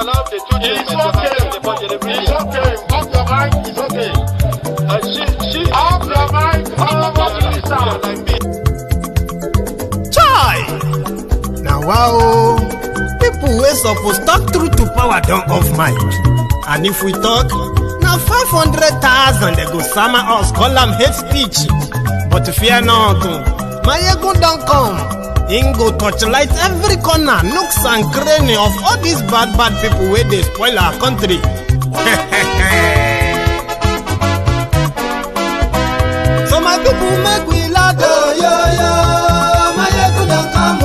allow the two It's okay. It's okay. Off your mic. It's okay. Off your mic. Chai! Now wow, people wey suppose talk truth to power don't off mic. And if we talk, now 500,000 they go summer us, call them hate speech. But fear not, my ego don't come. Ingo torchlight every corner, nooks and cranny of all these bad people where they spoil our country. So my people make we laugh, my ego don't come,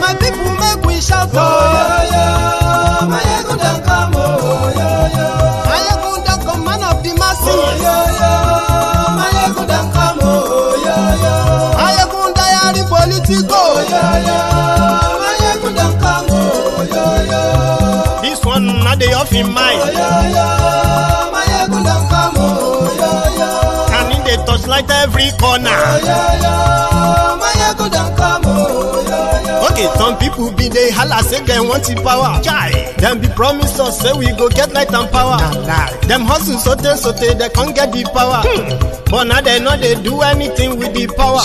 my people make we shout, my ego don't come, my ego don't come, man of the masses, my ego don't come, my ego diary politico, my ego don't come, this one not the off in mind, my ego don't come, and in the touchlight every corner. Okay, some people be they holla say they want the power. Chai, them be promise us say we go get light and power. Them hustle sote they can't get the power. But now they know they do anything with the power.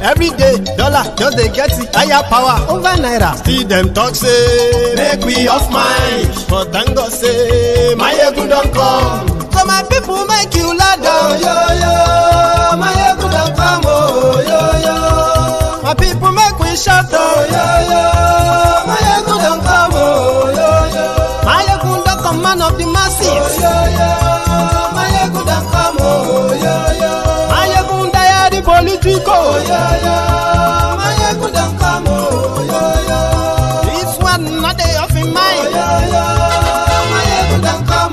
Every day dollar just they get the higher power over naira. See them talk say make we off mind, but thank God say my ego don't come. So my people make you ladder, my ego don't come, my people make we shout, my ego don't come, my ego don't come, man of the masses, my ego don't come, my ego diary politico, my ego don't come, this one not they off in mind, my ego don't come,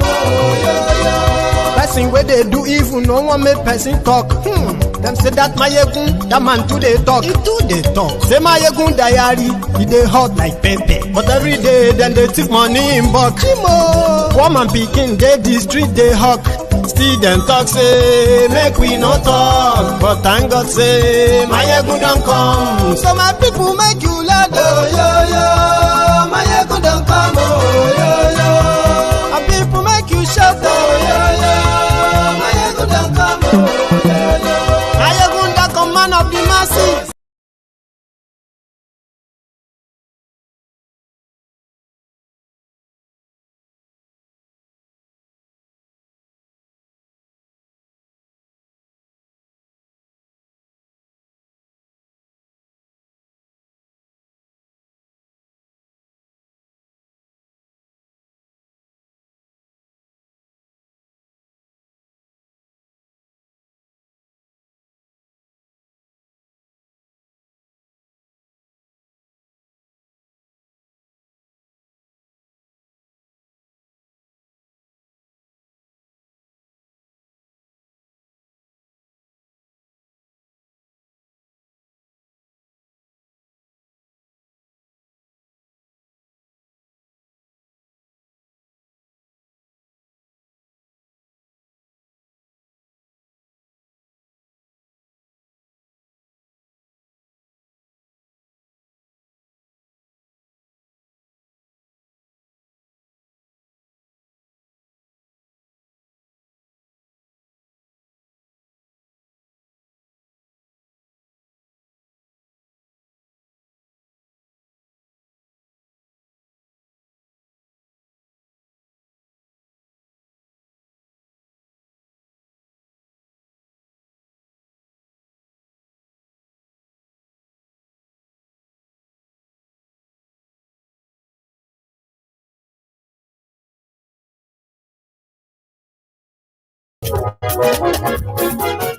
person where they do evil, no one make person talk. Them say that my yegun, that man too they talk. He too they talk. Say my yegun diary, he they hot like pepper. But every day then they take money in bulk. Woman picking, they the street they hawk. Still them talk say make we no talk. But thank God say my yegun don't come. So my people make you laugh. My yegun don't come. My people make you shout. My yegun don't come. Man of the masses.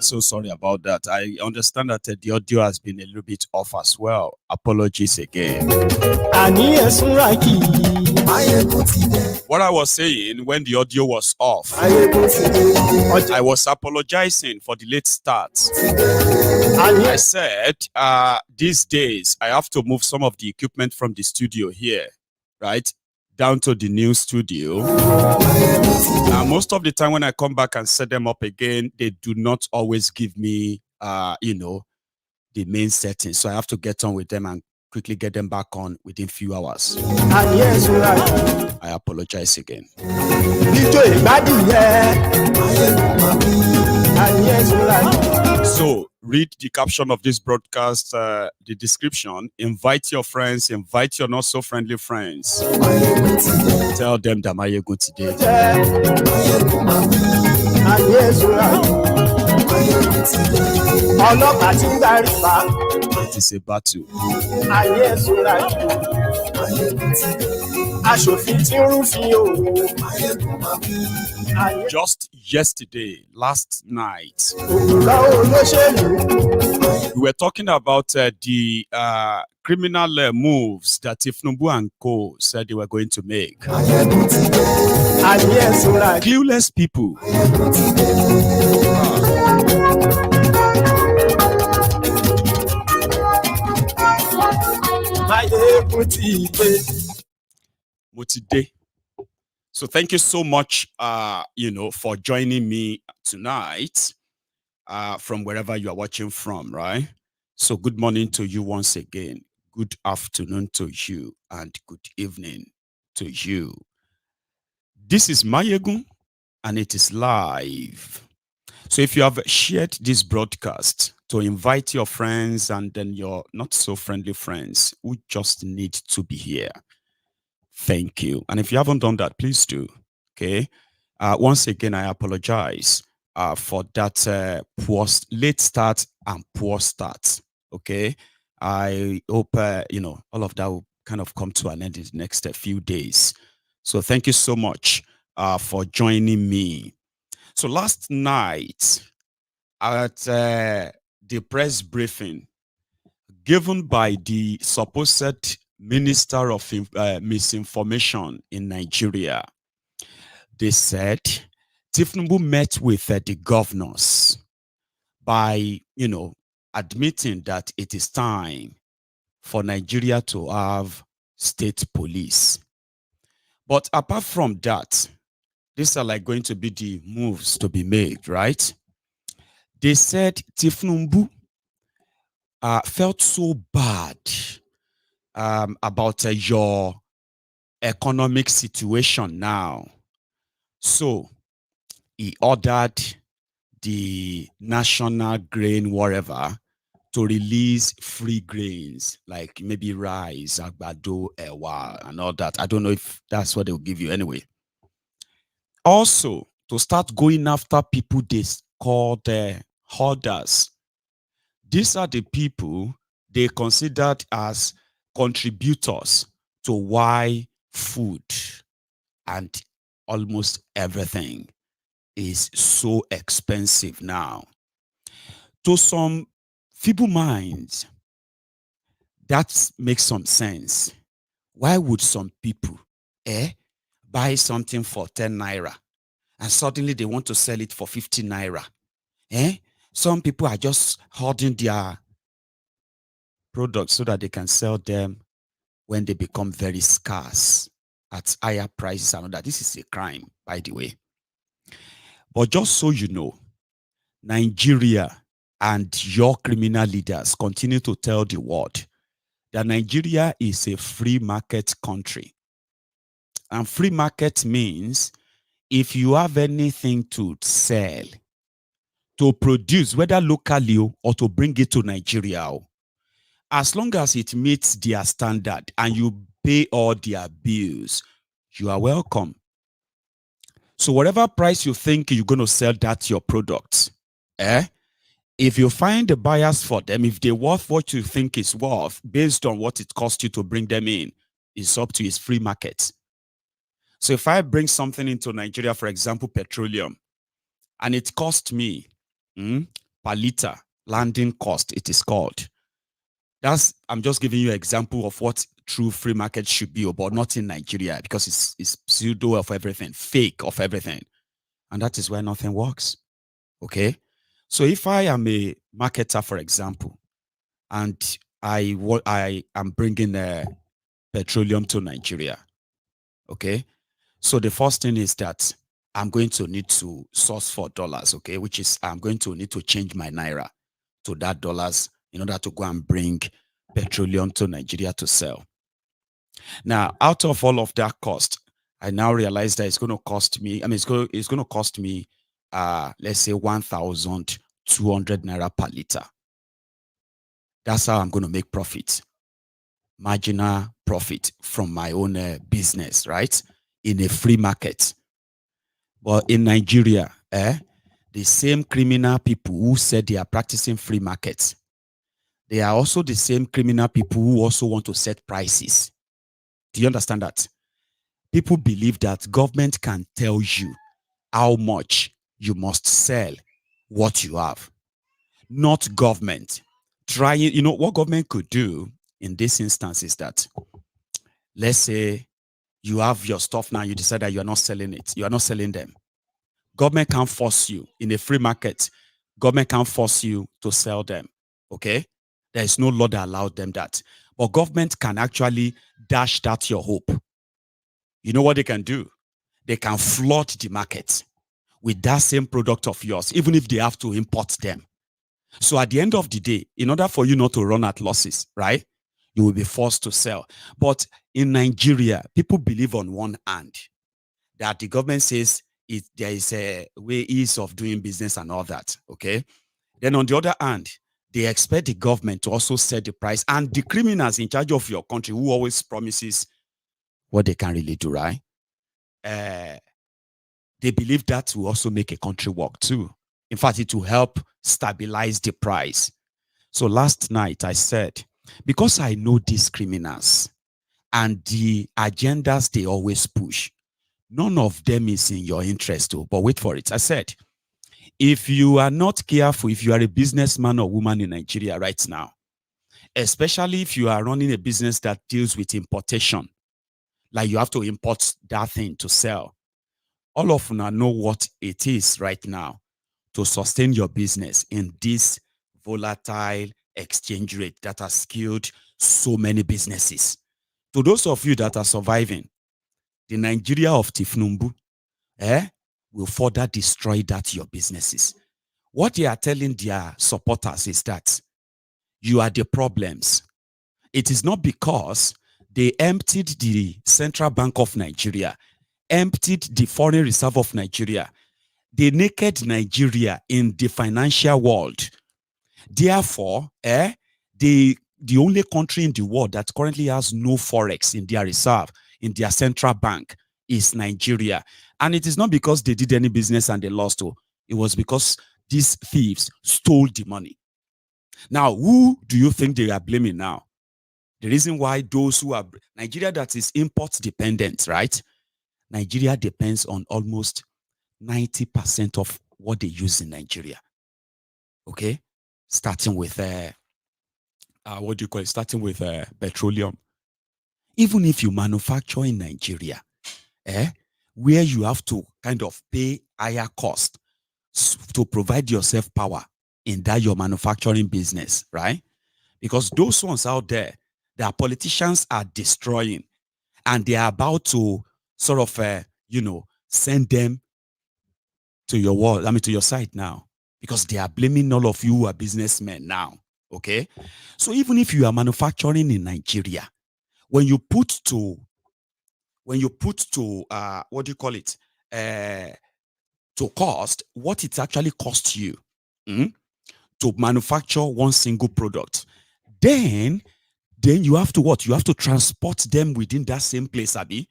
So sorry about that. I understand that the audio has been a little bit off as well. Apologies again. What I was saying when the audio was off, I was apologizing for the late start. I said these days I have to move some of the equipment from the studio here, right, down to the new studio. Most of the time when I come back and set them up again, they do not always give me, the main settings. So I have to get on with them and quickly get them back on within few hours. And yes, right. I apologize again. So read the caption of this broadcast, the description. Invite your friends, invite your not so friendly friends. Tell them that my good today. It is a battle. Just yesterday, last night, we were talking about the criminal moves that Thiefnubu and Co said they were going to make. Clueless people. Mutide. So thank you so much, for joining me tonight from wherever you are watching from, right? So good morning to you once again. Good afternoon to you and good evening to you. This is Mayegun and it is live. So if you have shared this broadcast to invite your friends and then your not so friendly friends who just need to be here, thank you. And if you haven't done that, please do. Okay. Once again, I apologize for that poor late start and poor start. Okay. I hope, all of that will kind of come to an end in the next few days. So thank you so much for joining me. So last night at the press briefing given by the supposed Minister of Misinformation in Nigeria, they said Thiefnubu met with the governors by, admitting that it is time for Nigeria to have state police. But apart from that, these are like going to be the moves to be made, right? They said Thiefnubu felt so bad about your economic situation now. So he ordered the national grain, whatever, to release free grains, like maybe rice, agbado, ewa, and all that. I don't know if that's what they'll give you anyway. Also, to start going after people they call the hoarders. These are the people they considered as contributors to why food and almost everything is so expensive now. To some feeble minds, that makes some sense. Why would some people buy something for 10 naira and suddenly they want to sell it for 50 naira? Some people are just hoarding their products so that they can sell them when they become very scarce at higher prices and all that. This is a crime, by the way. But just so you know, Nigeria and your criminal leaders continue to tell the world that Nigeria is a free market country. And free market means if you have anything to sell, to produce, whether locally or to bring it to Nigeria, as long as it meets their standard and you pay all their bills, you are welcome. So whatever price you think you're going to sell that your products, if you find the buyers for them, if they're worth what you think is worth, based on what it costs you to bring them in, it's up to his free market. So if I bring something into Nigeria, for example, petroleum, and it cost me per liter, landing cost, it is called. I'm just giving you an example of what true free market should be, but not in Nigeria, because it's pseudo of everything, fake of everything. And that is why nothing works. Okay? So if I am a marketer, for example, and I am bringing petroleum to Nigeria, okay? So the first thing is that I'm going to need to source for dollars, okay? Which is I'm going to need to change my naira to that dollars in order to go and bring petroleum to Nigeria to sell. Now, out of all of that cost, I now realize that it's going to cost me, it's going to cost me, let's say 1,200 naira per liter. That's how I'm going to make profit. Marginal profit from my own business, right? In a free market. But in Nigeria, the same criminal people who said they are practicing free markets, they are also the same criminal people who also want to set prices. Do you understand that? People believe that government can tell you how much you must sell what you have. Not government. What government could do in this instance is that, let's say you have your stuff now, you decide that you are not selling it. You are not selling them. Government can't force you in a free market. Government can't force you to sell them. Okay? There is no law that allows them that. But government can actually dash that your hope. You know what they can do? They can flood the market with that same product of yours, even if they have to import them. So at the end of the day, in order for you not to run at losses, right, you will be forced to sell. But in Nigeria, people believe on one hand that the government says there is a way ease of doing business and all that, okay? Then on the other hand, they expect the government to also set the price, and the criminals in charge of your country who always promises what they can really do, right? They believe that will also make a country work too. In fact, it will help stabilize the price. So last night I said, because I know these criminals and the agendas they always push, none of them is in your interest too. But wait for it. I said, if you are not careful, if you are a businessman or woman in Nigeria right now, especially if you are running a business that deals with importation, like you have to import that thing to sell, all of you know what it is right now to sustain your business in this volatile exchange rate that has killed so many businesses. To those of you that are surviving, the Nigeria of Thiefnubu will further destroy your businesses. What they are telling their supporters is that you are the problems. It is not because they emptied the Central Bank of Nigeria, emptied the Foreign Reserve of Nigeria. They naked Nigeria in the financial world. Therefore, the only country in the world that currently has no forex in their reserve, in their central bank, is Nigeria. And it is not because they did any business and they lost. It was because these thieves stole the money. Now, who do you think they are blaming now? The reason why those who are Nigeria that is import dependent, right? Nigeria depends on almost 90% of what they use in Nigeria. Okay? Starting with starting with petroleum. Even if you manufacture in Nigeria, where you have to kind of pay higher cost to provide yourself power in that your manufacturing business, right? Because those ones out there, their politicians are destroying, and they are about to sort of, send them to your wall, to your side now, because they are blaming all of you who are businessmen now. Okay, so even if you are manufacturing in Nigeria, when you put to to cost, what it actually costs you to manufacture one single product, then you have to what? You have to transport them within that same place, Abi,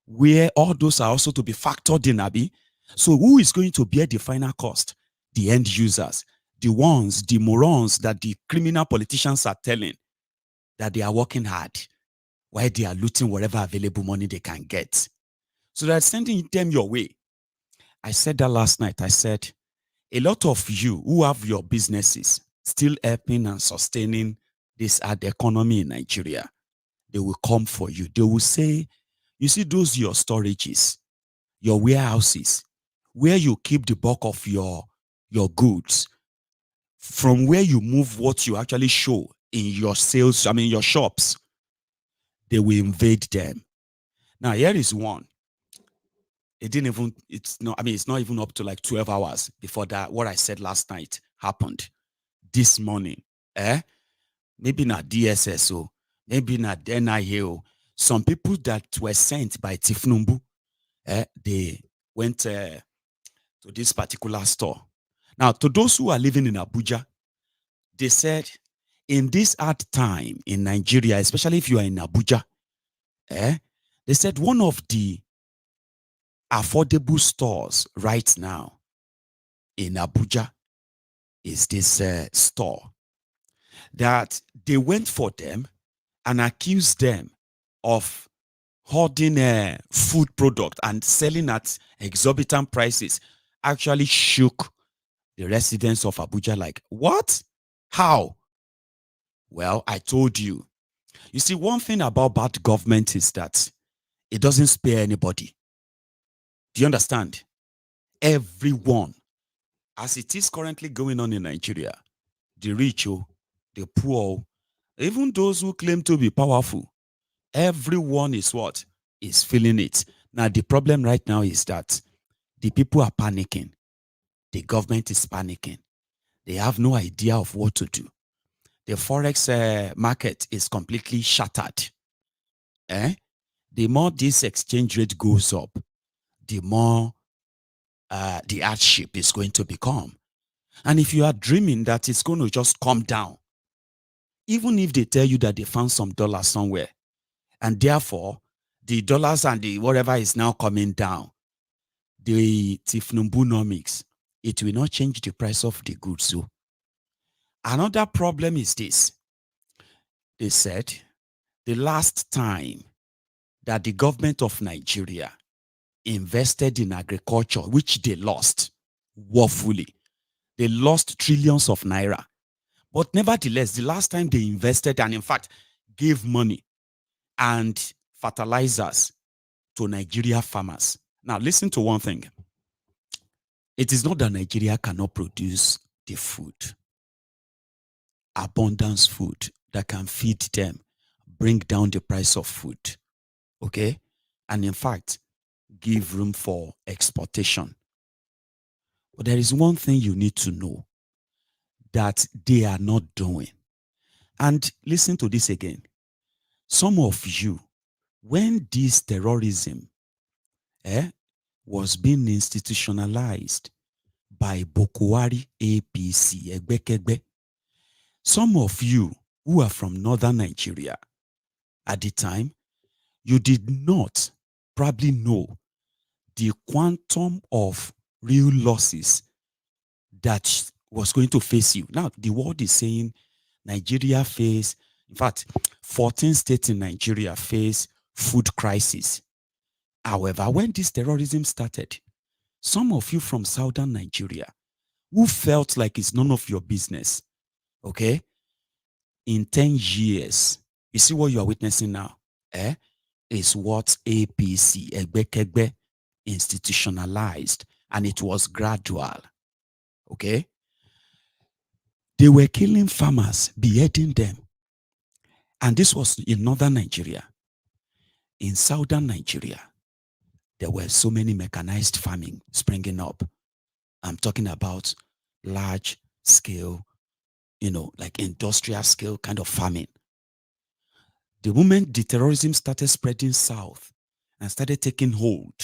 where all those are also to be factored in, Abi. So who is going to bear the final cost? The end users, the morons that the criminal politicians are telling that they are working hard while they are looting whatever available money they can get. So they're sending them your way. I said that last night. I said, a lot of you who have your businesses still helping and sustaining this ad economy in Nigeria, they will come for you. They will say, you see those your storages, your warehouses, where you keep the bulk of your goods, from where you move what you actually show in your sales, your shops, they will invade them. Now, here is one. It's not even up to like 12 hours before that, what I said last night happened. This morning, maybe not DSSO, maybe not NIO. Some people that were sent by Thiefnubu, they went to this particular store. Now, to those who are living in Abuja, they said, in this hard time in Nigeria, especially if you are in Abuja, they said one of the affordable stores right now in Abuja is this store that they went for them and accused them of hoarding food product and selling at exorbitant prices. Actually shook the residents of Abuja like, what? How? Well, I told you. You see, one thing about bad government is that it doesn't spare anybody. Do you understand? Everyone, as it is currently going on in Nigeria, the rich, the poor, even those who claim to be powerful, everyone is what? Is feeling it. Now, the problem right now is that the people are panicking. The government is panicking. They have no idea of what to do. The forex market is completely shattered. The more this exchange rate goes up, the more the hardship is going to become. And if you are dreaming that it's going to just come down, even if they tell you that they found some dollars somewhere, and therefore the dollars and the whatever is now coming down, the Thiefnubunomics, it will not change the price of the goods. So another problem is this. They said the last time that the government of Nigeria invested in agriculture, which they lost woefully, they lost trillions of naira. But nevertheless, the last time they invested and in fact gave money and fertilizers to Nigeria farmers. Now listen to one thing. It is not that Nigeria cannot produce the food, abundance food that can feed them, bring down the price of food, okay? And in fact, give room for exportation. But there is one thing you need to know that they are not doing. And listen to this again. Some of you, when this terrorism was being institutionalized by Bokwari APC, Egbekegbe, some of you who are from northern Nigeria at the time, you did not probably know the quantum of real losses that was going to face you. Now, the world is saying Nigeria face, in fact, 14 states in Nigeria face food crisis. However, when this terrorism started, some of you from southern Nigeria who felt like it's none of your business, okay, in 10 years, you see what you are witnessing now, is what APC, Egbekegbe, institutionalized, and it was gradual, okay? They were killing farmers, beheading them. And this was in northern Nigeria. In southern Nigeria, there were so many mechanized farming springing up. I'm talking about large scale, like industrial scale kind of farming. The moment the terrorism started spreading south and started taking hold,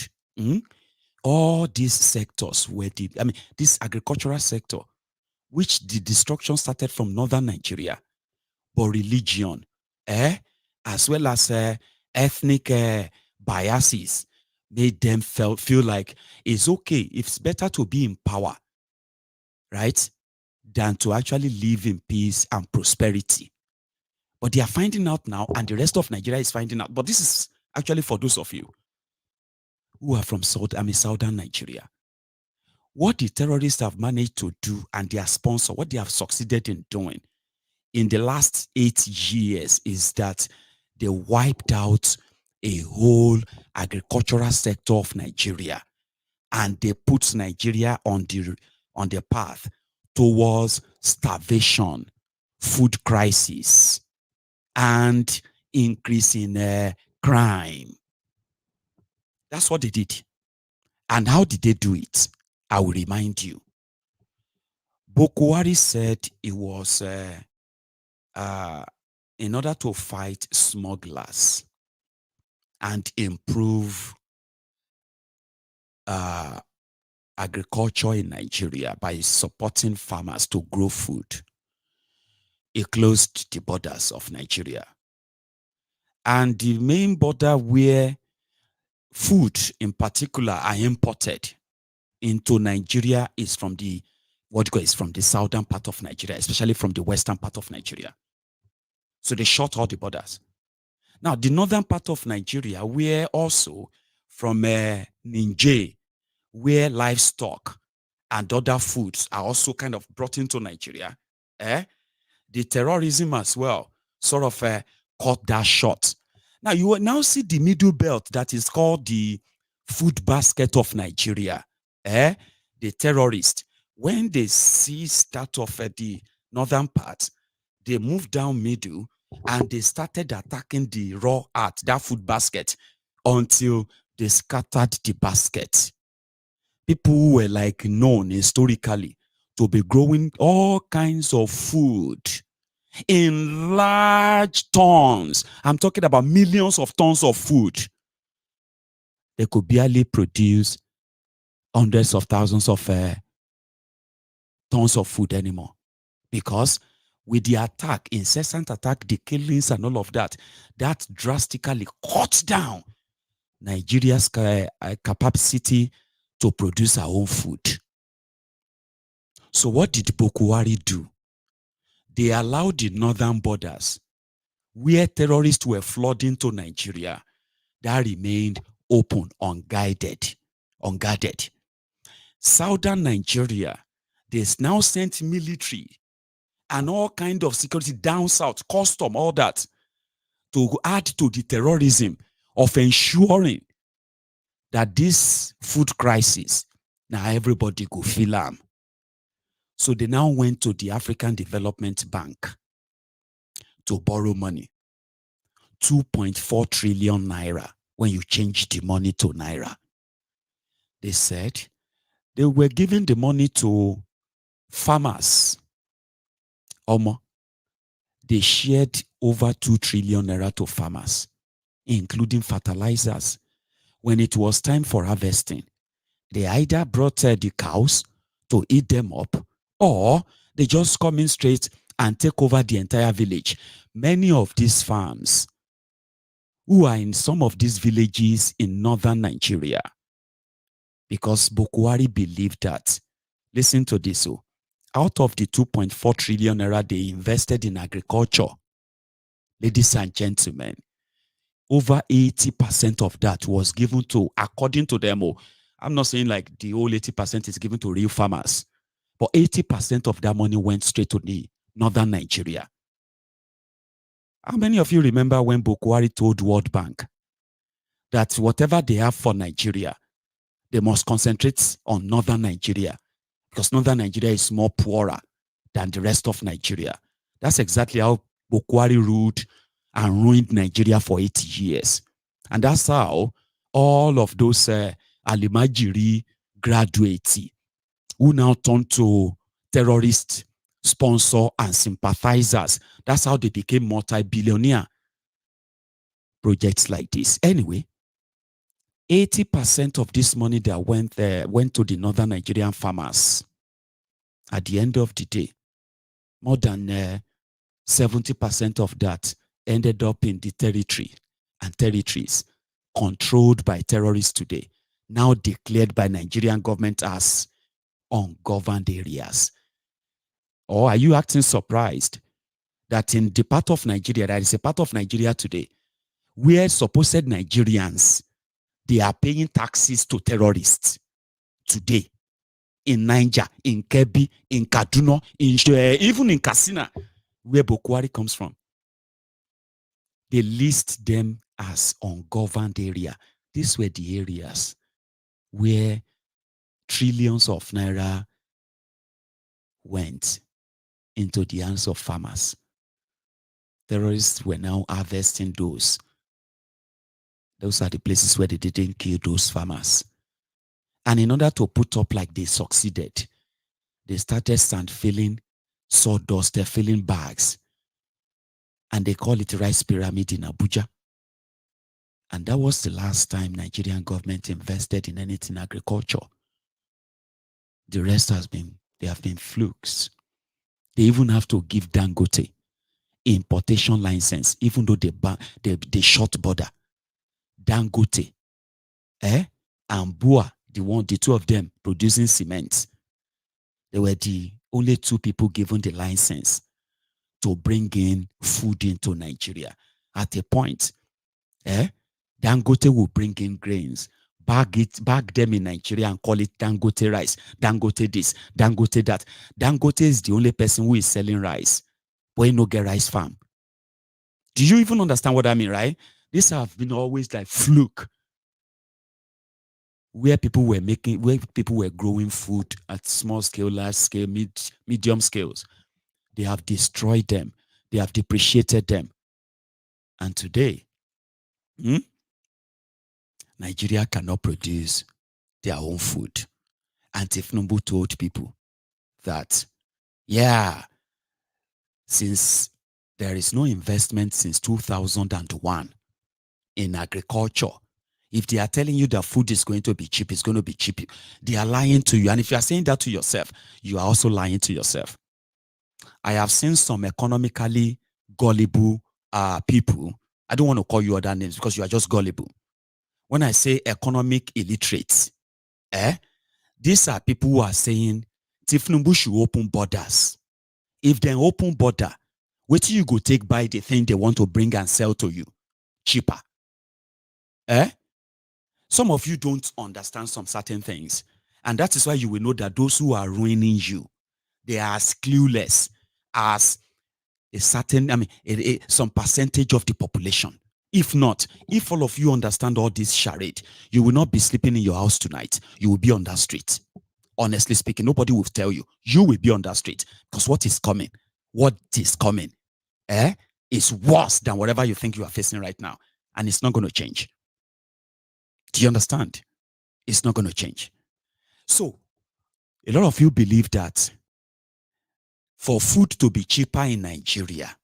all these sectors were this agricultural sector, which the destruction started from northern Nigeria, but religion, as well as ethnic biases, made them feel like it's okay, it's better to be in power, right, than to actually live in peace and prosperity. But they are finding out now, and the rest of Nigeria is finding out. But this is actually for those of you who are from southern Nigeria. What the terrorists have managed to do, and their sponsor, what they have succeeded in doing in the last 8 years, is that they wiped out a whole agricultural sector of Nigeria, and they put Nigeria on the path towards starvation, food crisis, and increase in crime. That's what they did. And how did they do it? I will remind you. Bokwari said it was in order to fight smugglers and improve agriculture in Nigeria by supporting farmers to grow food, it closed the borders of Nigeria. And the main border where food in particular are imported into Nigeria is from the southern part of Nigeria, especially from the western part of Nigeria. So they shut all the borders. Now, the northern part of Nigeria, where also from Niger, where livestock and other foods are also kind of brought into Nigeria, the terrorism as well sort of cut that short. Now, you will now see the middle belt that is called the food basket of Nigeria. The terrorists, when they seize that of the northern part, they move down middle and they started attacking the raw earth, that food basket, until they scattered the basket. People who were like known historically to be growing all kinds of food in large tons. I'm talking about millions of tons of food. They could barely produce hundreds of thousands of tons of food anymore, because with the attack, incessant attack, the killings and all of that, that drastically cut down Nigeria's capacity to produce our own food. So what did Boko Haram do? They allowed the northern borders, where terrorists were flooding to Nigeria, that remained open, unguarded. Southern Nigeria, they now sent military and all kind of security down south, custom, all that, to add to the terrorism of ensuring that this food crisis, now everybody go feel am. So they now went to the African Development Bank to borrow money, 2.4 trillion naira, when you change the money to naira. They said they were giving the money to farmers. They shared over 2 trillion naira to farmers, including fertilizers. When it was time for harvesting, they either brought the cows to eat them up, or they just come in straight and take over the entire village. Many of these farms, who are in some of these villages in northern Nigeria, because Boko Haram believed that, listen to this, out of the 2.4 trillion naira they invested in agriculture, ladies and gentlemen, over 80% of that was given to, according to them, I'm not saying like the whole 80% is given to real farmers, but 80% of that money went straight to the northern Nigeria. How many of you remember when Boko Haram told World Bank that whatever they have for Nigeria, they must concentrate on northern Nigeria, because northern Nigeria is more poorer than the rest of Nigeria? That's exactly how Boko Haram ruled and ruined Nigeria for 80 years. And that's how all of those Alimajiri graduates who now turn to terrorist sponsor and sympathizers, that's how they became multi-billionaire projects like this. Anyway, 80% of this money that went to the northern Nigerian farmers. At the end of the day, more than 70% of that ended up in the territories controlled by terrorists today, now declared by Nigerian government as ungoverned areas. Or are you acting surprised that in the part of Nigeria, that is a part of Nigeria today, where supposed Nigerians, they are paying taxes to terrorists today, in Niger, in Kebbi, in Kaduna, even in Katsina, where Boko Haram comes from? They list them as ungoverned area. These were the areas where trillions of naira went into the hands of farmers. Terrorists were now harvesting those. Those are the places where they didn't kill those farmers. And in order to put up like they succeeded, they started sand filling sawdust, they're filling bags. and they call it rice pyramid in Abuja. And that was the last time Nigerian government invested in anything agriculture. The rest they have been flukes. They even have to give Dangote importation license, even though they short border. Dangote, and Bua, the two of them producing cement. They were the only two people given the license to bring in food into Nigeria. At a point, Dangote will bring in grains, bag them in Nigeria and call it Dangote rice, Dangote this, Dangote that. Dangote is the only person who is selling rice, but he no get rice farm. Do you even understand what I mean, right? These have been always like fluke, where people were growing food at small scale, large scale, medium scales. They have destroyed them. They have depreciated them. And today, Nigeria cannot produce their own food. And Thiefnubu told people that, since there is no investment since 2001 in agriculture, if they are telling you that food is going to be cheap, it's going to be cheap, they are lying to you. And if you are saying that to yourself, you are also lying to yourself. I have seen some economically gullible people. I don't want to call you other names because you are just gullible. When I say economic illiterates, these are people who are saying Thiefnubu should open borders. If they open border, what do you go take by the thing they want to bring and sell to you cheaper? Some of you don't understand some certain things, and that is why you will know that those who are ruining you, they are as clueless as a certain, some percentage of the population. If not, if all of you understand all this charade, you will not be sleeping in your house tonight. You will be on that street. Honestly speaking, nobody will tell you. You will be on that street because what is coming is worse than whatever you think you are facing right now, and it's not going to change. Do you understand? It's not going to change. So, a lot of you believe that for food to be cheaper in Nigeria,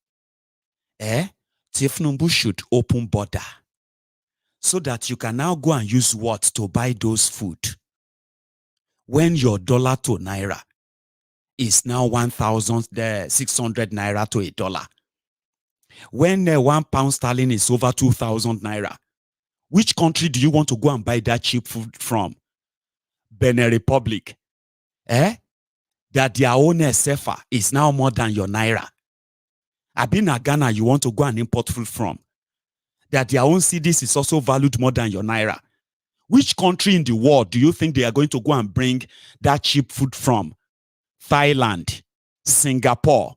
Thiefnubu should open border so that you can now go and use what to buy those food when your dollar to naira is now 1,600 naira to $1. When 1 pound sterling is over 2,000 naira, which country do you want to go and buy that cheap food from? Benin Republic. That their own SFA is now more than your naira. Abina Ghana, you want to go and import food from? That their own cedis is also valued more than your naira. Which country in the world do you think they are going to go and bring that cheap food from? Thailand, Singapore.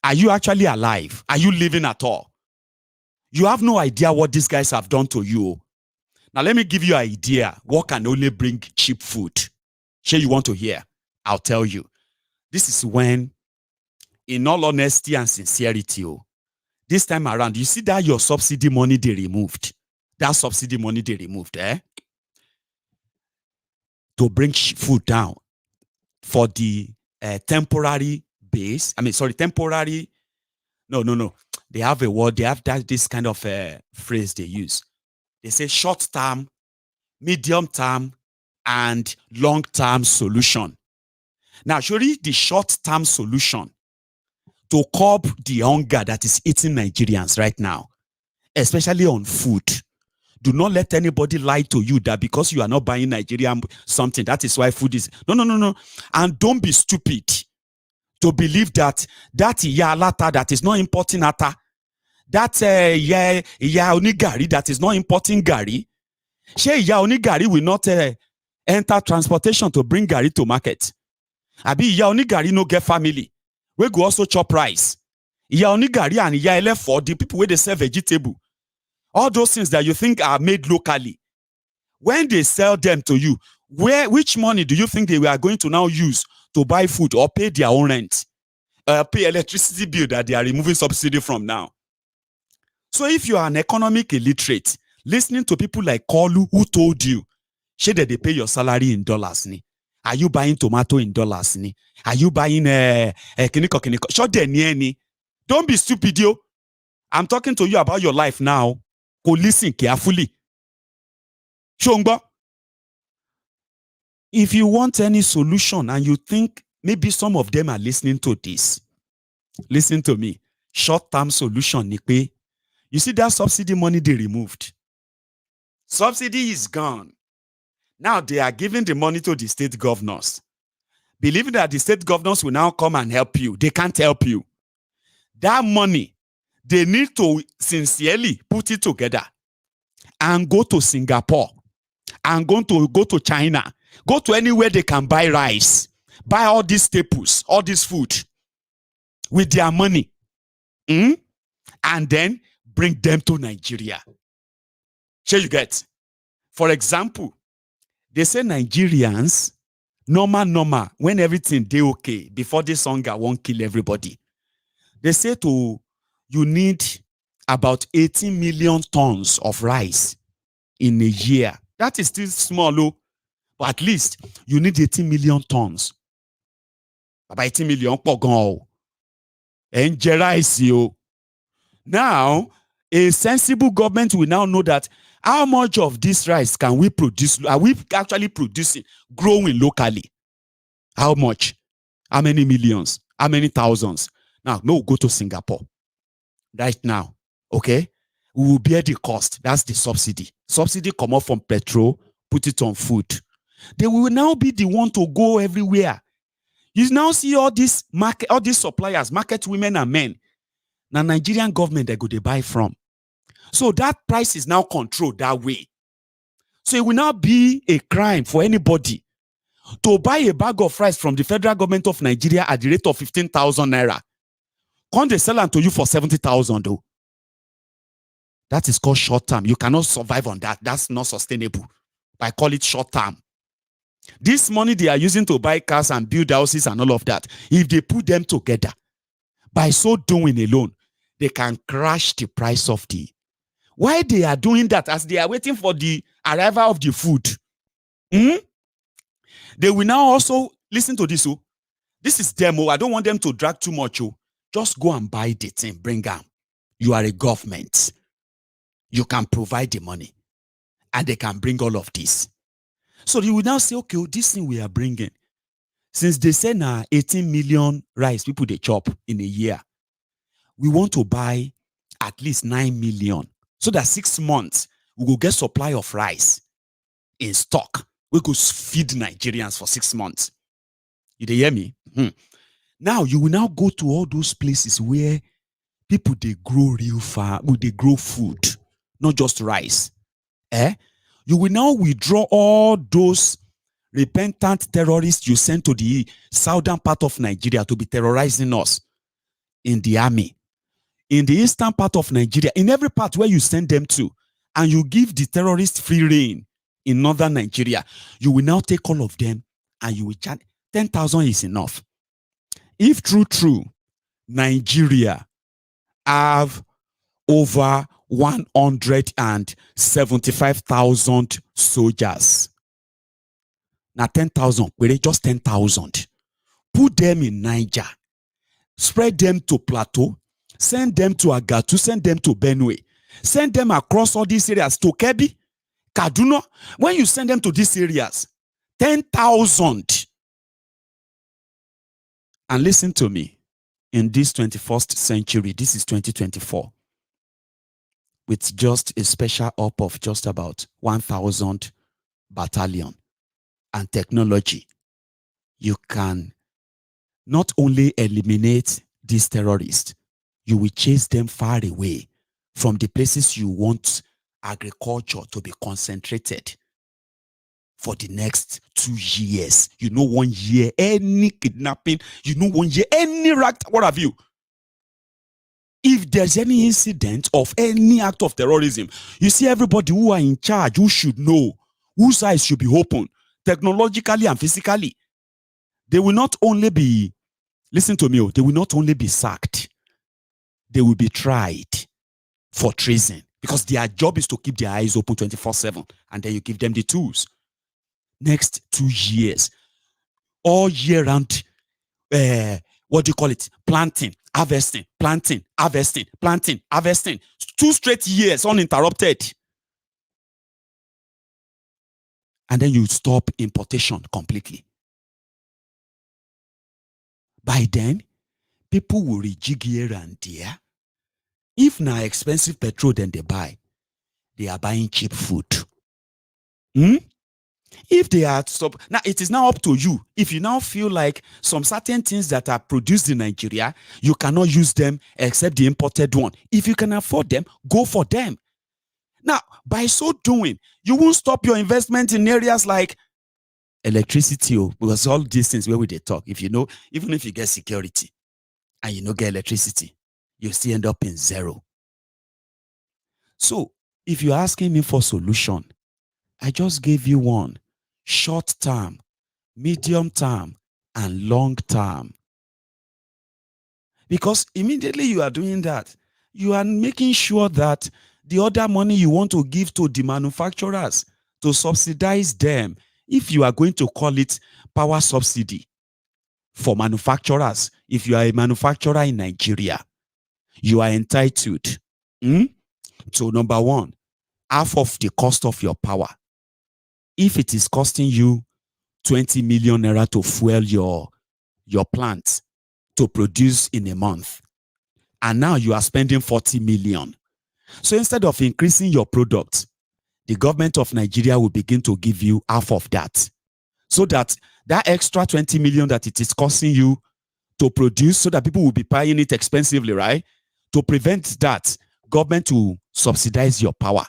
Are you actually alive? Are you living at all? You have no idea what these guys have done to you. Now let me give you an idea. What can only bring cheap food? Sure, you want to hear? I'll tell you. This is when, in all honesty and sincerity, this time around, you see that your subsidy money they removed. That subsidy money they removed, to bring food down for the temporary base. Temporary. No. They have a word. They have this kind of phrase they use. They say short-term, medium-term, and long-term solution. Now, surely the short-term solution to curb the hunger that is eating Nigerians right now, especially on food. Do not let anybody lie to you that because you are not buying Nigerian something, that is why food is... No. And don't be stupid to believe that lata that is not importing ata, that onigari that is not importing gari, onigari will not enter transportation to bring gari to market. Abi onigari no get family. We go also chop rice. Onigari and elefo, the people where they sell vegetable. All those things that you think are made locally, when they sell them to you, which money do you think they are going to now use to buy food or pay their own rent, pay electricity bill that they are removing subsidy from now? So if you are an economic illiterate, listening to people like Koolu who told you, should they pay your salary in dollars? Are you buying tomato in dollars? Are you buying kiniko? Don't be stupid, yo. I'm talking to you about your life now. Go listen carefully. Shongba. If you want any solution and you think maybe some of them are listening to this, listen to me. Short-term solution, Nikwe. You see that subsidy money they removed? Subsidy is gone. Now they are giving the money to the state governors, believing that the state governors will now come and help you. They can't help you. That money, they need to sincerely put it together and go to Singapore and go to China, go to anywhere they can buy rice, buy all these staples, all this food with their money, and then bring them to Nigeria. Sure you get? For example, they say Nigerians, normal, when everything they okay, before this hunger won't kill everybody. They say you need about 18 million tons of rice in a year. That is still small, but at least you need 18 million tons. About 18 million pogon. And rice, now, a sensible government will now know that how much of this rice can we produce? Are we actually producing, growing locally? How much? How many millions? How many thousands? Now, no, go to Singapore. Right now, okay? We will bear the cost. That's the subsidy. Subsidy come off from petrol, put it on food. They will now be the one to go everywhere. You now see all these suppliers, market women and men. Now, Nigerian government, they go to buy from. So that price is now controlled that way. So it will now be a crime for anybody to buy a bag of rice from the federal government of Nigeria at the rate of 15,000 naira. Can't they sell them to you for 70,000 though? That is called short term. You cannot survive on that. That's not sustainable. I call it short term. This money they are using to buy cars and build houses and all of that, if they put them together, by so doing alone, they can crash the price of the. Why they are doing that as they are waiting for the arrival of the food? They will now also listen to this. This is demo. I don't want them to drag too much. Just go and buy the thing. Bring them. You are a government. You can provide the money. And they can bring all of this. So you will now say, okay, this thing we are bringing. Since they say now 18 million rice people they chop in a year, we want to buy at least 9 million. So that 6 months, we will get supply of rice in stock. We could feed Nigerians for 6 months. You hear me? Now, you will now go to all those places where people, they grow real far, they grow food, not just rice. You will now withdraw all those repentant terrorists you sent to the southern part of Nigeria to be terrorizing us in the army. In the eastern part of Nigeria, in every part where you send them to, and you give the terrorists free reign in northern Nigeria, you will now take all of them and you will charge 10,000 is enough. If true, Nigeria have over 175,000 soldiers. Now 10,000, just 10,000. Put them in Niger. Spread them to Plateau. Send them to Agatu, send them to Benue, send them across all these areas to Kebbi, Kaduna. When you send them to these areas, 10,000. And listen to me, in this 21st century, this is 2024, with just a special up of just about 1,000 battalion and technology, you can not only eliminate these terrorists, you will chase them far away from the places you want agriculture to be concentrated for the next 2 years. 1 year, any kidnapping, 1 year, any rat, what have you. If there's any incident of any act of terrorism, you see everybody who are in charge, who should know, whose eyes should be open, technologically and physically. They will not only be, listen to me, they will not only be sacked, they will be tried for treason because their job is to keep their eyes open 24/7, and then you give them the tools. Next 2 years, all year round, planting, harvesting, planting, harvesting, planting, harvesting. 2 straight years uninterrupted. And then you stop importation completely. By then, people will rejig here and there. If now expensive petrol then they buy, they are buying cheap food. If they are now, it is now up to you. If you now feel like some certain things that are produced in Nigeria, you cannot use them except the imported one. If you can afford them, go for them. Now, by so doing, you won't stop your investment in areas like electricity, because all these things where we they talk. If you know, even if you get security and you don't get electricity, you still end up in zero. So, if you're asking me for solution, I just gave you one: short term, medium term, and long term. Because immediately you are doing that, you are making sure that the other money you want to give to the manufacturers to subsidize them, if you are going to call it power subsidy for manufacturers, if you are a manufacturer in Nigeria, you are entitled to, number one, half of the cost of your power. If it is costing you 20 million naira to fuel your plant to produce in a month, and now you are spending 40 million. So instead of increasing your product, the government of Nigeria will begin to give you half of that. So that extra 20 million that it is costing you to produce, so that people will be buying it expensively, right? To prevent that, government will subsidize your power.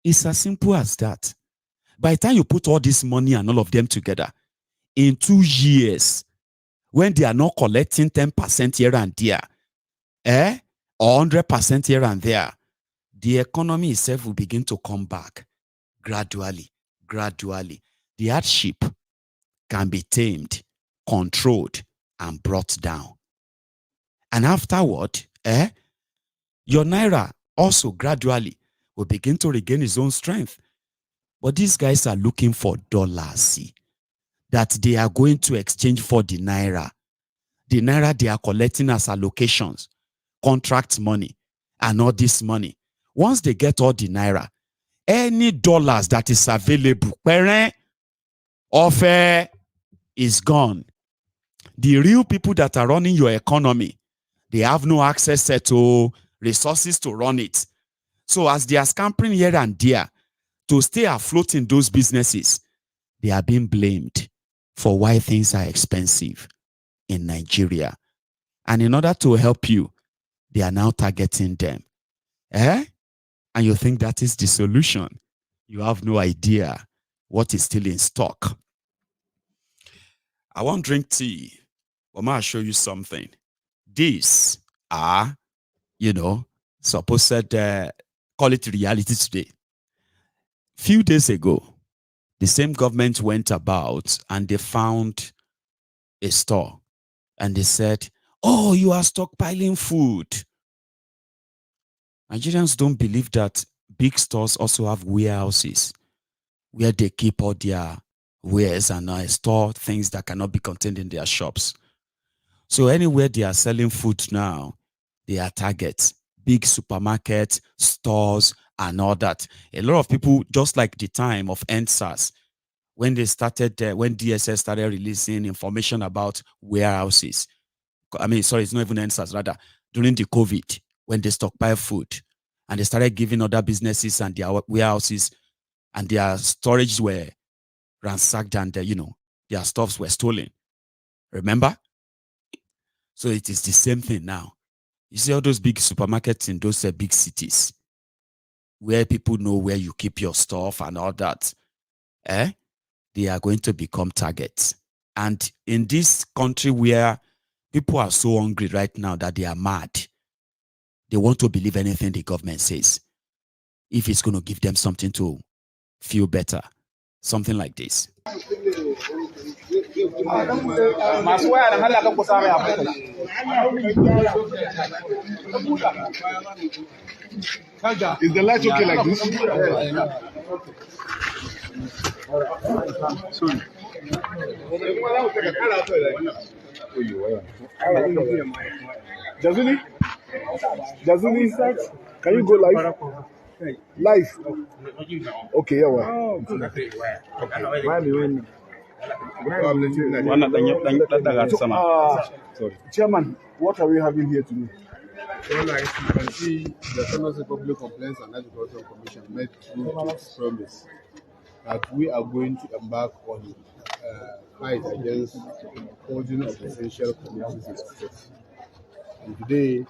It's as simple as that. By the time you put all this money and all of them together, in 2 years, when they are not collecting 10% here and there, or 100% here and there, the economy itself will begin to come back gradually. The hardship can be tamed, controlled, and brought down. And afterward, your naira also gradually will begin to regain its own strength. But these guys are looking for dollars that they are going to exchange for the naira. The naira they are collecting as allocations, contract money, and all this money. Once they get all the naira, any dollars that is available, offer is gone. The real people that are running your economy, they have no access to resources to run it. So as they are scampering here and there to stay afloat in those businesses, they are being blamed for why things are expensive in Nigeria. And in order to help you, they are now targeting them. And you think that is the solution. You have no idea what is still in stock. I won't drink tea, but I'm going to show you something. These are, supposed call it reality today. Few days ago, the same government went about and they found a store and they said, "Oh, you are stockpiling food." Nigerians don't believe that big stores also have warehouses where they keep all their wares and store things that cannot be contained in their shops. So anywhere they are selling food now, they are targets, big supermarkets, stores, and all that. A lot of people, just like the time of NSAS, when they started, when DSS started releasing information about warehouses. It's not even NSAS, rather, during the COVID, when they stockpile food, and they started giving other businesses and their warehouses and their storage were ransacked and, their stuffs were stolen. Remember? So it is the same thing now. You see all those big supermarkets in those big cities where people know where you keep your stuff and all that. They are going to become targets. And in this country where people are so hungry right now that they are mad, they want to believe anything the government says. If it's going to give them something to feel better. Something like this. Is the light okay like this? Sorry. Jazuli? Jazuli, can you go live? Live? Okay, yeah, well. Chairman, what are we having here today? Well, as you can see, the NLC Public Complaints and Agricultural Commission made through to its promise that we are going to embark on fight against hoarding of essential commodities in the state. And today,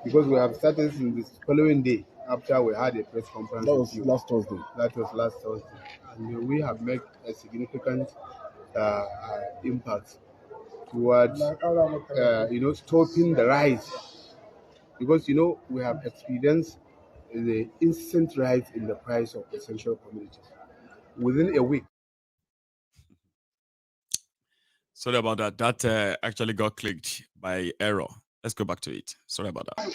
because we have started in this following day after we had a press conference. That was last Thursday. That was last Thursday. And we have made a significant impact towards, stopping the rise. Because, we have experienced the instant rise in the price of essential commodities within a week. Sorry about that. That actually got clicked by error. Let's go back to it. Sorry about that.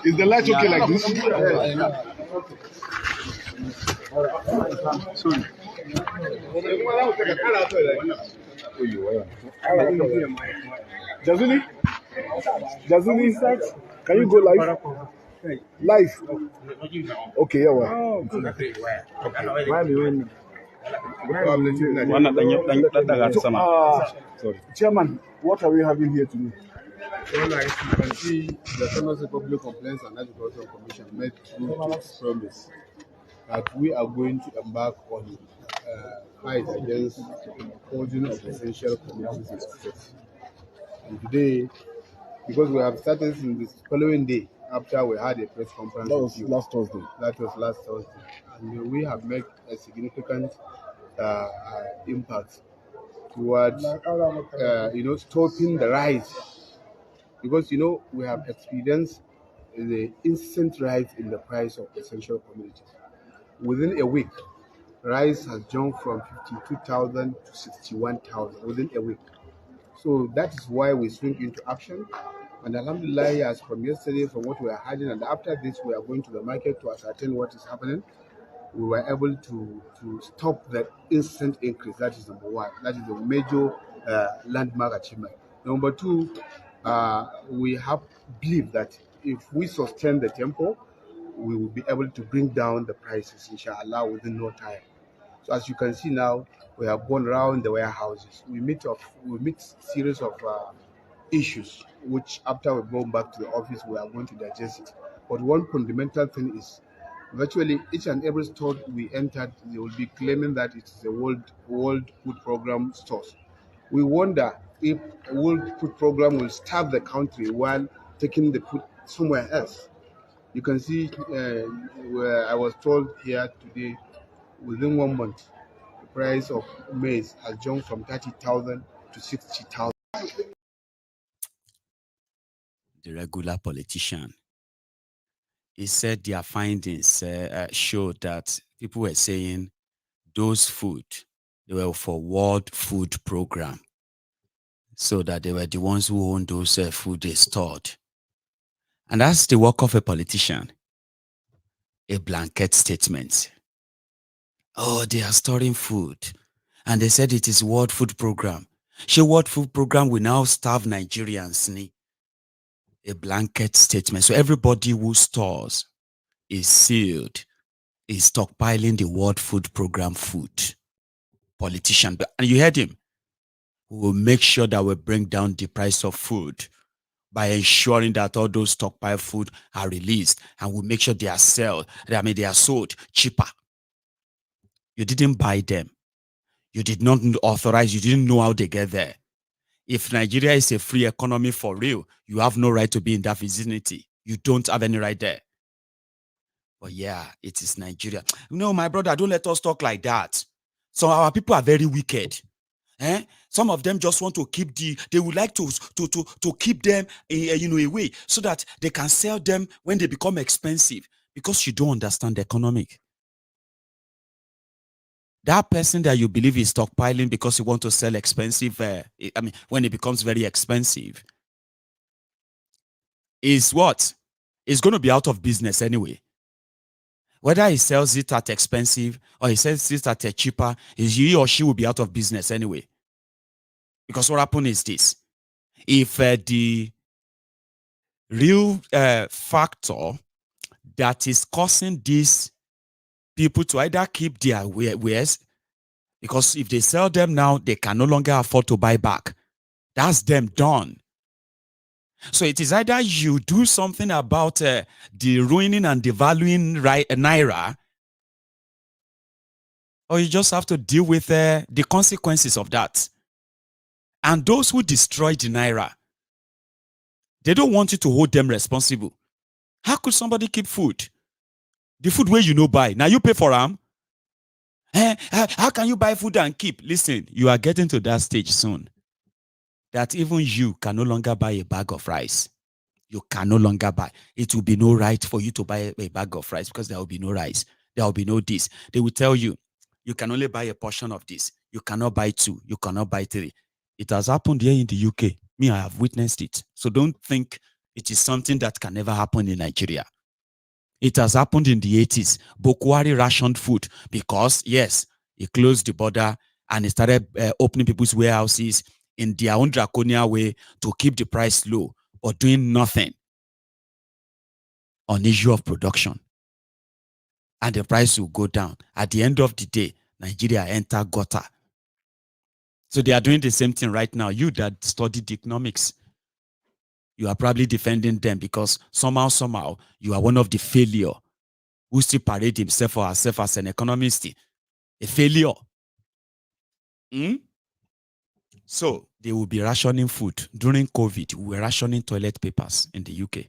Is the light okay like this? Sorry. Jazuli, can you go live? Live? Okay, yeah, well. Chairman, what are we having here today? Well, as you can see, the NLC Public Complaints and Agricultural Commission made through to its promise that we are going to embark on fight against hoarding of essential commodities in the state. And today, because we have started in this following day after we had a press conference. That was last Thursday. That was last Thursday. And we have made a significant impact towards, stopping the rise. Because, we have experienced the instant rise in the price of essential commodities. Within a week, rice has jumped from 52,000 to 61,000 within a week. So that is why we swing into action. And alhamdulillah, as from yesterday, from what we are hiding, and after this, we are going to the market to ascertain what is happening. We were able to stop the instant increase. That is number one. That is a major landmark achievement. Number two, we have believed that if we sustain the tempo, we will be able to bring down the prices, inshallah, within no time. So as you can see now, we have gone around the warehouses. We meet series of issues, which after we go back to the office, we are going to digest it. But one fundamental thing is, virtually each and every store we entered, they will be claiming that it is a World Food Program stores. We wonder if a World Food Program will starve the country while taking the food somewhere else. You can see where I was told here today, within 1 month, the price of maize has jumped from 30,000 to 60,000. The regular politician, he said their findings showed that people were saying those food, they were for World Food Program, so that they were the ones who owned those food they stored. And that's the work of a politician, a blanket statement. Oh, they are storing food. And they said it is World Food Program. World Food Program will now starve Nigerians. A blanket statement. So everybody who stores is sealed, is stockpiling the World Food Program food. Politician. And you heard him. We will make sure that we bring down the price of food by ensuring that all those stockpile food are released, and we make sure they are sold cheaper. You didn't buy them. You did not authorize, you didn't know how they get there. If Nigeria is a free economy for real, you have no right to be in that vicinity. You don't have any right there. But yeah, it is Nigeria. No, my brother, don't let us talk like that. So our people are very wicked. Some of them just want to keep they would like to keep them away so that they can sell them when they become expensive, because you don't understand the economic. That person that you believe is stockpiling because you want to sell expensive, when it becomes very expensive, is what? It's going to be out of business anyway. Whether he sells it at expensive or he sells it at a cheaper, he or she will be out of business anyway. Because what happened is this. If the real factor that is causing these people to either keep their wares, because if they sell them now, they can no longer afford to buy back. That's them done. So it is either you do something about the ruining and devaluing Naira, or you just have to deal with the consequences of that. And those who destroy the Naira, they don't want you to hold them responsible. How could somebody keep food? The food where you no buy. Now you pay for them. How can you buy food and keep? Listen, you are getting to that stage soon that even you can no longer buy a bag of rice. You can no longer buy. It will be no right for you to buy a bag of rice because there will be no rice. There will be no this. They will tell you, you can only buy a portion of this. You cannot buy 2. You cannot buy 3. It has happened here in the UK. Me, I have witnessed it. So don't think it is something that can never happen in Nigeria. It has happened in the 80s. Bokwari rationed food because, yes, he closed the border and he started opening people's warehouses in their own draconian way to keep the price low, or doing nothing on issue of production. And the price will go down. At the end of the day, Nigeria enter gutter. So they are doing the same thing right now. You that studied economics, you are probably defending them because somehow, you are one of the failure who still parade himself or herself as an economist. A failure. So they will be rationing food. During COVID, we were rationing toilet papers in the UK.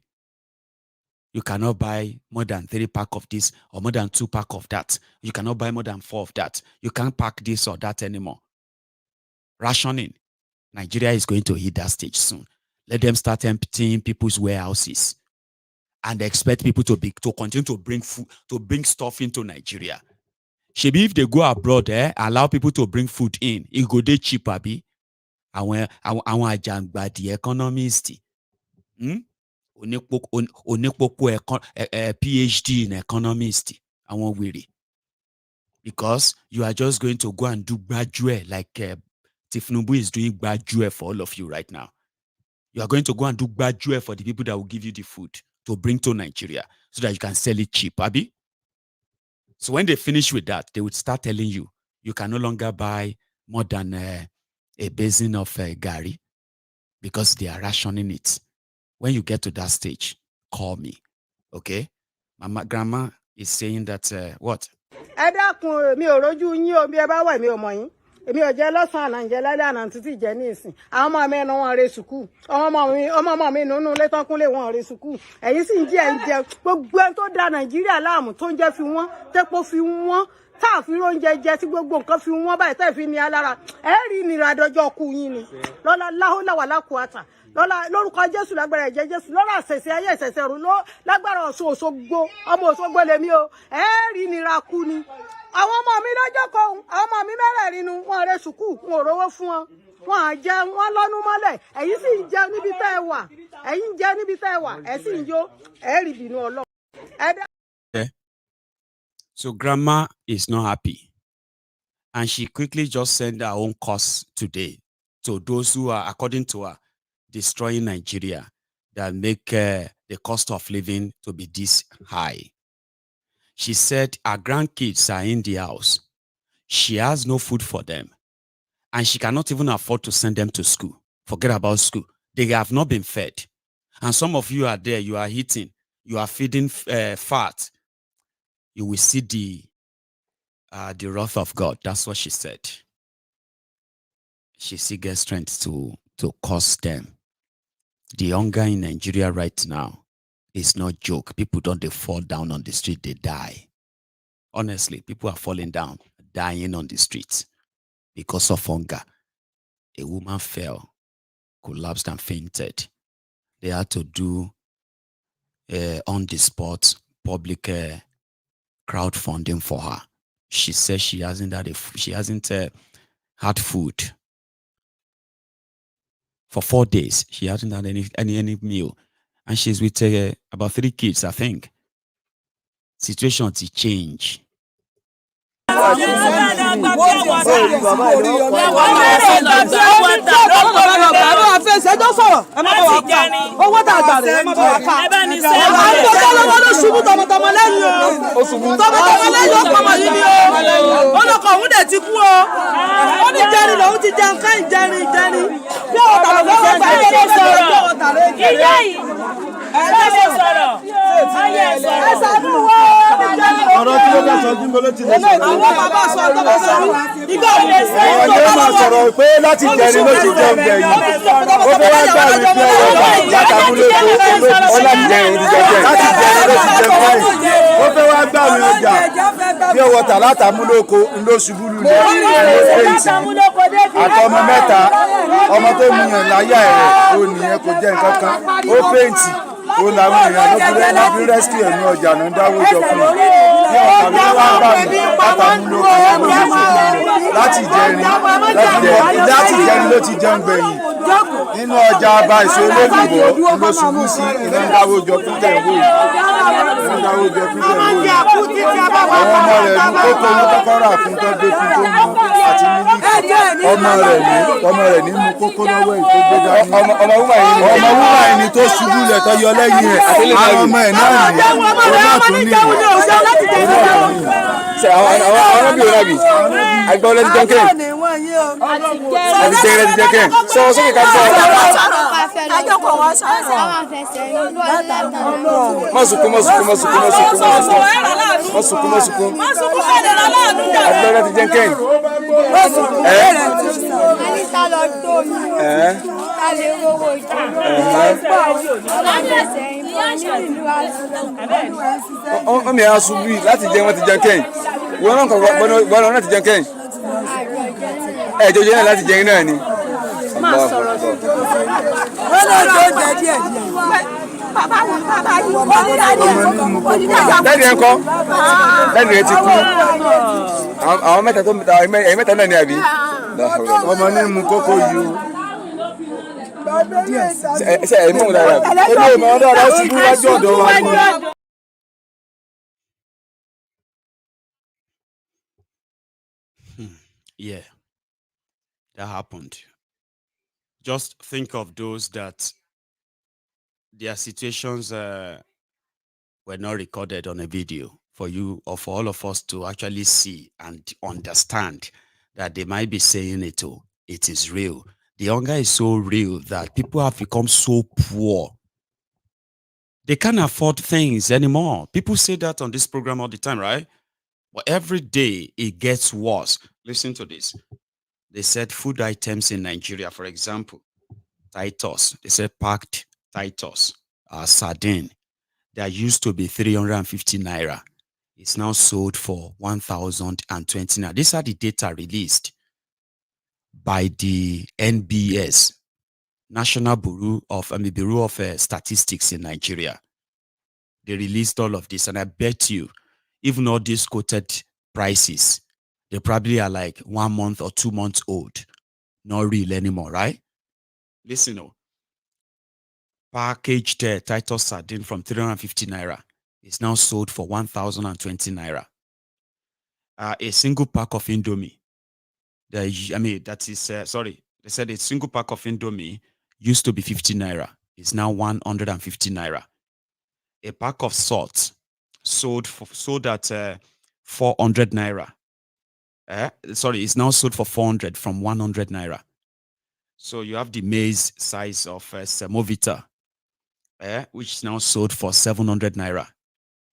You cannot buy more than 3 pack of this or more than 2 pack of that. You cannot buy more than 4 of that. You can't pack this or that anymore. Rationing. Nigeria is going to hit that stage soon. Let them start emptying people's warehouses and expect people to continue to bring food, to bring stuff into Nigeria. Shebi, if they go abroad, allow people to bring food in, it go dey cheap, abi. Àwọn àjàngbà the economist. Onípòpò PhD in economist. Àwọn wèrè. Because you are just going to go and do graduate like Thiefnubu is doing graduate for all of you right now. You are going to go and do graduate for the people that will give you the food to bring to Nigeria so that you can sell it cheap, abi? So when they finish with that, they would start telling you, you can no longer buy more than a basin of gari because they are rationing it. When you get to that stage, call me, okay? My grandma is saying that, what? Ẹ dákun mi ò rojú yín o bí ẹ bá wà mi ò mọ̀ yín. Èmi ò jẹ lọ́sàn án jẹ lálẹ́ àná títí jẹ ní ìsìn. Àwọn ọmọ mi ẹnu wọn re sùkúù. Ọmọ mi nínú ilé tán kúnlé wọn re sùkúù. Ẹ̀yin sì ń jẹ gbogbo ẹni tó da Nàìjíríà láàmú tó ń jẹ́ fi wọ́n, tẹ́pọ̀ fi wọ́n, tá fi oúnjẹ jẹ tí gbogbo nǹkan fi wọ́n báyìí tẹ́ fi ní alára. Ẹ rí ìnira dọjọ́ kú yín ni. Lọ́lá láhólà wà lákùúátà. Lọ́lá lórúkọ Jésù lágbára ẹ̀jẹ̀ Jésù lọ́rọ̀ àṣẹ̀ṣẹ̀ ayé ìṣẹ̀ṣẹ̀ rú lágbára Ọ̀ṣun Òṣogbo ọmọ Òṣogbo lèmi o. Ẹ rí ìnira kú ni. Àwọn ọmọ mi lọ́jọ́ kan àwọn ọmọ mi mẹ́rẹ̀ẹ̀rin nu wọn re sùkúù wọn ò rówó fún wọn wọn à jẹ wọn lọ́nu mọ́lẹ̀ ẹ̀yin sì ń jẹ níbi tẹ́ ẹ wà ẹ̀yin ń jẹ níbi tẹ́ ẹ wà ẹ̀ sì ń yó ẹ̀ rí ìbínú Ọlọ́run. So grandma is not happy, and she quickly just sent her own curse today to those who are, according to her, destroying Nigeria, that make the cost of living to be this high. She said her grandkids are in the house. She has no food for them. And she cannot even afford to send them to school. Forget about school. They have not been fed. And some of you are there, you are eating, you are feeding fat. You will see the wrath of God. That's what she said. She still gets strength to curse them. The hunger in Nigeria right now, it's not joke. People don't they fall down on the street, they die. Honestly, people are falling down, dying on the streets because of hunger. A woman fell, collapsed and fainted. They had to do on the spot public crowdfunding for her. She says she hasn't had food for 4 days. She hasn't had any meal. And she's with about 3 kids, I think. situation to change. Sọ̀rọ̀ pé láti jẹrin ló ti jẹun gbẹ̀yìn ó fẹ́ wá gbà wí pé látàbúlé ó láti jẹrin ló ti jẹun gbẹ̀yìn ó fẹ́ wá gbà wí ọjà bí ọwọ́ tà látàmúlòkó ló ṣubú lulẹ̀ àtọmọ mẹ́ta ọmọ tó mú yàn láyà rẹ̀ ó nìyẹn kò jẹ́ nǹkan kan ó péǹtì ó làwọn èèyàn ló fi rescue ẹ̀mí ọjà ló ń dáwọ́ jọ fún un ní ọ̀tà ló wá gbà mí látàmúlòkó láti jẹrin ló ti jẹun gbẹ̀yìn nínú ọjà àbá ìṣó olóògbò ló ṣubú sí iná dáwọ́ jọ fún tẹ̀wọ́ yìí àwọn ọmọ rẹ̀ ní kókó ní kọ́kọ́rọ́ àfún tó gbé fún tó mú àti mílíkì ọmọ rẹ̀ ní mú kókó lọ́wọ́ yìí tó gbé dání ọmọ wúwà yìí ni tó ṣubú lẹ̀ tó yọ lẹ́yìn ẹ̀ àwọn ọmọ ẹ̀ náà ní àwọn bí ọ̀rọ̀ bí àgbà ọlẹ́dí jẹ́kẹ́ àti jẹ́kẹ́ sọ sókè ká gbọ́ mọ́sùkún àgbà ọlẹ́dí jẹ́kẹ́ ọmọ ìyá ṣubú láti jẹ́ wọ́n ti jẹ́ kẹ́yìn wọ́n náà ti jẹ́ kẹ́yìn ẹ̀jọ̀ jẹ́ náà láti jẹ́ náà ni. Lẹ́nu ẹ̀ kọ́ lẹ́nu ẹ̀ ti kú àwọn mẹ́ta náà ni àbí ọmọ ní mu kókó yìí o ṣe ẹ̀ mú un dára ó ní ìmọ̀ ọ̀dọ́ ọ̀dọ́ ṣubú wájú ọ̀dọ́ wa ni. Yeah, that happened. Just think of those that their situations were not recorded on a video for you or for all of us to actually see and understand that they might be saying it too. It is real. The hunger is so real that people have become so poor. They can't afford things anymore. People say that on this program all the time, right? But every day it gets worse. Listen to this. They said food items in Nigeria, for example, Titus. They said packed Titus, sardine, that used to be 350 naira. It's now sold for 1,020 naira. These are the data released by the NBS, National Bureau of Statistics in Nigeria. They released all of this, and I bet you, even all these quoted prices, they probably are like 1 month or 2 months old. Not real anymore, right? Listen, packaged Titus sardine from 350 naira is now sold for 1,020 naira. A single pack of Indomie, they said a single pack of Indomie used to be 50 naira. It's now 150 naira. A pack of salt sold at 400 naira. It's now sold for 400 from 100 naira. So you have the maize size of semovita, which is now sold for 700 naira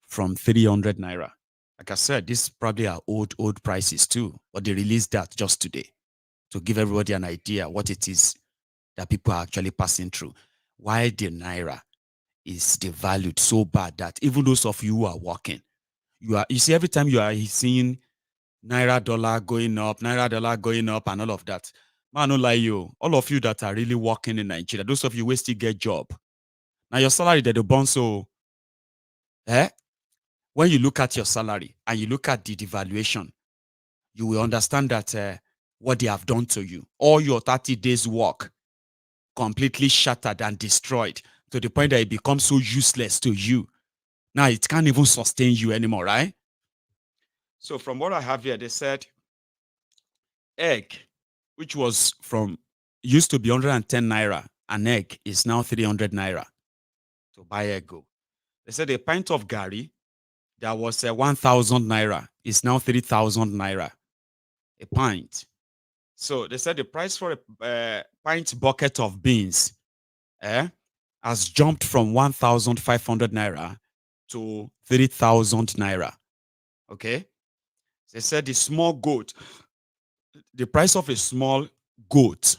from 300 naira. Like I said, this probably are old prices too, but they released that just today to give everybody an idea what it is that people are actually passing through. Why the naira is devalued so bad that even those of you who are working, you see every time you are seeing naira dollar going up, and all of that. Man, no lie you. All of you that are really working in Nigeria, those of you who still get job. Now your salary that the bond so when you look at your salary and you look at the devaluation, you will understand that what they have done to you. All your 30 days work completely shattered and destroyed to the point that it becomes so useless to you. Now it can't even sustain you anymore, right? So from what I have here, they said egg, which was used to be 110 naira, an egg is now 300 naira to buy egg. They said a pint of gari that was 1,000 naira is now 3,000 naira a pint. So they said the price for a pint bucket of beans has jumped from 1,500 naira to 3,000 naira. Okay. They said the small goat, the price of a small goat,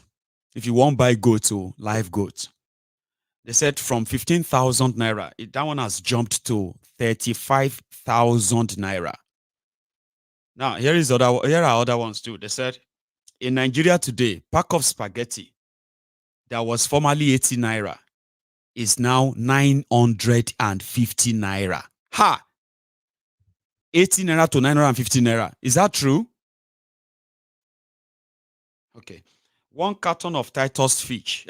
if you won't buy goat or live goat, they said from 15,000 naira, that one has jumped to 35,000 naira. Now, here are other ones too. They said in Nigeria today, pack of spaghetti that was formerly 80 naira is now 950 naira. Ha! 80 naira to 950 naira. Is that true? Okay. One carton of Titus fish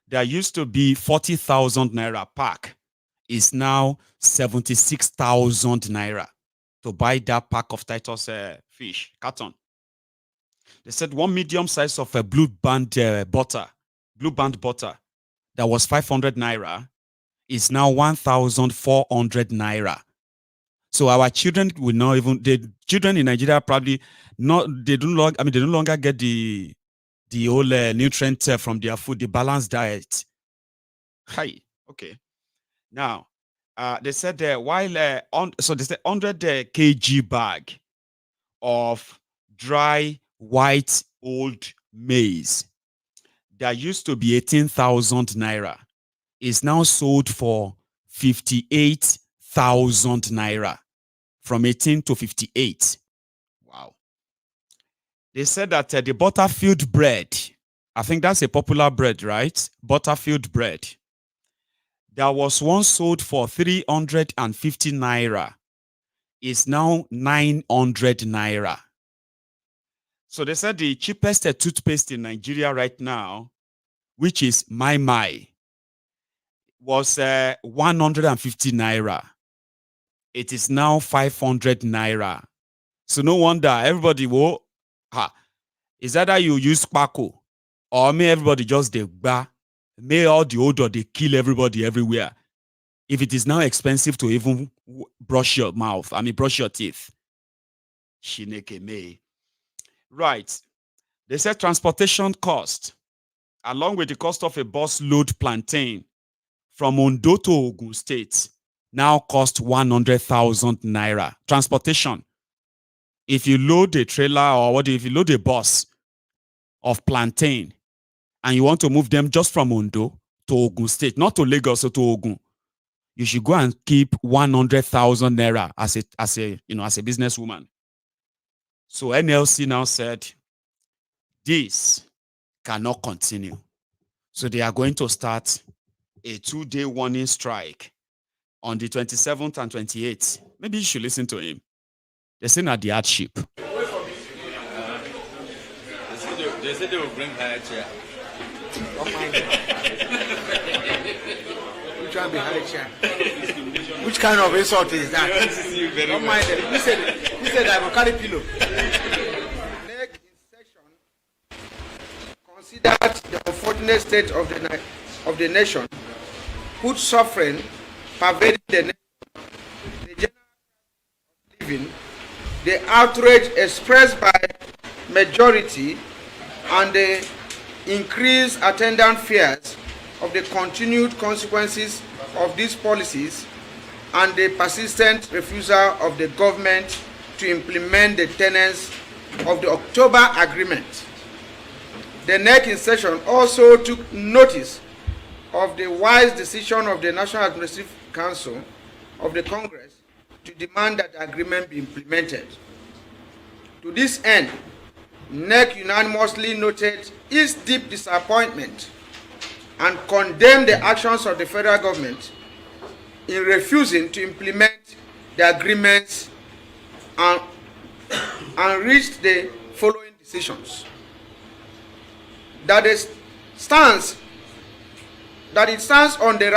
that used to be 40,000 naira pack is now 76,000 naira to buy that pack of Titus fish carton. They said one medium size of a blue band butter that was 500 naira is now 1,400 naira. So our children will not even, the children in Nigeria probably not, they no longer get the whole nutrient from their food, the balanced diet. Hi, okay. Now, they said so they said 100 kg bag of dry white old maize that used to be 18,000 naira is now sold for 58,000 naira, from 18 to 58. Wow. They said that the Butterfield bread, I think that's a popular bread, right? Butterfield bread, that was once sold for 350 naira is now 900 naira. So they said the cheapest toothpaste in Nigeria right now, which is My, was 150 naira. It is now 500 naira. So no wonder everybody will. Is either you use Paco or may everybody just may all the odor they kill everybody everywhere. If it is now expensive to even brush your mouth, brush your teeth. Shineke me. Right. They said transportation cost, along with the cost of a bus load plantain from Ondo to Ogun State, now cost 100,000 naira. Transportation. If you load a trailer if you load a bus of plantain and you want to move them just from Ondo to Ogun State, not to Lagos or to Ogun, you should go and keep 100,000 naira as a businesswoman. So NLC now said this cannot continue. So they are going to start a 2-day warning strike on the 27th and 28th. Maybe you should listen to him. They're saying at the hardship. They said they will bring higher chair. Which one be high chair? Which kind of insult is that? Don't mind them. He said I will carry pillow. Next in session considered the unfortunate state of the nation, whose suffering pervaded the nation, the general living, the outrage expressed by majority, and the increased attendant fears of the continued consequences of these policies, and the persistent refusal of the government to implement the tenets of the October Agreement. The NEC in session also took notice of the wise decision of the National Administrative Council of the Congress to demand that the agreement be implemented. To this end, NEC unanimously noted its deep disappointment and condemned the actions of the federal government in refusing to implement the agreements and reached the following decisions: that it stands on the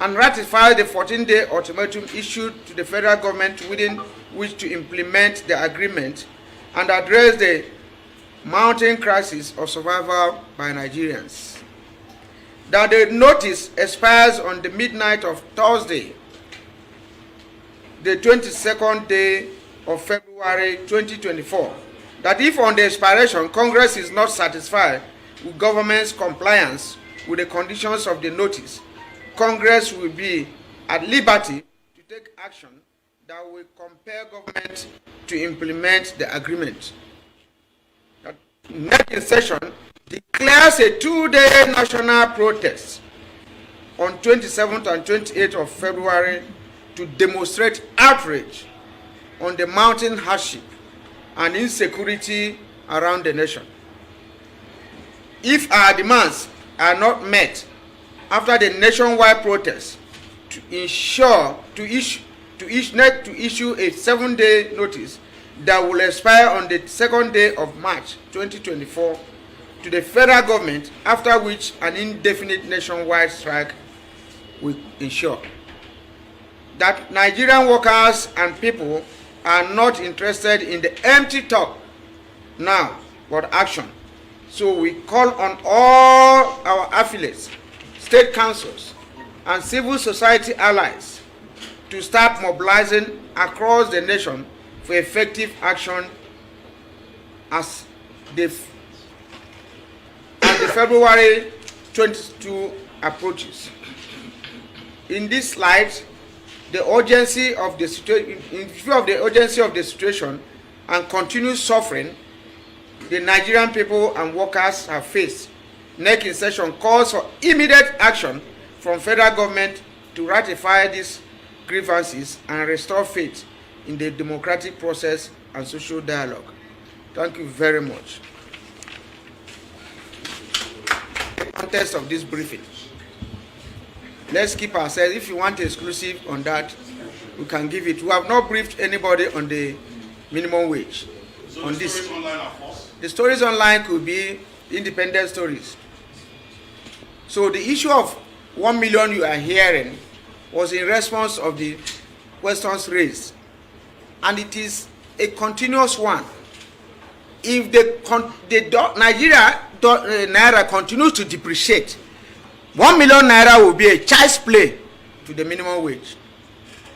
and ratify the 14-day ultimatum issued to the federal government within which to implement the agreement and address the mounting crisis of survival by Nigerians. That the notice expires on the midnight of Thursday, the 22nd day of February 2024. That if on the expiration Congress is not satisfied with government's compliance with the conditions of the notice, Congress will be at liberty to take action that will compel government to implement the agreement. That next session declares a 2-day national protest on 27th and 28th of February to demonstrate outrage on the mounting hardship and insecurity around the nation. If our demands are not met after the nationwide protest, to issue a 7-day notice that will expire on the 2nd day of March 2024 to the federal government, after which an indefinite nationwide strike will ensure. That Nigerian workers and people are not interested in the empty talk now, but action. So we call on all our affiliates, state councils, and civil society allies to start mobilizing across the nation for effective action as the February 22 approaches. In this light, the urgency of the situation, in view of the urgency of the situation and continued suffering the Nigerian people and workers have faced, next session calls for immediate action from federal government to ratify these grievances and restore faith in the democratic process and social dialogue. Thank you very much. Context of this briefing. Let's keep ourselves. If you want exclusive on that, we can give it. We have not briefed anybody on the minimum wage. So on the this. stories online are false? The stories online could be independent stories. So the issue of 1 million you are hearing was in response of the questions raised, and it is a continuous one. If the Nigeria naira continues to depreciate, 1 million naira will be a child's play to the minimum wage.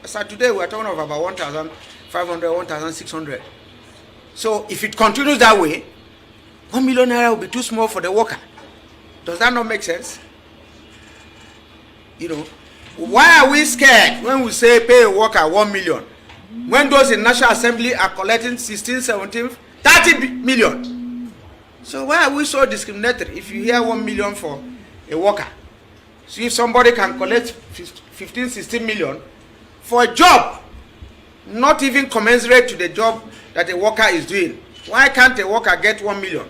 So today we are talking of about 1,500, 1,600. So if it continues that way, 1 million naira will be too small for the worker. Does that not make sense? You know, why are we scared when we say pay a worker 1 million? When those in National Assembly are collecting 16, 17, 30 million. So why are we so discriminatory if you hear 1 million for a worker? So if somebody can collect 15, 16 million for a job, not even commensurate to the job that a worker is doing, why can't a worker get 1 million?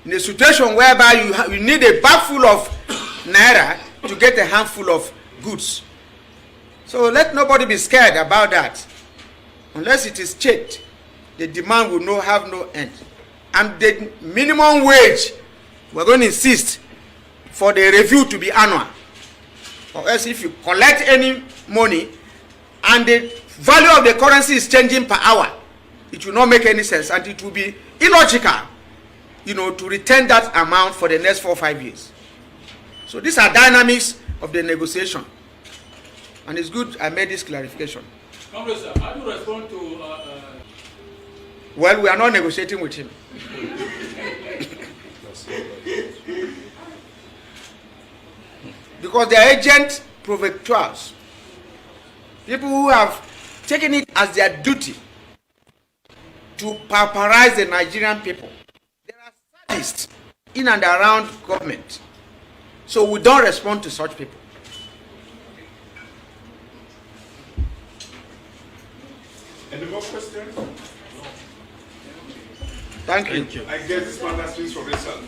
In a situation whereby you need a bag full of naira to get a handful of goods. So let nobody be scared about that. Unless it is checked, the demand will have no end. And the minimum wage, we're going to insist for the review to be annual. Or else if you collect any money and the value of the currency is changing per hour, it will not make any sense, and it will be illogical, you know, to retain that amount for the next 4 or 5 years. So these are dynamics of the negotiation, and it's good I made this clarification. Congress, how do you respond to? Well, we are not negotiating with him. Because they are agent provocateurs, people who have taken it as their duty to pauperize the Nigerian people. There are sadists in and around government, so we don't respond to such people. Any more questions? Thank you. I guess this matter speaks for itself.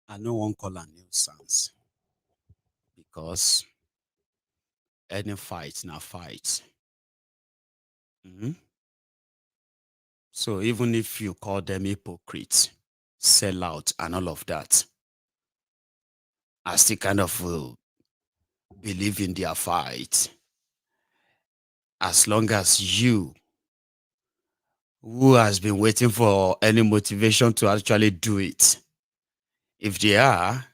I no one call a nuisance because any fight na fight. So even if you call them hypocrites, sell out and all of that, I still kind of believe in their fight. As long as you, who has been waiting for any motivation to actually do it, if they are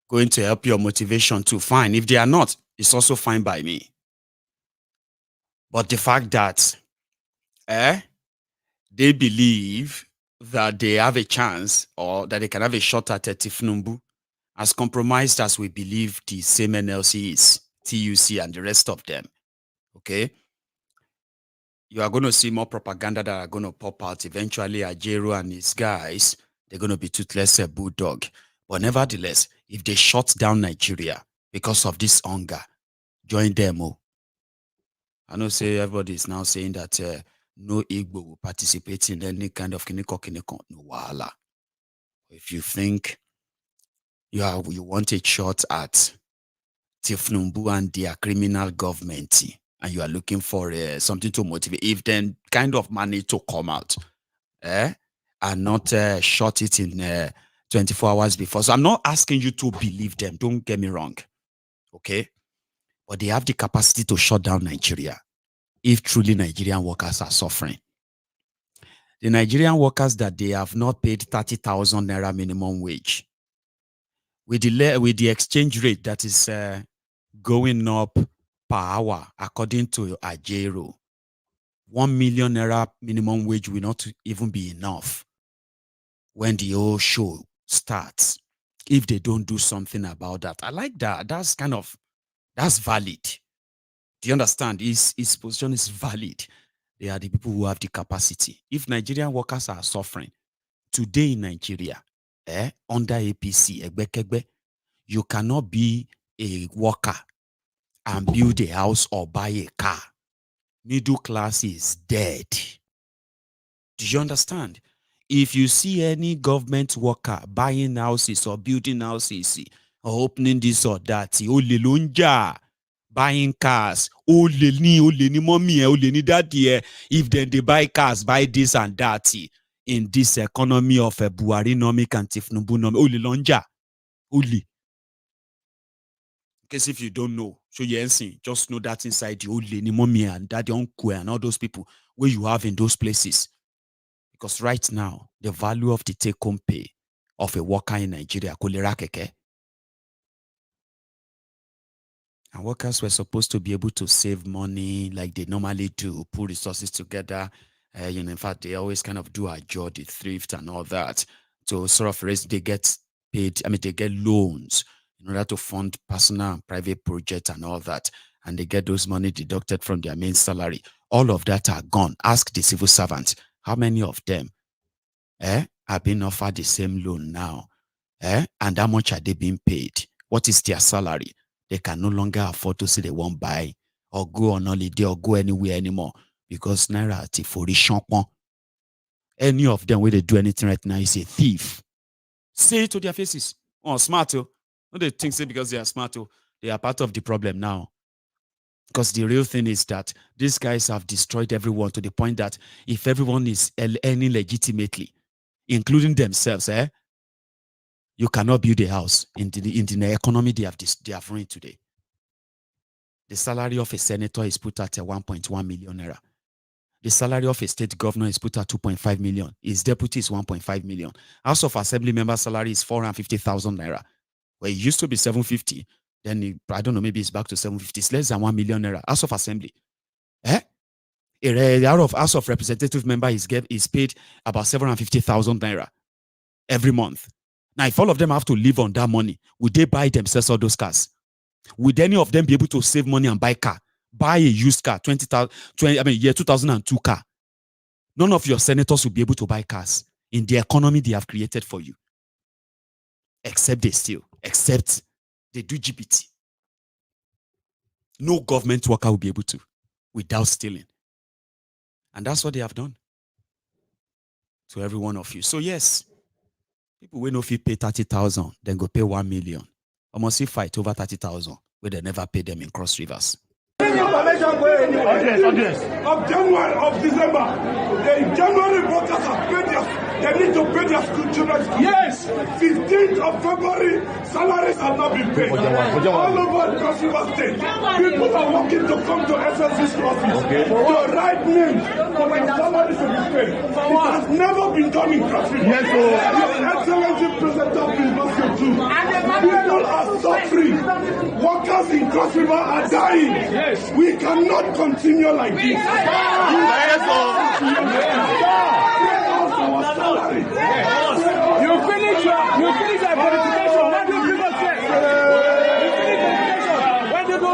going to help your motivation to fine. If they are not, it's also fine by me. But the fact that they believe that they have a chance or that they can have a shot at a Thiefnubu, as compromised as we believe the same NLC is, TUC and the rest of them, okay? You are going to see more propaganda that are going to pop out. Eventually, Ajero and his guys, they're going to be toothless a bulldog. But nevertheless, if they shut down Nigeria because of this hunger, join them. I know say everybody is now saying that no Igbo will participate in any kind of kiniko. No wala. If you think you want a shot at Thiefnubu and their criminal government, and you are looking for something to motivate, if then kind of money to come out, and not shot it in 24 hours before. So I'm not asking you to believe them. Don't get me wrong. Okay? But they have the capacity to shut down Nigeria if truly Nigerian workers are suffering. The Nigerian workers that they have not paid 30,000 naira minimum wage, with the exchange rate that is going up per hour, according to Ajero, 1 million naira minimum wage will not even be enough when the whole show starts, if they don't do something about that. I like that. That's valid. Do you understand? His position is valid. They are the people who have the capacity. If Nigerian workers are suffering today in Nigeria, under APC, you cannot be a worker and build a house or buy a car. Middle class is dead. Do you understand? If you see any government worker buying houses or building houses or opening this or that, buying cars, mommy, daddy, if then they buy cars, buy this and that in this economy of a Buhari-nomic and Thiefnubu-nomic, only. In case if you don't know, so just know that inside the mommy and daddy, uncle and all those people where you have in those places. Because right now, the value of the take-home pay of a worker in Nigeria, and workers were supposed to be able to save money like they normally do, put resources together. In fact, they always kind of do adjure the thrift and all that. So sort of raise, they get paid, they get loans in order to fund personal and private projects and all that. And they get those money deducted from their main salary. All of that are gone. Ask the civil servants, how many of them are being offered the same loan now? And how much are they being paid? What is their salary? They can no longer afford to say they won't buy or go on holiday or go anywhere anymore because Naira Tifori Shampon. Any of them, where they do anything right now, is a thief. Say it to their faces. Oh, smart. No, they think say because they are smart, they are part of the problem now. Because the real thing is that these guys have destroyed everyone to the point that if everyone is earning legitimately, including themselves, you cannot build a house in the economy they have ruined today. The salary of a senator is put at 1.1 million naira. The salary of a state governor is put at 2.5 million. His deputy is 1.5 million. House of Assembly member salary is 450,000 naira. Where it used to be 750, then I don't know, maybe it's back to 750. It's less than 1 million naira. House of Assembly. The House of Representative member is paid about 750,000 naira every month. Now, if all of them have to live on that money, would they buy themselves all those cars? Would any of them be able to save money and buy a car? Buy a used car, 2002 car. None of your senators will be able to buy cars in the economy they have created for you. Except they steal. Except they do GPT. No government worker will be able to without stealing. And that's what they have done to every one of you. So yes, people will not pay 30,000, then go pay 1 million. Almost see fight over 30,000 where they never pay them in Cross Rivers. Audience. Of January, of December, the January voters have paid They need to pay their school children. Yes, 15th of February, salaries have not been paid. All over the River State, people are working to come to SSC's office to write names for their salaries to be paid. It has never been done in Cross River. Yes, Your Excellency President of the University too. People are suffering. Workers in Cross River are dying. Yes. We cannot continue like this. Our salary. You finish your qualification. When do you give us yes? You finish qualification. When do you go?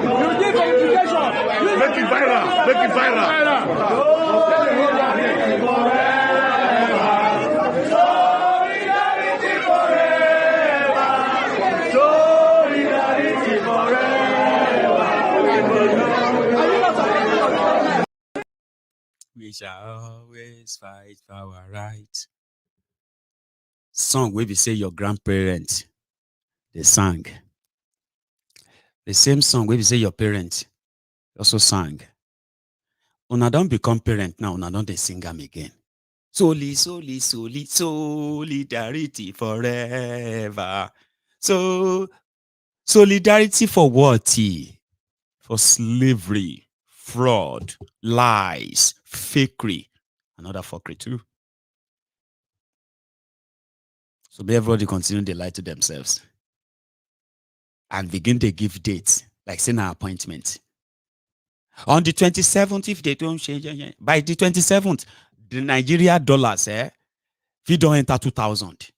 You give qualification. Make it viral. Make it viral. We shall always fight for our rights. Song where we say your grandparents, they sang. The same song where we say your parents also sang. Una don't become parent now, una don't they sing them again. Solidarity forever. So, solidarity for what? For slavery, fraud, lies, fakery, another fuckery too. So may everybody continue to lie to themselves and begin to give dates, like saying an appointment. On the 27th, if they don't change, by the 27th, the Nigeria dollars, if you don't enter 2,000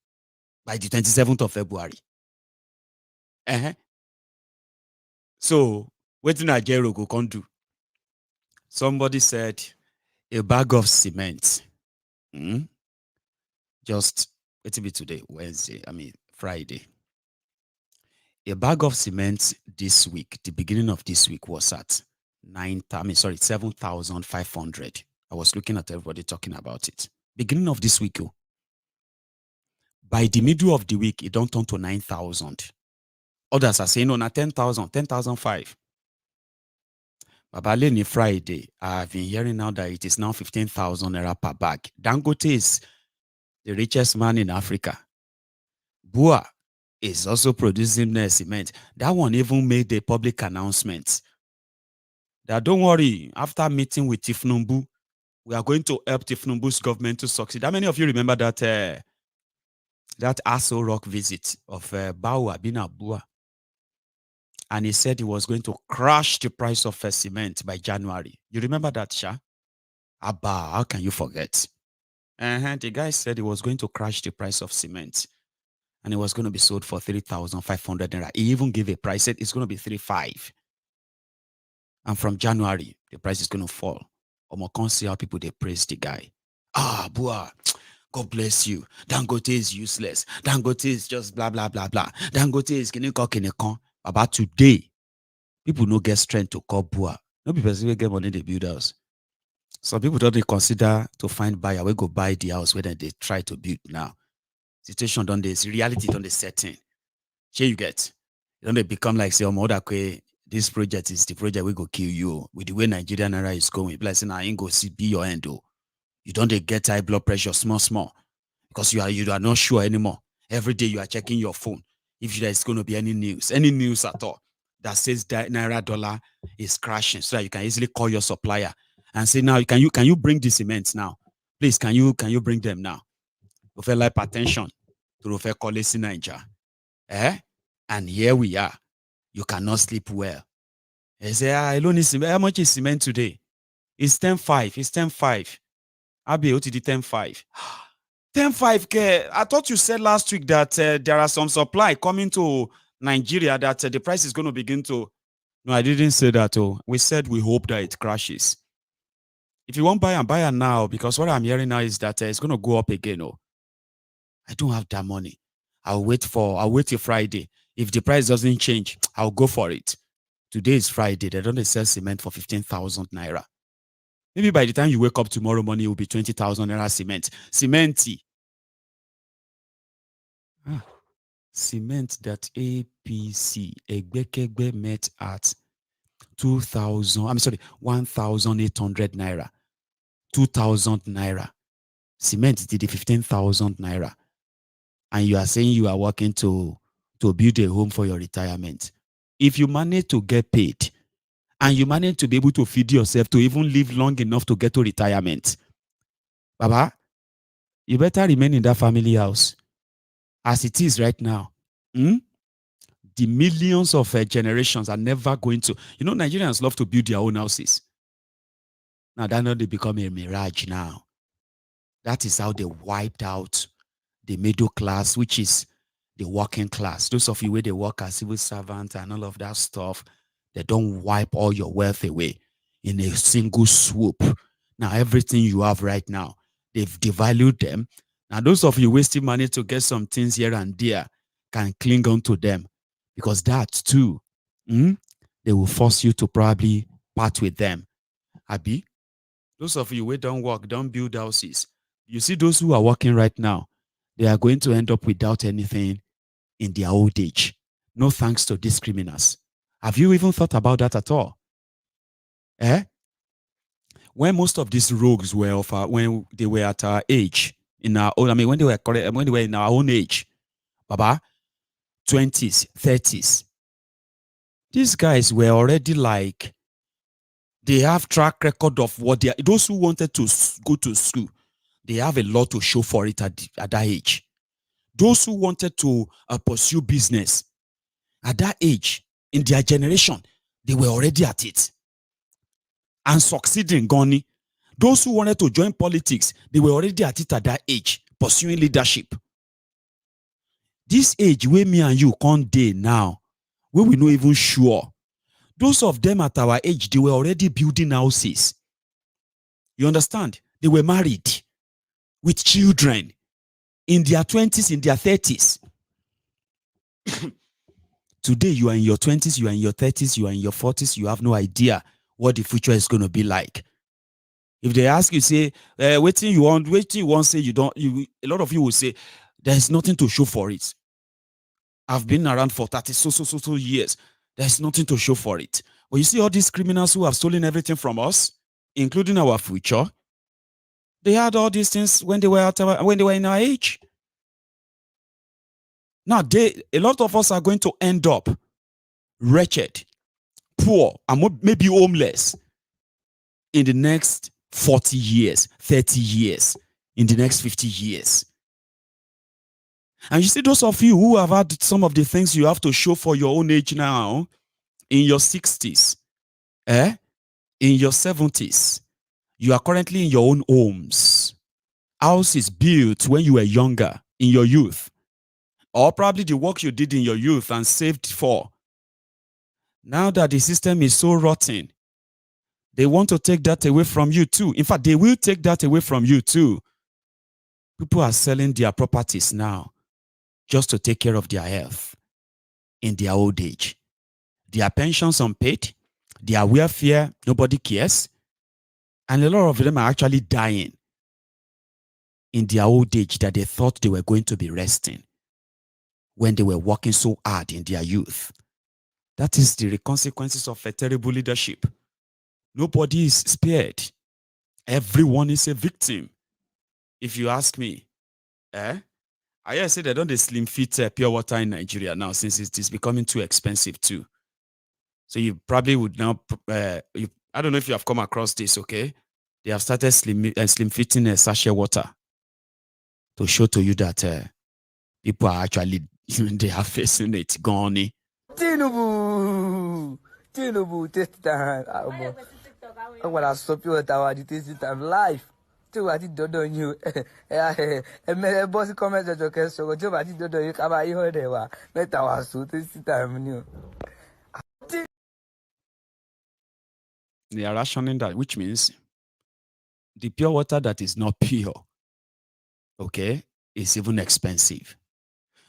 by the 27th of February. So, what did Nigeria go can do? Somebody said a bag of cement. Just, it'll be today, Friday. A bag of cement this week, the beginning of this week was at 7,500. I was looking at everybody talking about it. Beginning of this week, by the middle of the week, it don't turn to 9,000. Others are saying, no, not 10,000, 10,005. Babaleni Friday, I've been hearing now that it is now 15,000 naira per bag. Dangote is the richest man in Africa. Bua is also producing cement. That one even made a public announcement that don't worry, after meeting with Thiefnubu, we are going to help Thiefnubu's government to succeed. How many of you remember that that Aso Rock visit of Bawa bin Abua? And he said he was going to crash the price of cement by January. You remember that, Sha? Abba, how can you forget? The guy said he was going to crash the price of cement. And it was going to be sold for 3,500 naira. He even gave a price, said it's going to be 3,500. And from January, the price is going to fall. Omo can't see how people, they praise the guy. Bua, God bless you. Dangote is useless. Dangote is just blah, blah, blah, blah. Dangote is kinekon. About today, people no get strength to call Bua. No people will get money to build house. Some people don't consider to find buyer. We go buy the house where they try to build now. Situation done this, reality done the setting. Here you get. Don't they become like say, this project is the project we go kill you. With the way Nigerian naira is going, blessing I ain't go see be your end. You don't get high blood pressure small because you are not sure anymore. Every day you are checking your phone if there's going to be any news at all that says that naira dollar is crashing, so that you can easily call your supplier and say, now can you bring the cement now, please? Can you bring them now? You feel like hypertension to refer college in Nigeria, and here we are. You cannot sleep well. They say, I don't need cement. How much is cement today? It's 10.5. It's 10.5. Abi, what did the 10.5? 10.5K. I thought you said last week that there are some supply coming to Nigeria that the price is going to begin to. No, I didn't say that. We said we hope that it crashes. If you want buy it now, because what I'm hearing now is that it's going to go up again. I don't have that money. I'll wait till Friday. If the price doesn't change, I'll go for it. Today is Friday. They don't sell cement for 15,000 naira. Maybe by the time you wake up tomorrow morning, it will be 20,000 naira cement. Cement that APC Egbekegbe met at 1,800 naira, 2,000 naira. Cement did 15,000 naira. And you are saying you are working to build a home for your retirement. If you manage to get paid and you manage to be able to feed yourself to even live long enough to get to retirement, Baba, you better remain in that family house. As it is right now, the millions of generations are never going to. Nigerians love to build their own houses. Now, that now they become a mirage now. That is how they wiped out the middle class, which is the working class. Those of you where they work as civil servants and all of that stuff, they don't wipe all your wealth away in a single swoop. Now, everything you have right now, they've devalued them. Now, those of you wasting money to get some things here and there can cling on to them, because that too, they will force you to probably part with them. Abi, those of you who don't work, don't build houses, you see those who are working right now, they are going to end up without anything in their old age. No thanks to these criminals. Have you even thought about that at all? When most of these rogues were when they were at our age, when they were in our own age, Baba, 20s, 30s, these guys were already like, they have track record of what they are. Those who wanted to go to school, they have a lot to show for it at that age. Those who wanted to pursue business at that age, in their generation, they were already at it and succeeding, Goni. Those who wanted to join politics, they were already at it at that age, pursuing leadership. This age where me and you can't day now, where we not even sure. Those of them at our age, they were already building houses. You understand? They were married with children in their 20s, in their 30s. Today, you are in your 20s, you are in your 30s, you are in your 40s, you have no idea what the future is going to be like. If they ask you, say, waiting you want, say you don't, a lot of you will say, there's nothing to show for it. I've been around for 30 so years. There's nothing to show for it. But you see all these criminals who have stolen everything from us, including our future, they had all these things when they were in our age. Now, a lot of us are going to end up wretched, poor, and maybe homeless in the next 40 years, 30 years, in the next 50 years. And you see those of you who have had some of the things you have to show for your own age now, in your 60s, in your 70s, you are currently in your own homes. Houses built when you were younger, in your youth. Or probably the work you did in your youth and saved for. Now that the system is so rotten, they want to take that away from you too. In fact, they will take that away from you too. People are selling their properties now just to take care of their health in their old age. Their pensions unpaid, their welfare, nobody cares. And a lot of them are actually dying in their old age that they thought they were going to be resting when they were working so hard in their youth. That is the consequences of a terrible leadership. Nobody is spared. Everyone is a victim. If you ask me, I say they don't slim fit pure water in Nigeria now, since it is becoming too expensive too. So you probably would now, I don't know if you have come across this, okay? They have started slim fitting sachet water to show to you that people are actually, they are facing it. Gone. Tinubu, this time. I want to stop you at our this time live. To what it don't you? And boss comment that you can so do what it don't you come out here. They were let our suit this time new. They are rationing that, which means the pure water that is not pure, okay, is even expensive.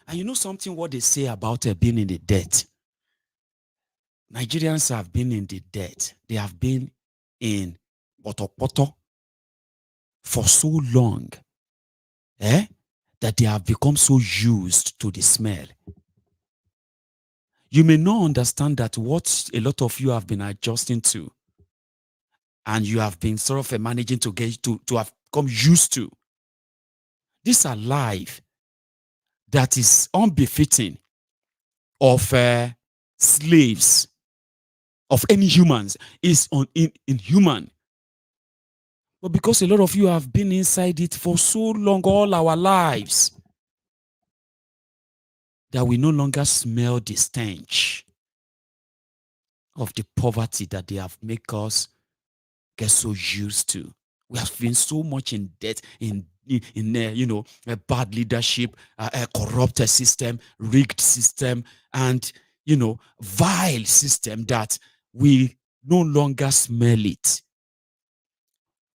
And you know something what they say about being in the debt? Nigerians have been in the debt. They have been in poto for so long that they have become so used to the smell. You may not understand that what a lot of you have been adjusting to, and you have been sort of managing to get to have come used to. These are life that is unbefitting of slaves, of any humans, is inhuman. But because a lot of you have been inside it for so long, all our lives, that we no longer smell the stench of the poverty that they have made us get so used to. We have been so much in debt, in a bad leadership, a corrupted system, rigged system, and vile system that we no longer smell it.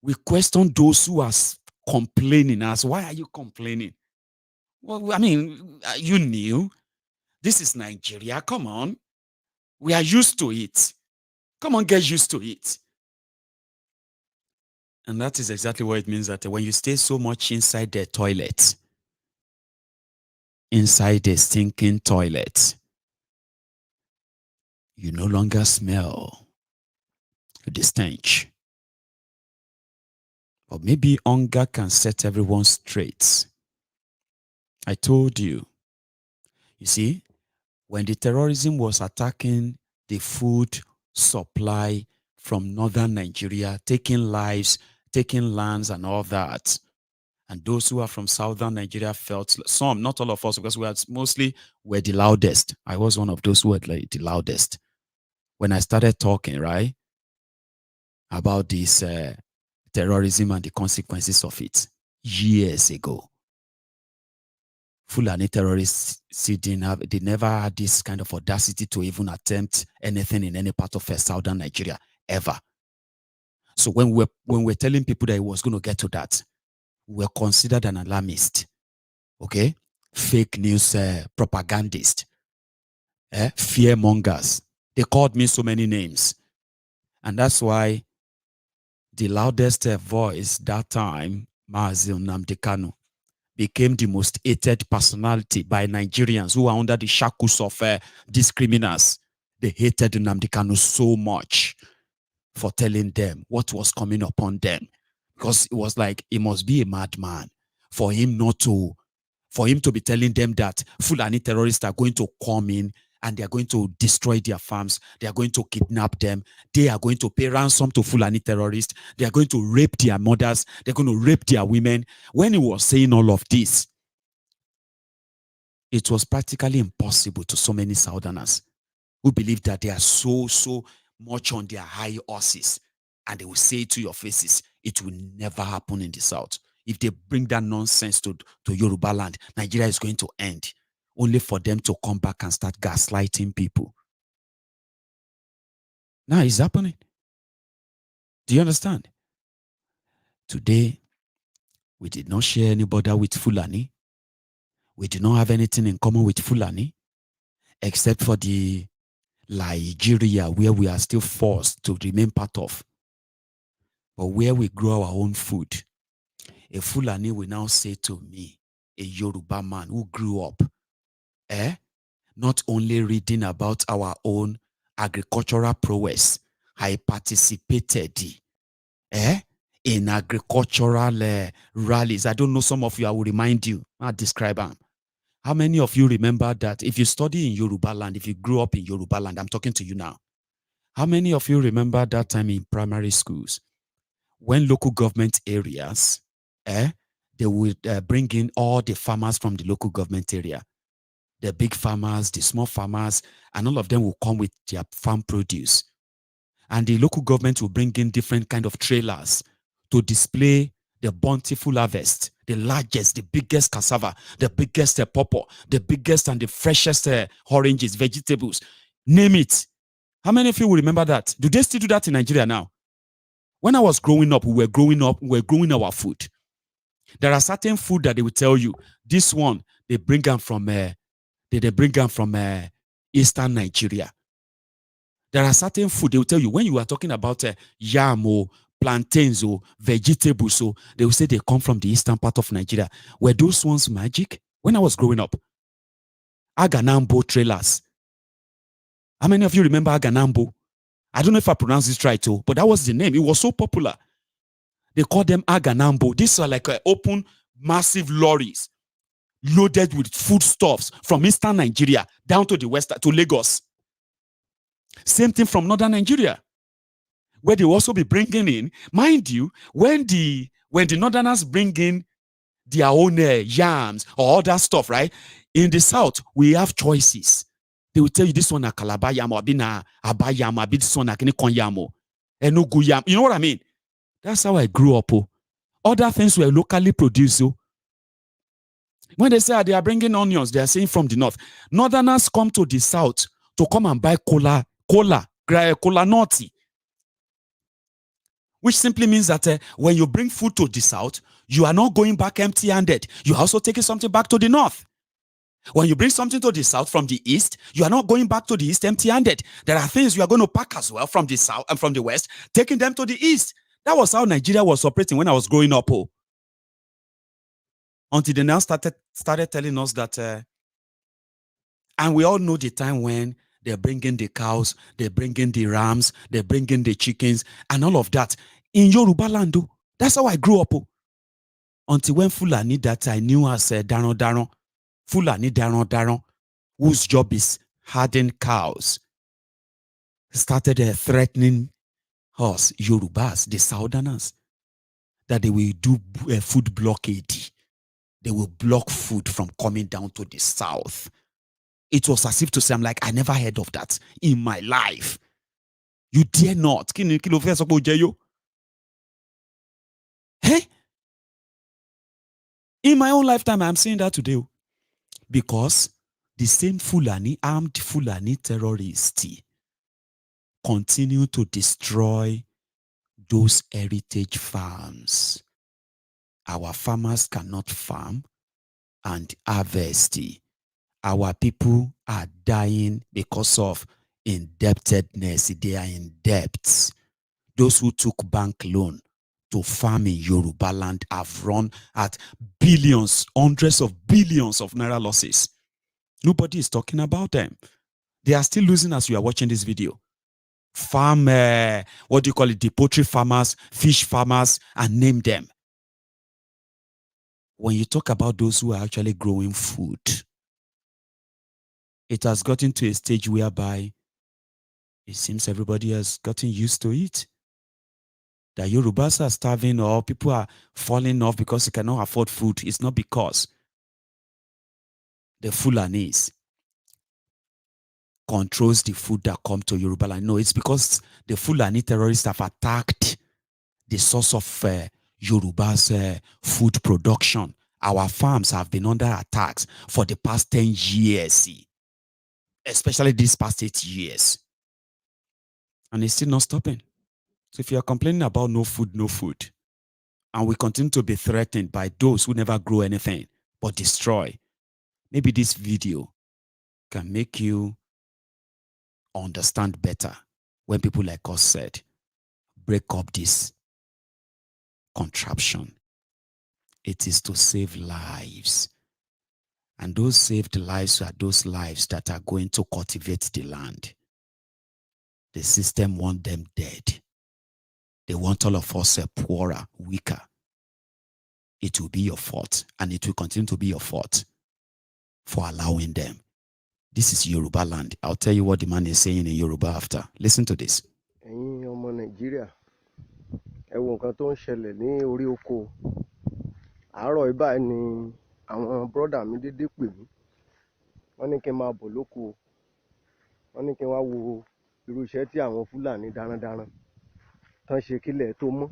We question those who are complaining as, why are you complaining? Well, I mean, you knew this is Nigeria. Come on. We are used to it. Come on, get used to it. And that is exactly what it means, that when you stay so much inside the toilet, inside the stinking toilet, you no longer smell the stench. Or maybe hunger can set everyone straight. I told you. You see, when the terrorism was attacking the food supply from northern Nigeria, taking lives, taking lands and all that, and those who are from southern Nigeria felt, some, not all of us, because we were the loudest. I was one of those who were the loudest. When I started talking, right, about this terrorism and the consequences of it years ago, Fulani terrorists they never had this kind of audacity to even attempt anything in any part of southern Nigeria ever. So when we're telling people that it was going to get to that, we're considered an alarmist, okay? Fake news propagandist, fear mongers. They called me so many names. And that's why the loudest voice that time, Mazi Nnamdi Kanu, became the most hated personality by Nigerians who are under the shackles of these criminals. They hated Nnamdi Kanu so much for telling them what was coming upon them. Because it was like, he must be a madman for him to be telling them that Fulani terrorists are going to come in and they are going to destroy their farms. They are going to kidnap them. They are going to pay ransom to Fulani terrorists. They are going to rape their mothers. They're going to rape their women. When he was saying all of this, it was practically impossible to so many Southerners who believe that they are so much on their high horses, and they will say to your faces, it will never happen in the South. If they bring that nonsense to Yoruba land, Nigeria is going to end, only for them to come back and start gaslighting people. Now it's happening. Do you understand? Today, we did not share any border with Fulani. We do not have anything in common with Fulani, except for the Nigeria where we are still forced to remain part of, but where we grow our own food. A Fulani will now say to me, a Yoruba man who grew up, not only reading about our own agricultural prowess, I participated in agricultural rallies. I don't know, some of you, I will remind you, I'll describe them. How many of you remember that if you study in Yoruba land, if you grew up in Yoruba land, I'm talking to you now. How many of you remember that time in primary schools when local government areas, they would bring in all the farmers from the local government area, the big farmers, the small farmers, and all of them will come with their farm produce. And the local government will bring in different kind of trailers to display the bountiful harvest, the largest, the biggest cassava, the biggest pawpaw, the biggest and the freshest oranges, vegetables, name it. How many of you will remember that? Do they still do that in Nigeria now? When I was growing up, we were growing our food. There are certain food that they will tell you, this one, they bring them from Eastern Nigeria. There are certain food they will tell you, when you are talking about yam or plantains or vegetables, so they will say they come from the eastern part of Nigeria. Were those ones magic? When I was growing up, Aganambo trailers, How many of you remember Aganambo? I don't know if I pronounced this right, too, but that was the name. It was so popular. They called them Aganambo. These are like open, massive lorries loaded with foodstuffs from eastern Nigeria down to the west, to Lagos. Same thing from northern Nigeria, where they will also be bringing in, mind you, when the northerners bring in their own yams or other stuff, right? In the south, we have choices. They will tell you this one a Calabar yam or bina Aba yam or this one a Kinikon yam or Enugu yam. You know what I mean? That's how I grew up. Other things were locally produced. When they say they are bringing onions, they are saying from the north. Northerners come to the south to come and buy cola nutty, which simply means that when you bring food to the south, you are not going back empty-handed. You are also taking something back to the north. When you bring something to the south from the east, you are not going back to the east empty-handed. There are things you are going to pack as well from the south and from the west, taking them to the east. That was how Nigeria was operating when I was growing up. Until they now started telling us that, and we all know the time when they're bringing the cows, they're bringing the rams, they're bringing the chickens, and all of that in Yoruba land. That's how I grew up. Until when Fulani that I knew as Daron, Fulani Daron, whose job is herding cows, started threatening us, Yorubas, the Southerners, that they will do food blockade. They will block food from coming down to the south. It was as if to say, I'm like, I never heard of that in my life. You dare not. Hey? In my own lifetime, I'm saying that today. Because the same Fulani, armed Fulani terrorists, continue to destroy those heritage farms. Our farmers cannot farm and harvest. Our people are dying because of indebtedness. They are in debt. Those who took bank loan to farm in Yoruba land have run at billions, hundreds of billions of naira losses. Nobody is talking about them. They are still losing as you are watching this video. Farm, what do you call it? The poultry farmers, fish farmers, and name them. When you talk about those who are actually growing food, it has gotten to a stage whereby it seems everybody has gotten used to it. That Yorubas are starving or people are falling off because they cannot afford food. It's not because the Fulanis controls the food that come to Yoruba land. No, it's because the Fulani terrorists have attacked the source of Yoruba's food production. Our farms have been under attacks for the past 10 years, especially these past 8 years. And it's still not stopping. So if you are complaining about no food, and we continue to be threatened by those who never grow anything but destroy, maybe this video can make you understand better when people like us said, break up this contraption. It is to save lives. And those saved lives are those lives that are going to cultivate the land. The system wants them dead. They want all of us poorer, weaker. It will be your fault, and it will continue to be your fault for allowing them. This is Yoruba land. I'll tell you what the man is saying in Yoruba after. Listen to this. Ẹ̀yin ọmọ Nàìjíríà, ẹ wo nǹkan tó ń ṣẹlẹ̀ ní orí oko. Àárọ̀ ìbáyìí ni àwọn brọ́dà mi dédé pè mí. Wọ́n ní kí n máa bọ̀ lóko. Wọ́n ní kí n wá wo irú iṣẹ́ tí àwọn Fúlàní darandaran tán ṣe kílẹ̀ tó mọ́.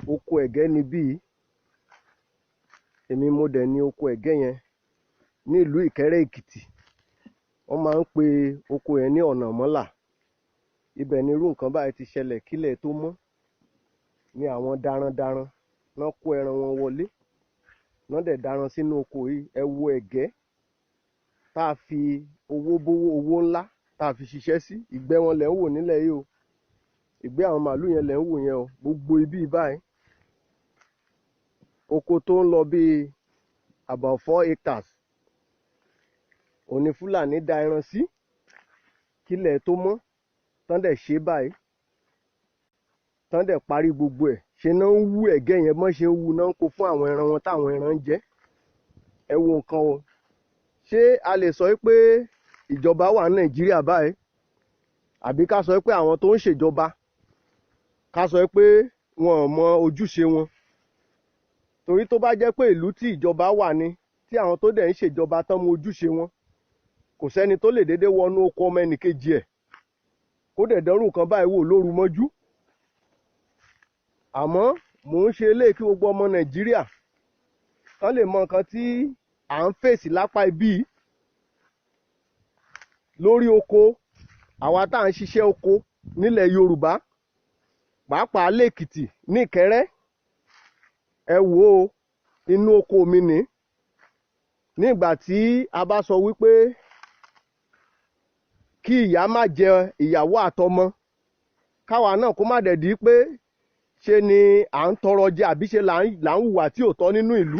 Oko ẹ̀gẹ́ ni bíi. Èmi mo dẹ̀ ní oko ẹ̀gẹ́ yẹn ní ìlú Ìkẹ́rẹ́ Èkìtì. Wọ́n máa ń pe oko yẹn ní ọ̀nà mọ́là. Ibẹ̀ ni irú nǹkan báyìí ti ṣẹlẹ̀ kílẹ̀ tó mọ́. Ni àwọn darandaran náà kó ẹran wọn wọlé. Náà dẹ̀ daran sínú oko yìí. Ẹ wo ẹ̀gẹ́ tá a fi owó ńlá tá a fi ṣiṣẹ́ sí. Ìgbẹ́ wọn lẹ̀ ń wò nílẹ̀ yìí o. Ìgbẹ́ àwọn màálù yẹn lẹ̀ ń wò yẹn o. Gbogbo ibi báyìí. Oko tó ń lọ bí about 4 hectares. Òní Fúlàní da ẹran sí. Kí kílẹ̀ tó mọ́ tán dẹ̀ ṣe báyìí tán dẹ̀ parí gbogbo ẹ̀ ṣe náà ń wú ẹ̀gẹ́ yẹn mọ́ ṣe ń wú náà ń kó fún àwọn ẹran wọn táwọn ẹran ń jẹ. Ẹ wo nǹkan o, ṣé a lè sọ pé ìjọba wà ní Nàìjíríà báyìí àbí ká sọ pé àwọn tó ń ṣèjọba ká sọ pé wọn ò mọ ojúṣe wọn? Torí tó bá jẹ́ pé ìlú tí ìjọba wà ní tí àwọn tó dẹ̀ ń ṣèjọba tán mọ ojúṣe wọn, kò sẹ́ni tó lè dédé wọnú oko ọmọ ẹnìkejì ẹ̀ kó dẹ̀ dánrù kan báyìí wò lóru mọ́jú. Àmọ́ mò ń ṣe eléyìí kí gbogbo ọmọ Nàìjíríà kán lè mọ nǹkan tí à ń fèsì lápá ibí lórí oko. Àwa tá à ń ṣiṣẹ́ oko nílẹ̀ Yorùbá pàápàá lẹ́kìtì ní Ìkẹ́rẹ́, ẹ wò ó, inú oko mi ní nígbà tí a bá sọ wípé kí ìyá má jẹ ìyàwó àtọmọ, káwa náà kó má dẹ̀ di pé ṣe ni à ń tọrọ jẹ àbí ṣe là ń hùwà tí ò tọ́ nínú ìlú.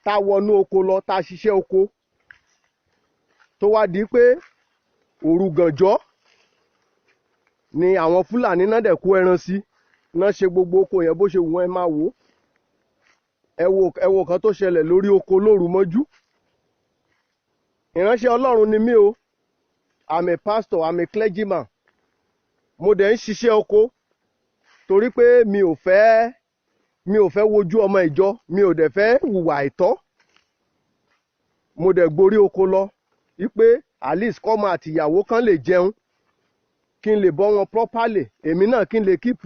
Tá wọnú oko lọ, tá ṣiṣẹ́ oko tó wá di pé òru gànjọ́ ni àwọn Fúlàní náà dẹ̀ kó ẹran sí náà ṣe gbogbo oko yẹn bó ṣe wù wọ́n. Ẹ máa wò ó, ẹ wo nǹkan tó ṣẹlẹ̀ lórí oko lóru mọ́jú. Ìránṣẹ́ Ọlọ́run ni mí o, I'm a pastor, I'm a clergyman. Mo dẹ̀ ń ṣiṣẹ́ oko torí pé mi ò fẹ́ wojú ọmọ ìjọ, mi ò dẹ̀ fẹ́ hùwà àìtọ́. Mo dẹ̀ gborí oko lọ wípé at least kọ́mọ àtìyàwó kan lè jẹun, kí n lè bọ́ wọn properly, èmi náà kí n lè keep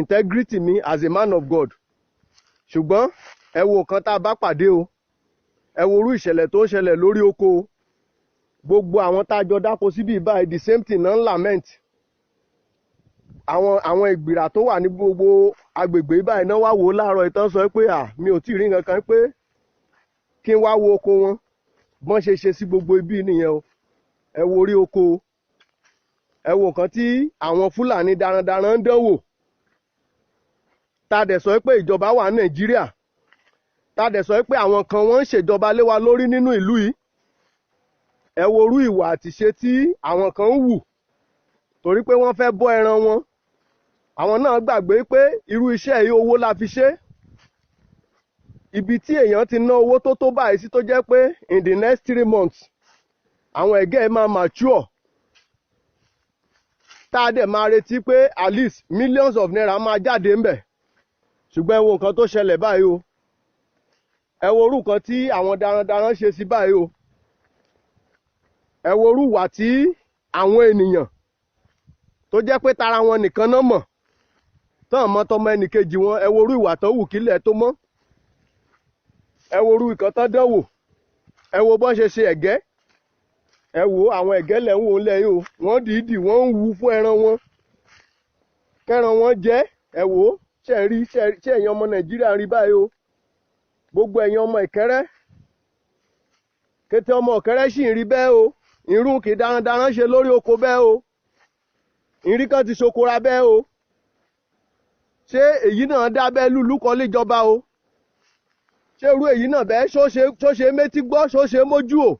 integrity mi as a man of God. Ṣùgbọ́n ẹ wo nǹkan tá a bá pàdé o, ẹ wo irú ìṣẹ̀lẹ̀ tó ń ṣẹlẹ̀ lórí oko o. Gbogbo àwọn tá a jọ dáko síbí báyìí the same thing náà ń lament. Àwọn ìgbìrà tó wà ní gbogbo agbègbè báyìí náà wá wò ó láàárọ̀ ìtàn sọ pé mi ò tí ì rí nǹkan kan pé kí n wá wo oko wọn bọ́n ṣe ṣe sí gbogbo ibí nìyẹn o. Ẹ wo orí oko o, ẹ wo nǹkan tí àwọn Fúlàní darandaran ń dánwò. Tá dẹ̀ sọ pé ìjọba wà ní Nàìjíríà, tá dẹ̀ sọ pé àwọn kan wọ́n ń ṣèjọba lé wa lórí nínú ìlú yìí. Ẹ wo irú ìwà àtìṣe tí àwọn kan ń wù torí pé wọ́n fẹ́ bọ́ ẹran wọn. Àwọn náà gbàgbé pé irú iṣẹ́ yìí owó la fi ṣe. Ibi tí èèyàn ti ná owó tó báyìí sí tó jẹ́ pé in the next 3 months àwọn ẹ̀gẹ́ ẹ̀ máa mature, tá a dẹ̀ máa retí pé at least millions of naira máa jáde ńbẹ̀. Ṣùgbọ́n ẹ wo nǹkan tó ṣẹlẹ̀ báyìí o, ẹ wo orú nǹkan tí àwọn darandaran ṣe sí báyìí o. Ẹ wo orú ìwà tí àwọn ènìyàn tó jẹ́ pé tara wọn nìkan náà mọ̀ tán mọ́ tọmọ ẹnìkejì wọn. Ẹ wo orú ìwà tó wù kílẹ̀ tó mọ́. Ẹ wo orú nǹkan tán dánwò. Ẹ wo bọ́n ṣe ṣe ẹ̀gẹ́. Ẹ wo àwọn ẹ̀gẹ́ lẹ̀ ń wò lẹ́yìn o, wọ́n dìídì wọ́n ń wú fún ẹran wọn kẹ́ran wọn jẹ. Ẹ wò ó, ṣe ẹ̀yin ọmọ Nàìjíríà rí báyìí o. Gbogbo ẹ̀yin ọmọ Ìkẹ́rẹ́, kété ọmọ Ìkẹ́rẹ́ sì ń rí bẹ́ẹ̀ o. Irú kì darandaran ṣe lórí oko bẹ́ẹ̀ o. Ìrí kan ti ṣokora bẹ́ẹ̀ o. Ṣé èyí náà dábẹ́ lùlú kan léjọba o? Ṣé irú èyí náà bẹ́ẹ̀ ṣó ṣe métí gbọ́, ṣó ṣe mójú o?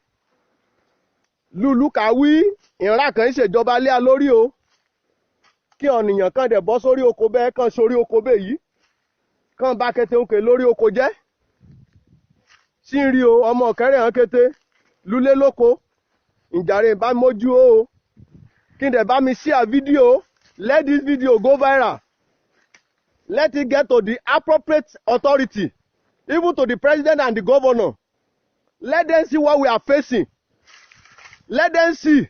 Lùlú kàwí ìrà kan ń ṣèjọba lé a lórí o. Kí ọ̀nìyàn kan dẹ̀ bọ́ sórí oko bẹ́ẹ̀ kan sórí oko bẹ́ẹ̀ yìí kan bá kété òkè lórí oko jẹ́. Sí ń rí o, ọmọ Ìkẹ́rẹ́ hàn kété lulẹ̀ lóko. Ìjàre bá mójú o. Kí n dẹ̀ bá mi share video, let this video go viral. Let it get to the appropriate authority, even to the president and the governor. Let them see what we are facing. Let them see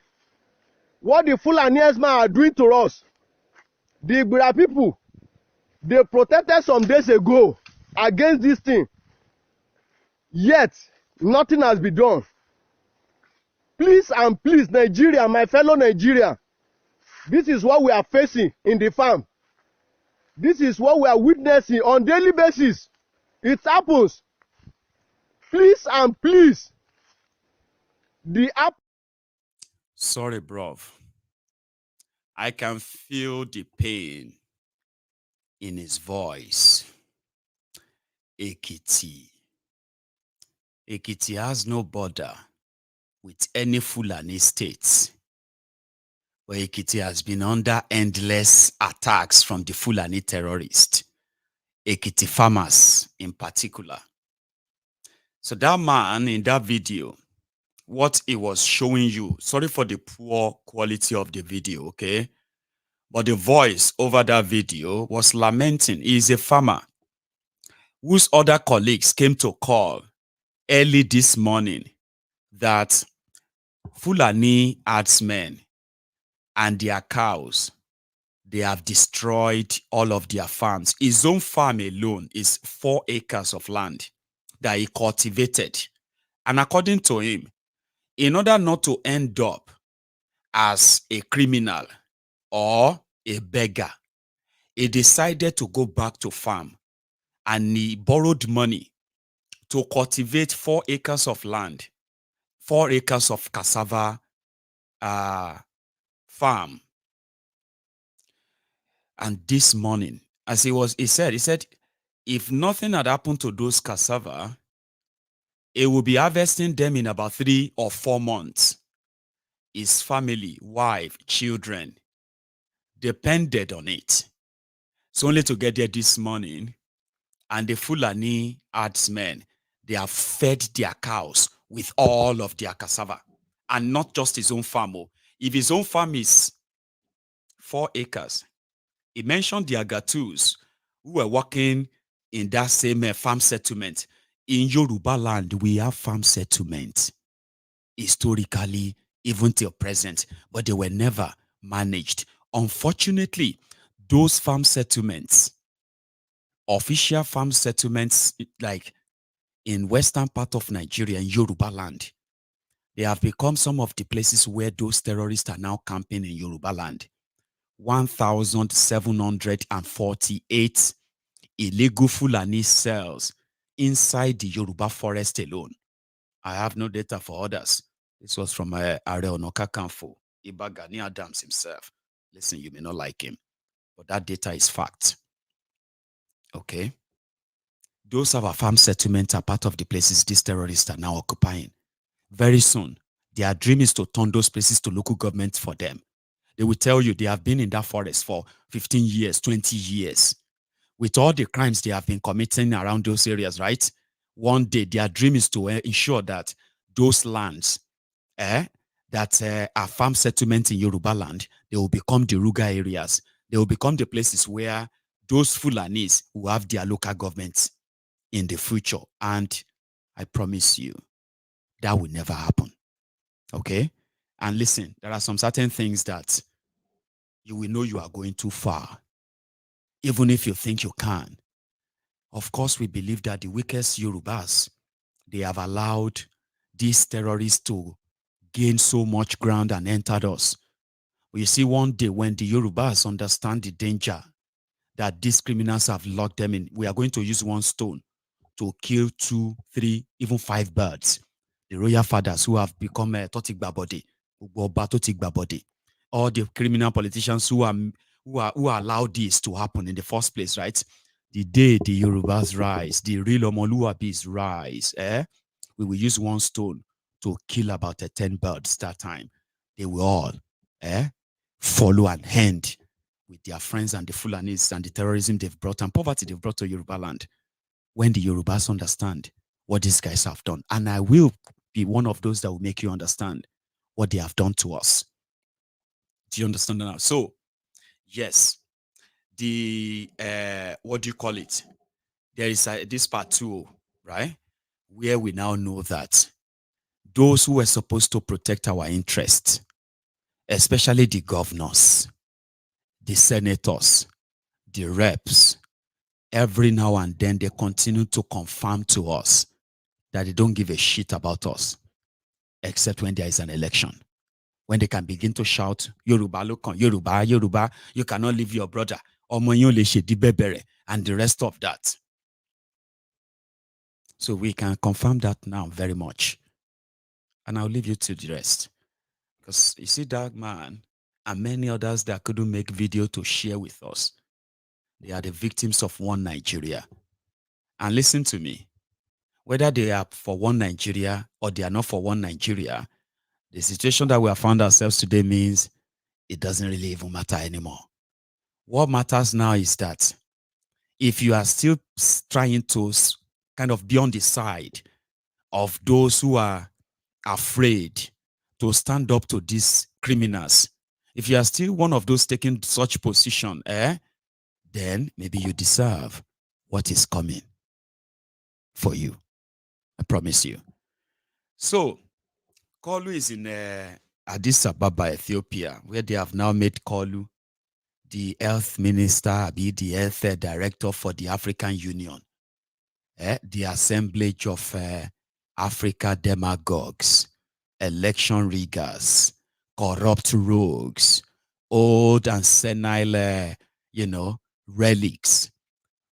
what the Fulani herdsmen are doing to us. The Igbira people, they protested some days ago against this thing. Yet, nothing has been done. Please and please, Nigeria, my fellow Nigeria, this is what we are facing in the farm. This is what we are witnessing on daily basis. It happens. Please and please, Sorry, bruv. I can feel the pain in his voice. Ekiti. Ekiti has no border with any Fulani state. where Ekiti has been under endless attacks from the Fulani terrorists, Ekiti farmers in particular. So that man in that video, what he was showing you, sorry for the poor quality of the video, okay? But the voice over that video was lamenting. He is a farmer whose other colleagues came to call early this morning that Fulani herdsmen and their cows, they have destroyed all of their farms. His own farm alone is 4 acres of land that he cultivated. And according to him, in order not to end up as a criminal or a beggar, he decided to go back to farm, and he borrowed money to cultivate 4 acres of land, 4 acres of cassava farm. And this morning, as he said, if nothing had happened to those cassava, he will be harvesting them in about 3 or 4 months. His family, wife, children depended on it. So only to get there this morning, and the Fulani herdsmen, they have fed their cows with all of their cassava, and not just his own farm. If his own farm is 4 acres, he mentioned the Agatus who were working in that same farm settlement. In Yoruba land, we have farm settlements historically, even till present, but they were never managed. Unfortunately, those farm settlements, official farm settlements, like in western part of Nigeria, in Yoruba land, they have become some of the places where those terrorists are now camping in Yoruba land. 1,748 illegal Fulani cells inside the Yoruba forest alone. I have no data for others. This was from Are Onokakanfo, Iba Gani Adams himself. Listen, you may not like him, but that data is fact. Okay? Those of our farm settlements are part of the places these terrorists are now occupying. Very soon, their dream is to turn those places to local government for them. They will tell you they have been in that forest for 15 years, 20 years. With all the crimes they have been committing around those areas, right? One day, their dream is to ensure that those lands that are farm settlements in Yoruba land, they will become the Ruga areas. They will become the places where those Fulanis will have their local governments in the future. And I promise you, that will never happen. Okay? And listen, there are some certain things that you will know you are going too far, even if you think you can. Of course, we believe that the weakest Yorubas, they have allowed these terrorists to gain so much ground and entered us. But you see, one day when the Yorubas understand the danger that these criminals have locked them in, we are going to use one stone to kill 2, 3, even 5 birds. The royal fathers who have become Totigbabode, all the criminal politicians who allow this to happen in the first place, right? The day the Yorubas rise, the real Omoluabis rise, we will use one stone to kill about 10 birds that time. They will all follow and hand with their friends and the Fulanis and the terrorism they've brought and poverty they've brought to Yoruba land. When the Yorubas understand what these guys have done, and I will be one of those that will make you understand what they have done to us. Do you understand now? So, yes, the, what do you call it? There is this part 2, right? Where we now know that those who were supposed to protect our interests, especially the governors, the senators, the reps, every now and then they continue to confirm to us that they don't give a shit about us, except when there is an election. When they can begin to shout, Yoruba, look on Yoruba, Yoruba, you cannot leave your brother, and the rest of that. So we can confirm that now very much. And I'll leave you to the rest. Because you see that man and many others that couldn't make video to share with us, they are the victims of one Nigeria. And listen to me, whether they are for one Nigeria or they are not for one Nigeria, the situation that we have found ourselves today means it doesn't really even matter anymore. What matters now is that if you are still trying to kind of be on the side of those who are afraid to stand up to these criminals, if you are still one of those taking such position, then maybe you deserve what is coming for you. I promise you. So, Koolu is in Addis Ababa, Ethiopia, where they have now made Koolu the health minister, the health director for the African Union, the assemblage of Africa demagogues, election riggers, corrupt rogues, old and senile, relics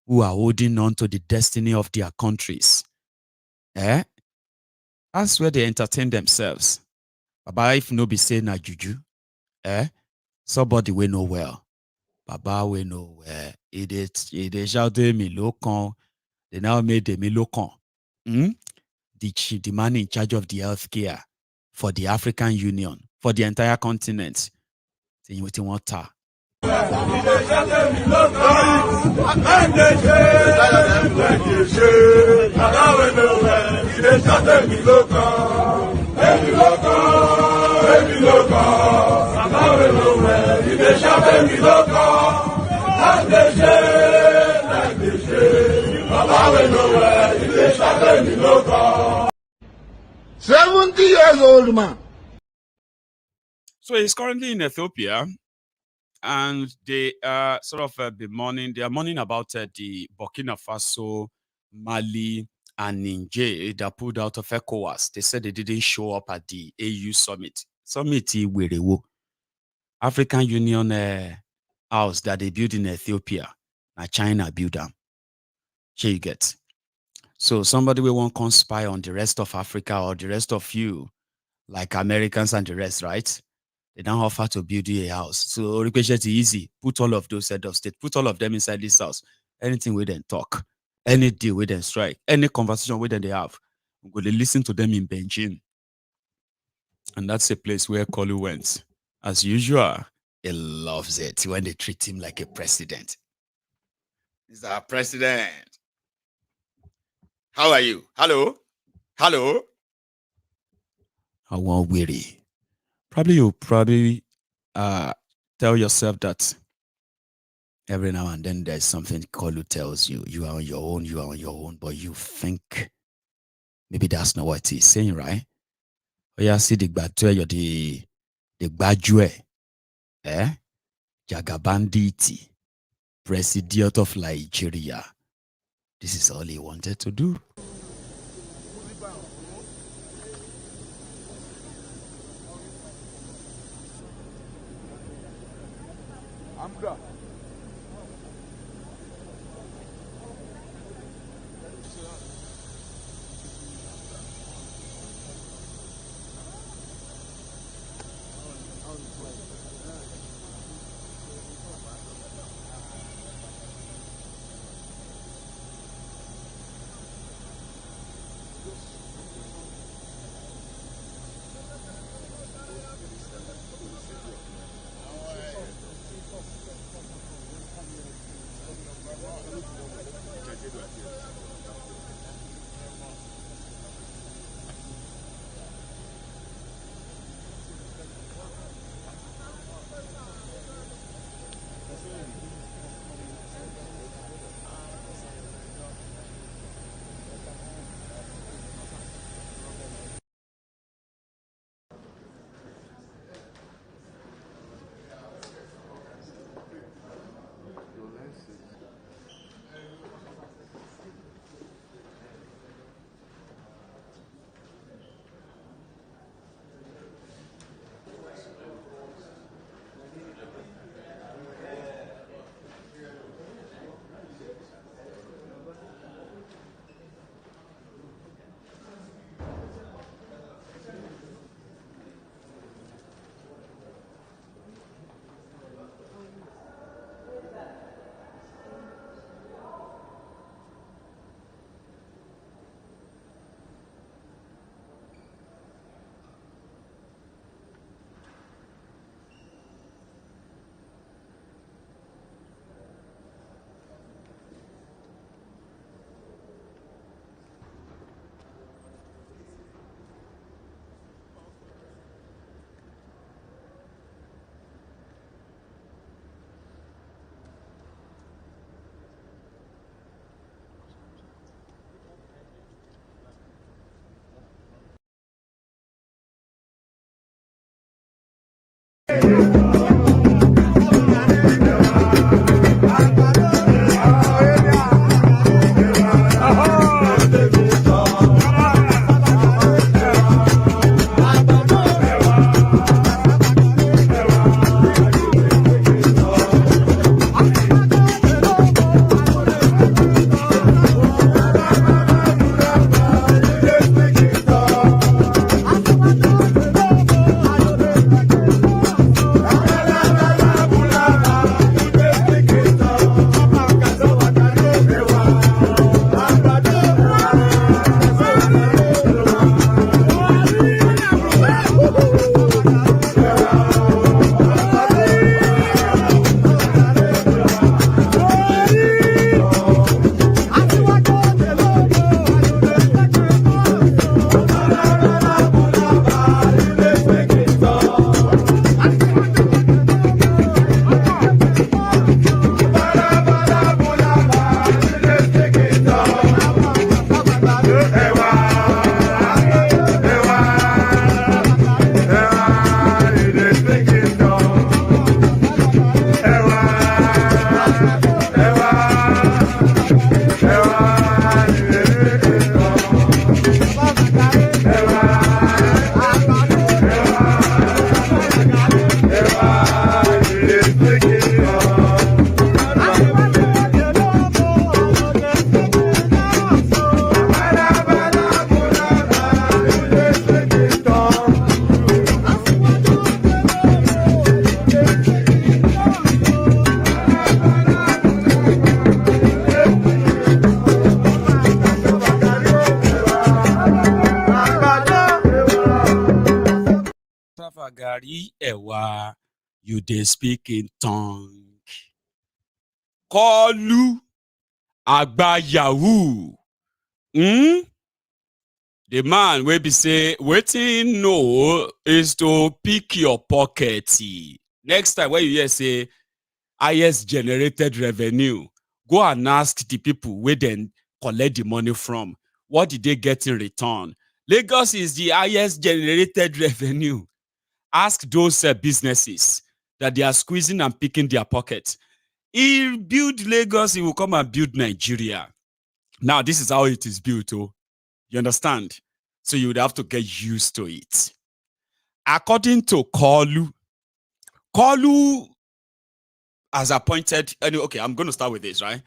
who are holding on to the destiny of their countries. That's where they entertain themselves. Baba, if no be say na juju, somebody we know well. Baba we know where it is shout me lokan. They now made the lokan. The man in charge of the healthcare for the African Union, for the entire continent. Water. Years-old man. So he's currently in Ethiopia, and they are sort of they are mourning about the Burkina Faso, Mali, and Niger that pulled out of ECOWAS. They said they didn't show up at the AU summit. African Union house that they built in Ethiopia, and China built them. Here you get. So somebody will want to spy on the rest of Africa or the rest of you, like Americans and the rest, right? They don't offer to build you a house. So request is easy. Put all of those head of state, put all of them inside this house. Anything with them talk, any deal with them strike, any conversation with them they have, we're going to listen to them in Beijing. And that's a place where Koolu went. As usual, he loves it when they treat him like a president. He's our president. How are you? Hello? Hello? I want weary. You'll tell yourself that every now and then there's something Koolu tells you. You are on your own, but you think maybe that's not what he's saying, right? Oh yeah, see the Gbajue, Jagabanditi, President of Nigeria. This is all he wanted to do. You dey speak in tongue. Koolu agba yahoo. The man wey be say wetin no is to pick your pocket. Next time when you hear say highest generated revenue, go and ask the people where then collect the money from. What did they get in return? Lagos is the highest generated revenue. Ask those businesses that they are squeezing and picking their pockets. He build Lagos, he will come and build Nigeria. Now, this is how it is built. Oh, you understand? So you would have to get used to it. According to Koolu has appointed, okay, I'm going to start with this, right?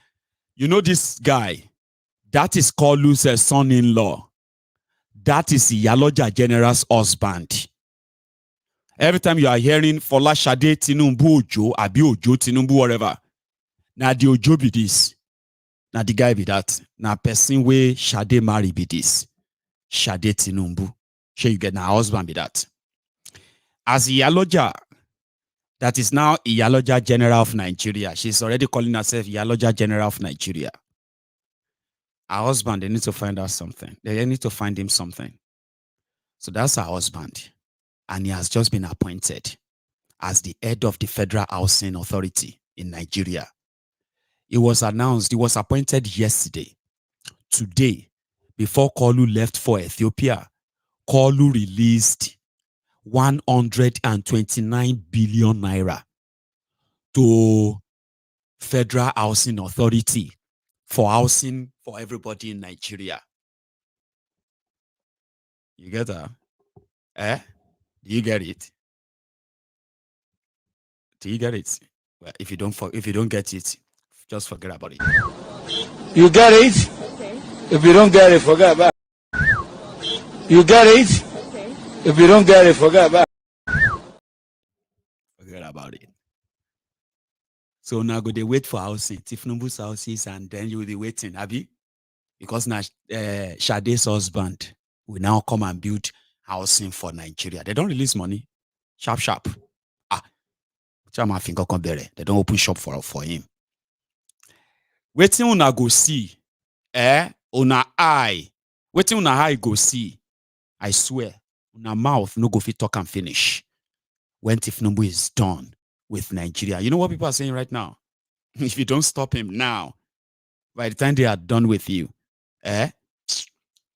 You know this guy, that is Koolu's son-in-law. That is Iyaloja General's husband. Every time you are hearing Fola Shade Tinubu Ojo, Abi Ojo Tinubu, whatever, now the Ojo be this. Now the guy be that. Now person way Shade marry be this. Shade Tinubu. Sure you get now husband be that. As Iyaloja, that is now Iyaloja General of Nigeria. She's already calling herself Iyaloja General of Nigeria. Her husband, they need to find out something. They need to find him something. So that's her husband. And he has just been appointed as the head of the Federal Housing Authority in Nigeria. It was announced, he was appointed yesterday. Today, before Koolu left for Ethiopia, Koolu released 129 billion naira to Federal Housing Authority for housing for everybody in Nigeria. You get that? Do you get it? Do you get it? Well, if you don't get it, just forget about it. You get it? Okay. If you don't get it, forget about it. You get it? Okay. If you don't get it, forget about it. Forget about it. So now go they wait for housing, Thiefnubu's houses, and then you will be waiting, Abi? Because now Shade's husband will now come and build housing for Nigeria. They don't release money. Sharp. They don't open shop for him. Waiting una go see. Una eye. Waiting una eye go see. I swear, una mouth no go fit talk and finish. When Thiefnubu is done with Nigeria. You know what people are saying right now? If you don't stop him now, by the time they are done with you,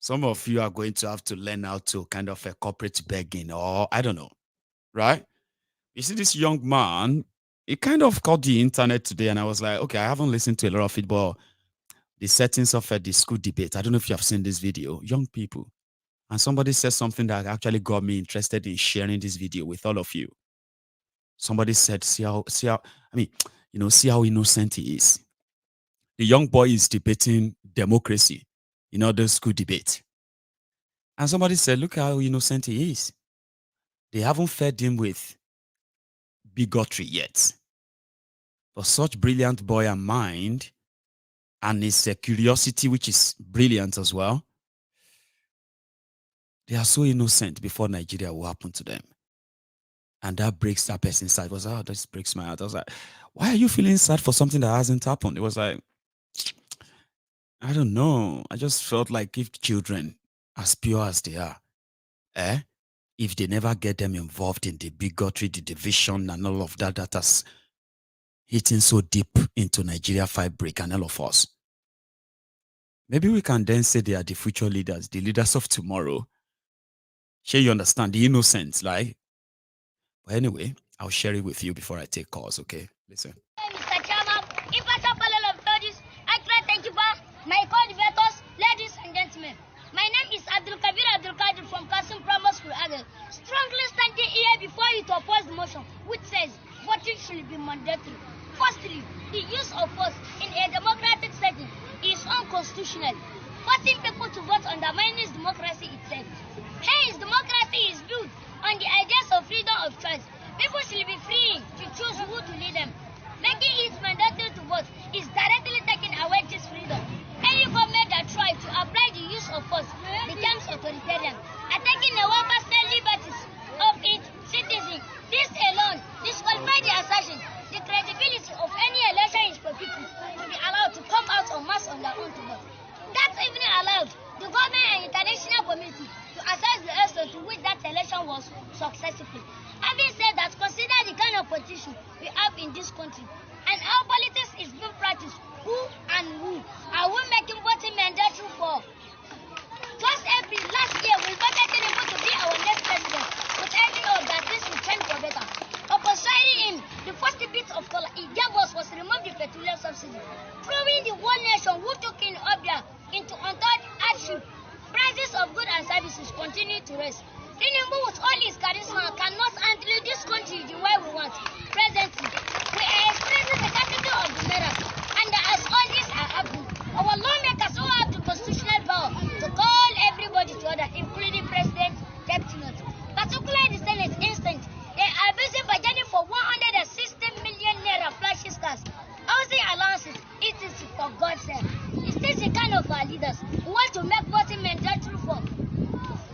some of you are going to have to learn how to kind of a corporate begging, or I don't know, right? You see this young man, he kind of called the internet today, and I was like, okay, I haven't listened to a lot of it, but the settings of the school debate, I don't know if you have seen this video, young people, and somebody said something that actually got me interested in sharing this video with all of you. Somebody said, see how innocent he is. The young boy is debating democracy, the school debate. And somebody said, look how innocent he is. They haven't fed him with bigotry yet. For such brilliant boy and mind, and his curiosity, which is brilliant as well, they are so innocent before Nigeria will happen to them. And that breaks that person's side. It was, this breaks my heart. I was like, why are you feeling sad for something that hasn't happened? It was like, I don't know. I just felt like if children, as pure as they are, if they never get them involved in the bigotry, the division, and all of that, that has hitting so deep into Nigeria fabric and all of us, maybe we can then say they are the future leaders, the leaders of tomorrow. Sure, you understand the innocence, like. But anyway, I'll share it with you before I take calls, okay? Listen. Mr. Chairman, impartial panel of judges, accurate thank you, my co-debaters, ladies and gentlemen. My name is Abdul Kadir from Kasim Primary School, Adel. Strongly standing here before you to oppose the motion, which says voting should be mandatory. Firstly, the use of force in a democratic setting is unconstitutional. Forcing people to vote undermines democracy itself. Hence, democracy is built on the ideas of freedom of choice. People should be free to choose who to lead them. Making it mandatory to vote is directly taking away this freedom. Any government that tries to apply the use of force becomes authoritarian, attacking the personal liberties of its citizens. This alone disqualifies in this country. And our politics is being practiced. Who and who are we making voting mandatory for? Just April last year, we voted Tinubu to be our next president, with any hope that this will change for better. Upon swearing in, the first bit of color he gave us was to remove the petroleum subsidy, proving the whole nation who took in Abuja into untold hardship. Prices of goods and services continue to rise. Tinubu, with all his charisma, cannot handle this country the way we want. Presently, we are experiencing the capital of the naira, and as all this are happening, our lawmakers who have the constitutional power to call everybody to order, including President, Deputy, particularly the Senate instant, they are busy budgeting for 160 million naira flashy cars, housing allowances, etc. For God's sake. Is this the kind of our leaders who want to make voting mandatory for?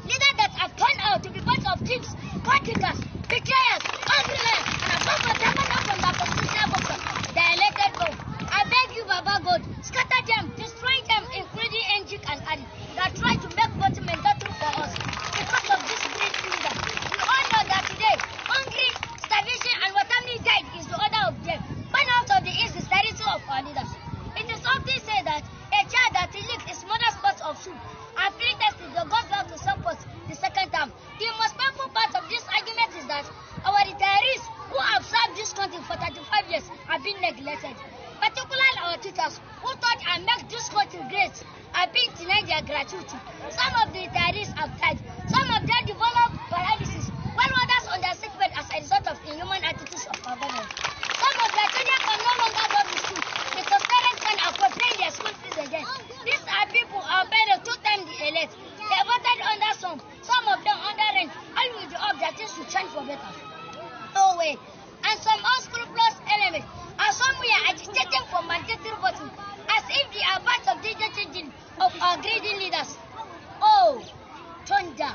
Leaders that have turned out to be bunch of thieves, politicians, betrayers, ugliness, and above all, they come from the constitutional books. They elected for. I beg you, Baba God, scatter them, destroy them, including NG and Adi, that try to make voting mandatory for us. Because of this great leader, we all know that today, hungry, starvation, and what family died is the order of them. Burn out of the insincerity of our leaders. It is often said that a child that licked his mother's pot of soup and free tested the goes back to support the second term. The most painful part of this argument is that our retirees who have served this country for 35 years have been neglected. Particularly our teachers who taught and make this country great are being denied their gratuity. Some of the retirees have died. Some of them developed paralysis, while others on their sickbed as a result of inhuman attitudes of our government. Some of their children can no longer go to school because parents can afford paying their school fees again. These are people who are better 2 times the elite. They voted under some of them under rent, all with the hope that things will change for better. No way. And some unscrupulous elements are somewhere agitating for mandatory voting, as if they are part of the changing of our greedy leaders. Oh, Thunder,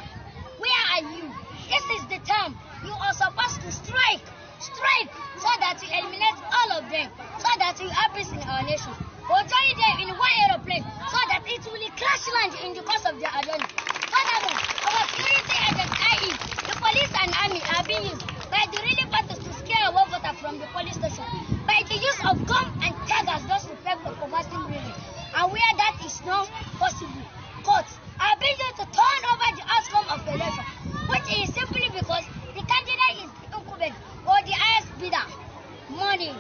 where are you? This is the time you are supposed to strike, so that we eliminate all of them, so that we have peace in our nation. Or join them in one aeroplane, so that it will crash land in the course of their journey. Furthermore, our security agents, i.e., the police and army, are being used by the really parties to scare away voter from the police station, by the use of gun and daggers just to prevent the poverty movement. And where that is not possible, courts are being used to turn over the outcome of the election, which is simply because the candidate is the incumbent or the highest bidder. Money.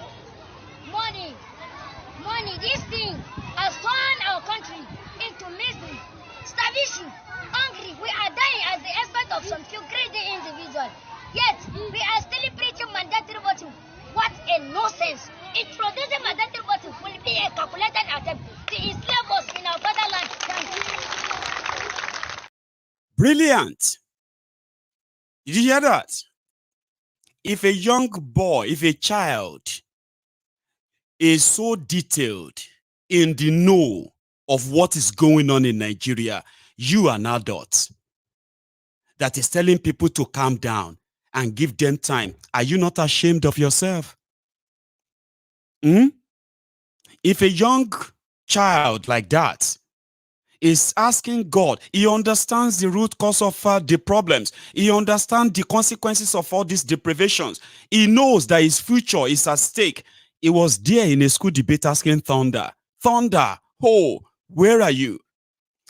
This thing has turned our country into misery, starvation, hungry. We are dying as the expense of some few greedy individuals. Yet, we are still preaching mandatory voting. What a nonsense. Introducing mandatory voting will be a calculated attempt to enslave us in our fatherland. Thank you. Brilliant. Did you hear that? If a young boy, if a child is so detailed in the know of what is going on in Nigeria, you an adult that is telling people to calm down and give them time, are you not ashamed of yourself? If a young child like that is asking God, he understands the root cause of the problems. He understands the consequences of all these deprivations. He knows that his future is at stake. He was there in a school debate asking Thunder, oh, where are you?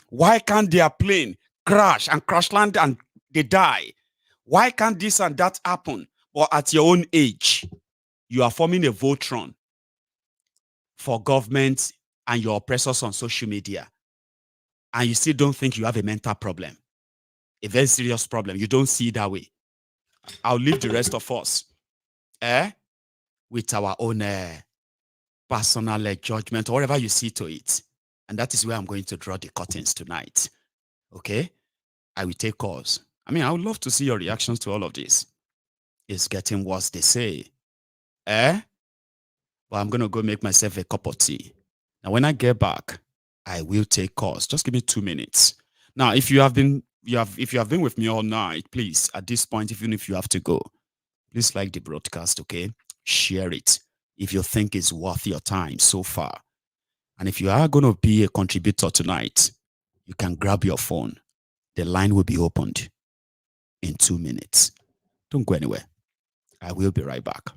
Why can't their plane crash land and they die? Why can't this and that happen? But at your own age, you are forming a Voltron for government and your oppressors on social media. And you still don't think you have a mental problem, a very serious problem. You don't see it that way. I'll leave the rest of us with our own personal judgment, or whatever you see to it. And that is where I'm going to draw the curtains tonight. Okay? I will take calls. I mean, I would love to see your reactions to all of this. It's getting worse, they say. But I'm going to go make myself a cup of tea. Now, when I get back, I will take calls. Just give me 2 minutes. Now, if you have been with me all night, please, at this point, even if you have to go, please like the broadcast, okay? Share it if you think it's worth your time so far. And if you are going to be a contributor tonight, you can grab your phone. The line will be opened in 2 minutes. Don't go anywhere. I will be right back.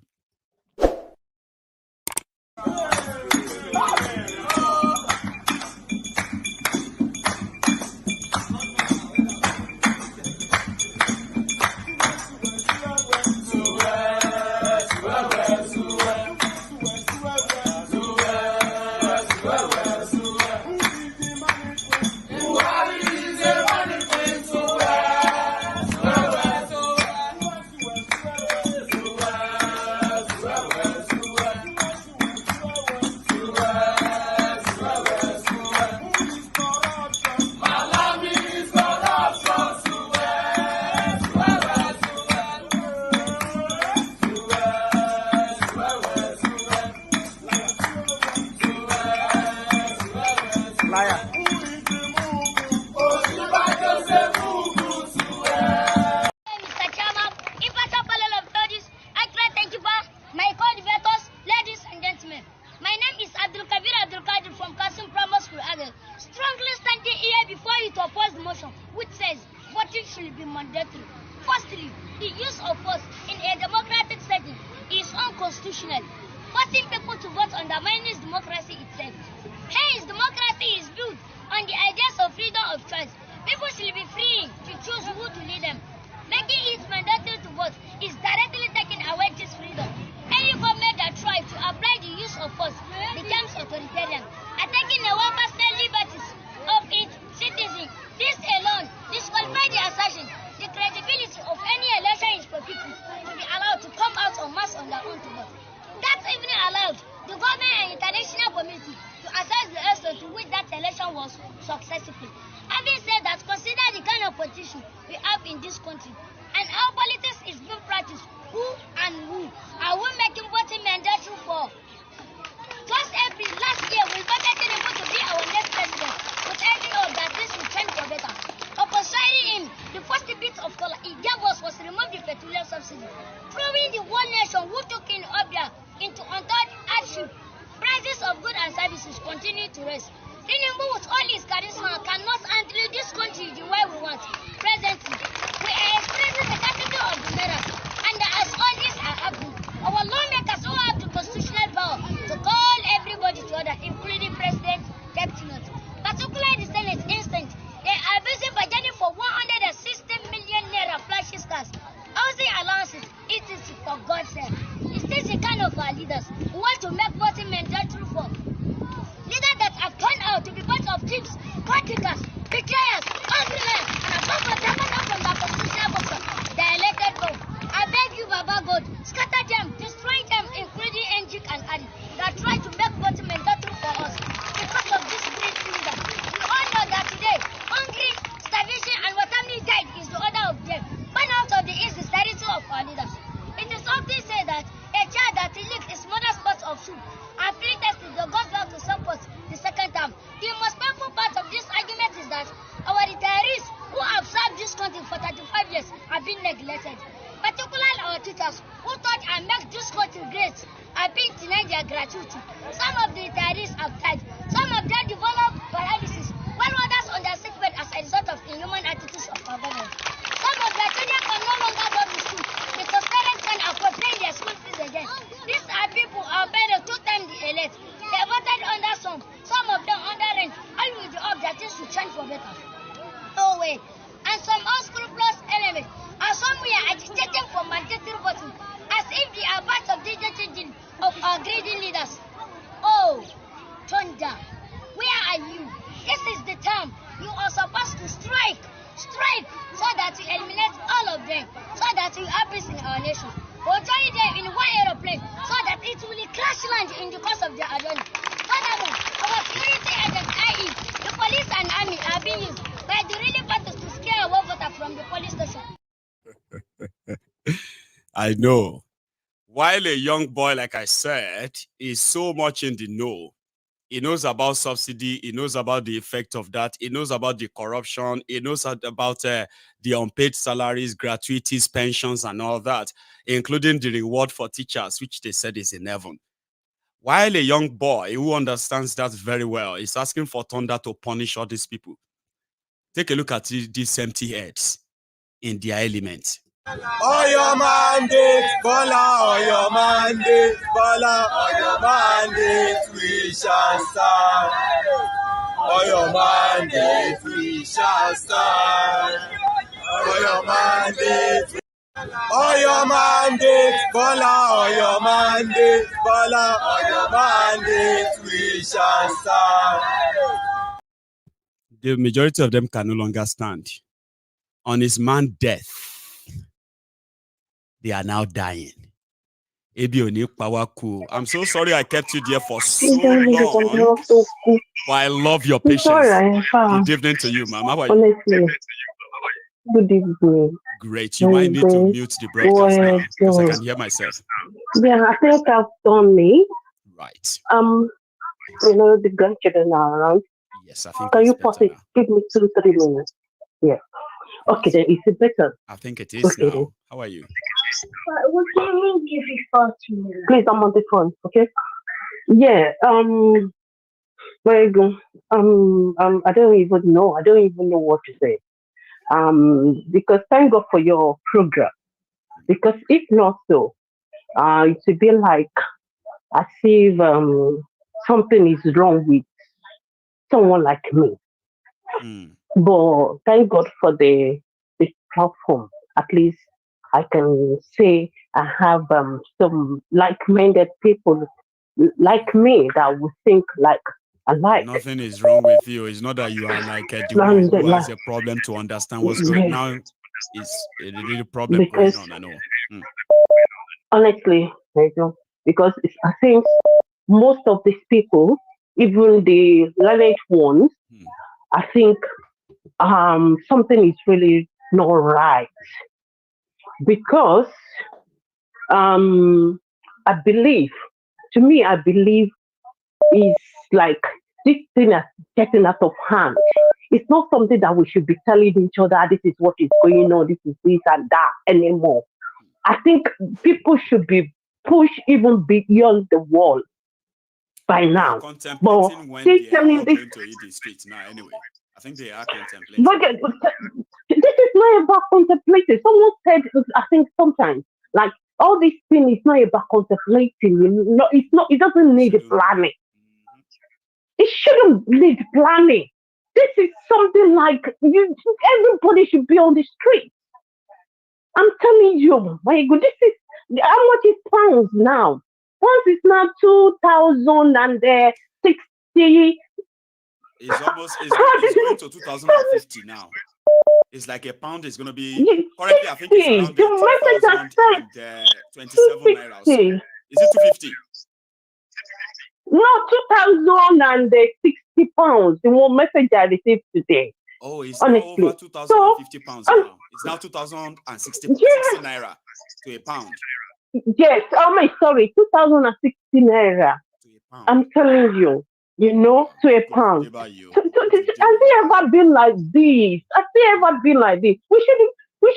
unconstitutional. Forcing people to vote undermines democracy itself. Hence, democracy is built on the ideas of freedom of choice. People should be free to choose who to lead them. Making it mandatory to vote is directly taking away this freedom. Any government that tries to apply the use of force becomes authoritarian and taking away personal liberties of its citizens. This alone disqualifies the assertion the credibility of any election is for people to be allowed to come out en masse on their own to vote. That's even allowed the government and international community to assess the extent to which that election was successful. Having said that, consider the kind of politician we have in this country and how politics is being practiced. Who are we making voting mandatory for? Just April last year, we voted Tinubu to be our next president, with every hope that this will change for better. Upon signing him, the first bit of color he gave us was to remove the petroleum subsidy, throwing the whole nation who took in Ethiopia into untold hardship. Prices of goods and services continue to rise. Tinubu, with all his charisma, cannot handle this country the way we want. Presently, we are experiencing the capital of the naira, and as all this are happening, our lawmakers who have the constitutional power to call everybody to order, including President, Deputy Notes, particularly the Senate instant, they are busy budgeting for 160 million naira flashy cars, housing allowances, etc. For God's sake. Is this the kind of our leaders who want to make voting mandatory for? Leaders that have turned out to be bunch of thieves, practical, betrayers, hungry men, and above all, taken out from the constitutional box, the elected vote. I beg you, Baba God, scatter them, destroy them, including Njik and Adi, that try to make voting mandatory for us. Because of this great leader, we all know that today, hungry, starvation, and what many died is the order of them. Burn out of the insincerity of our leaders. It is often said that a child that leaks his mother's pot of soup and pre-tested the goes back to support the second term. The most painful part of this argument is that our retirees who have served this country for 35 years have been neglected. Particularly our teachers who taught and make this country great are being denied their gratuity. Some of the retirees have died. Some of them developed paralysis, while others on their sick bed as a result of inhuman attitudes of our government. Some of their children can no longer go to school because parents can afford paying their school fees again. These are people who are better 2 times the elite. They voted under some of them under rent, all with the hope that things will change for better. No way. And some unscrupulous elements are somewhere agitating for mandatory voting, as if they are part of the changing of our greedy leaders. Oh, Thunder, where are you? This is the time you are supposed to strike, so that we eliminate all of them, so that we have peace in our nation. Or join them in one aeroplane, so that it will crash land in the course of their journey. Furthermore, our security agents, i.e., the police and army, are being used by the ruling parties to scare away voters from the police station. I know. While a young boy, like I said, is so much in the know, he knows about subsidy, he knows about the effect of that, he knows about the corruption, he knows about the unpaid salaries, gratuities, pensions, and all that, including the reward for teachers, which they said is in heaven. While a young boy who understands that very well is asking for thunder to punish all these people. Take a look at these empty heads in their element. On your mandate, Bola, on your mandate, Bola, on your mandate, we shall stand. On your mandate, we shall stand. On your mandate, on your mandate, Bola, on your mandate, Bola, on your mandate, we shall stand. The majority of them can no longer stand. On his man's death, they are now dying. I'm so sorry I kept you there for so long, but I love your patience. Good evening to you, ma'am. How are you? Good evening. Great. You might need to mute the broadcast now because I can hear myself. Yeah, I think I've done me. Right. The grandchildren are around. Yes, I think. Can you pause it? Give me 2-3 minutes. Yeah. Okay, then is it better? I think it is now. Then. How are you? Please, I'm on the phone. Okay. Yeah. Very good. I don't even know. I don't even know what to say. Because thank God for your program. Because if not so, It's a bit like as if something is wrong with someone like me. But thank God for the platform. At least I can say I have some like-minded people like me that would think like alike. Nothing is wrong with you. It's not that you are like the one who has a problem to understand what's going on. Now it's a little problem going on. I know. Honestly, I don't, because I think most of these people, even the learned ones, I think something is really not right. Because I believe, to me, I believe is like this thing is getting out of hand. It's not something that we should be telling each other, this is what is going on, this is this and that anymore. I think people should be pushed even beyond the wall by now. Contemplating when they are all going to eat the streets now anyway. I think they are contemplating. But this is not about contemplating. Someone said, I think sometimes, like, all this thing is not about contemplating. No, it's not. It doesn't need planning. It shouldn't need planning. This is something like everybody should be on the street. I'm telling you, my God, this is how much is pounds now? Pounds is now 2,060. It's going to 2050 now. It's like a pound is going to be currently. I think it's around 2,027 naira. Is it 250? No, 2,060 pounds. The one message I received today. Oh, it's now over 2,050 pounds now. It's now 2,060 naira to a pound. Yes. Oh my, sorry, 2,060 naira. I'm telling you. To a pound. Has it ever been like this? Has it ever been like this? We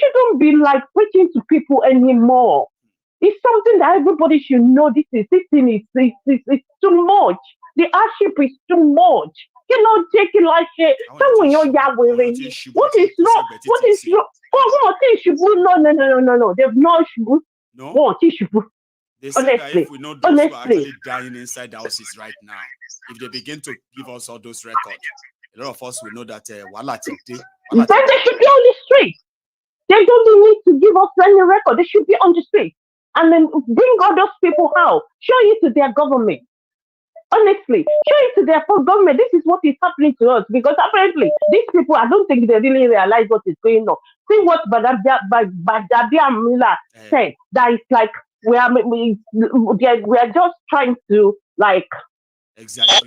shouldn't be like preaching to people anymore. It's something that everybody should know. This thing is too much. The hardship is too much. Take it like shit. What is wrong? What is wrong? No. They've not shubu. No. They said that if we know those who are actually dying inside the houses right now, if they begin to give us all those records, a lot of us will know that then they should be on the street. They don't need to give us any record. They should be on the street. And then bring all those people out. Show it to their government. Honestly, show it to their government. This is what is happening to us. Because apparently, these people, I don't think they really realize what is going on. See what Badabia Mila said. That is like, we are just trying to like exaggerate.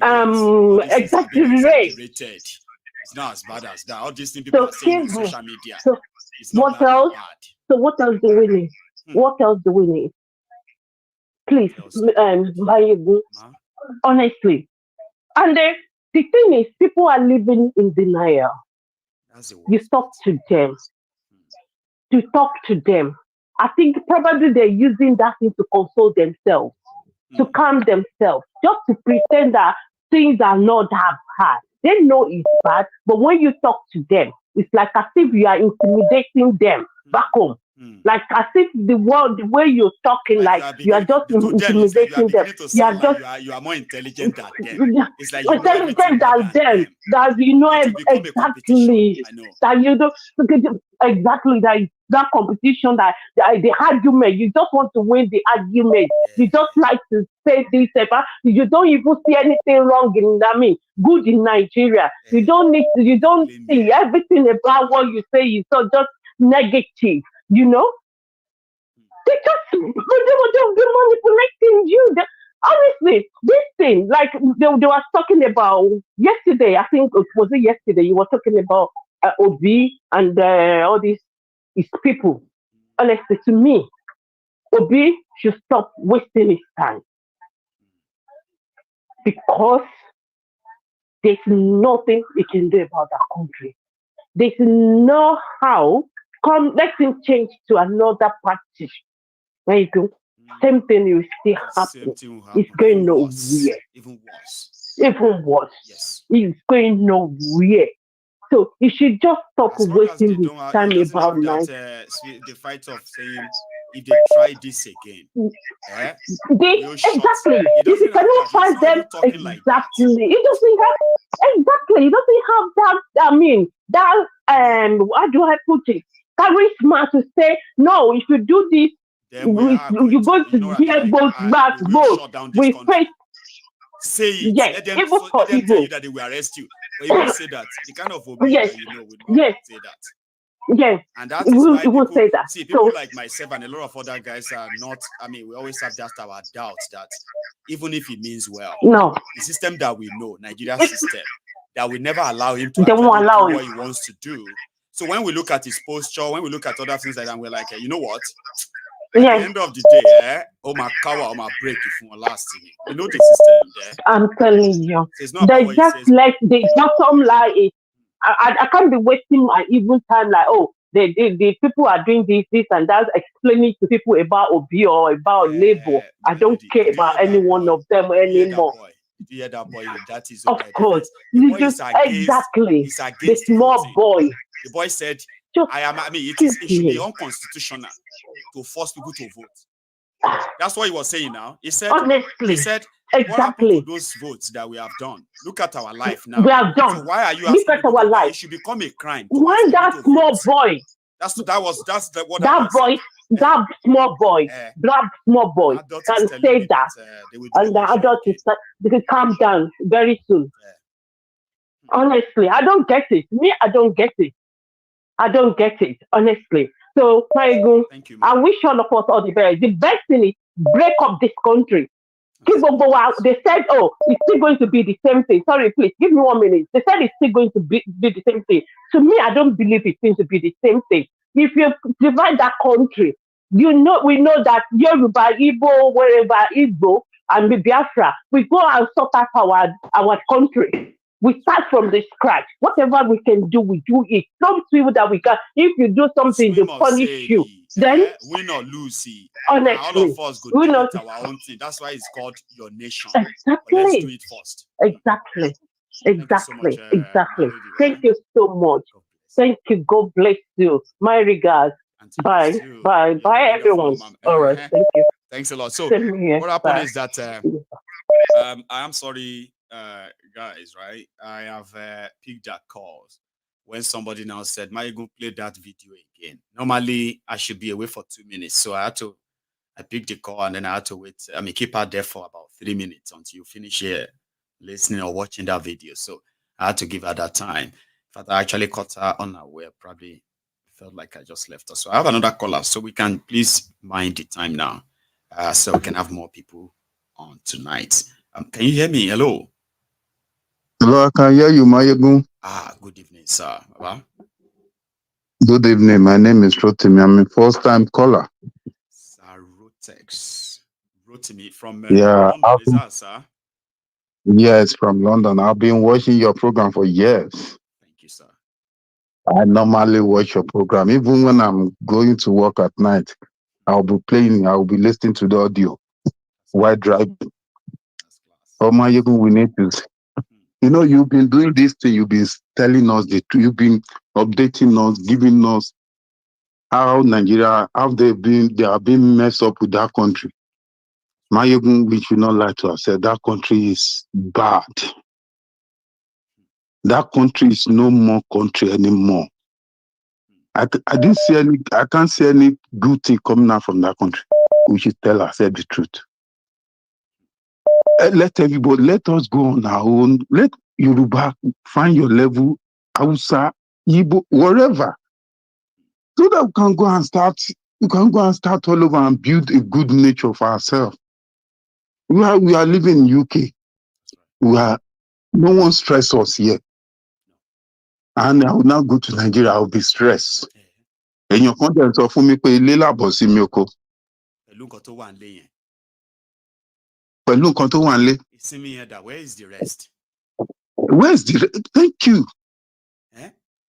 It's not as bad as that. All these things people are saying on social media. It's not what else? Bad. So what else do we need? What else do we need? Please, honestly. And the thing is, people are living in denial. You talk to them. To talk to them. I think probably they're using that thing to console themselves, to calm themselves, just to pretend that things are not that bad. They know it's bad, but when you talk to them, it's like as if you are intimidating them back home. Like as if the way you're talking, like you are just intimidating them. You are more intelligent than them. It's like intelligent than them. That you know exactly. That you don't exactly that competition, that the argument. You just want to win the argument. You just like to say this. You don't even see anything wrong in good in Nigeria. You don't see everything about what you say is just negative. They just be manipulating you. Honestly, this thing, like they were talking about yesterday. I think was it yesterday? You were talking about Obi and all these people. Honestly, to me, Obi should stop wasting his time because there's nothing he can do about that country. There's no how. Let him change to another party. There you go. Same thing will still happen. It's going nowhere. Even worse. Yes. It's going nowhere. So he should just stop wasting his time about that. The fight of saying if they try this again, exactly. If you cannot find them, exactly. It doesn't have exactly. It doesn't have that. I mean, that how do I put it? Charisma to say no. If you do this, you're going to get both back both. We face. Say it. Yes, let them tell you that they will arrest you. But you won't say that. The kind of obey that you know would not say that. Yes. And that is why people say that. See, people like myself and a lot of other guys are not. I mean, we always have just our doubts that even if he means well, the system that we know, Nigeria's system, that will never allow him to do what he wants to do. So when we look at his posture, when we look at other things like that, we're like, you know what? At the end of the day, oh my cover, oh my break if you last thing. You know the system there. I'm telling you. So they just some like it. I can't be wasting my even time like, oh, the people are doing this and that, explaining to people about Obi or about Labour. I don't care about any one of them anymore. Did you hear that boy? That is of course. Exactly. He's against the small boy. The boy said, it should be unconstitutional to force people to vote. That's what he was saying now. He said, honestly, what happened to those votes that we have done? Look at our life now. We have done. So why are you asking Look at our life? It should become a crime. Why that small boy? That small boy can say that, and the adult is they can calm down very soon. Honestly, I don't get it. I don't get it. Honestly. So, thank you, I wish all of us all the best. The best thing is break up this country. They said, oh, it's still going to be the same thing. Sorry, please, give me 1 minute. They said it's still going to be the same thing. To me, I don't believe it's going to be the same thing. If you divide that country, we know that Yoruba, Igbo, wherever, Igbo, and Biafra, we go and sort out our country. We start from the scratch. Whatever we can do, we do it. Some people that we can, if you do something, they punish you. Then win or lose, honestly, all of us go do it our own thing. That's why it's called your nation. Exactly. But let's do it first. Exactly. Exactly. Thank you so much. Thank you. God bless you. My regards. Bye, everyone. All right. Thank you. Thanks a lot. So what happened is that I am sorry, guys. Right? I have picked that calls when somebody now said, "Mayegun, play that video again." Normally, I should be away for 2 minutes, so I picked the call and then I had to wait. I mean, keep her there for about 3 minutes until you finish here listening or watching that video. So I had to give her that time. In fact, I actually caught her unaware. Probably felt like I just left her. So I have another caller. So we can please mind the time now, so we can have more people on tonight. Can you hear me? Hello. Hello, I can hear you, Mayegun. Good evening, sir. Baba. Good evening. My name is Rotimi. I'm a first-time caller. Sir Rotimi from London, is that, sir? Yes, from London. I've been watching your program for years. Thank you, sir. I normally watch your program. Even when I'm going to work at night, I'll be listening to the audio while driving. Oh, Mayegun, we need to. You know, you've been doing this thing. You've been telling us the truth. You've been updating us, giving us how Nigeria, they are being messed up with that country. Mayegun, we should not lie to ourselves. That country is bad. That country is no more country anymore. I can't see any good thing coming out from that country. We should tell ourselves the truth. Let us go on our own. Let Yoruba find your level, Hausa, Igbo, wherever. So that we can go and start all over and build a good nature for ourselves. We are living in UK. No one stress us here. And I will now go to Nigeria, I will be stressed. And your content of me pay Lela Bosi Mioko. Where is the rest? Thank you.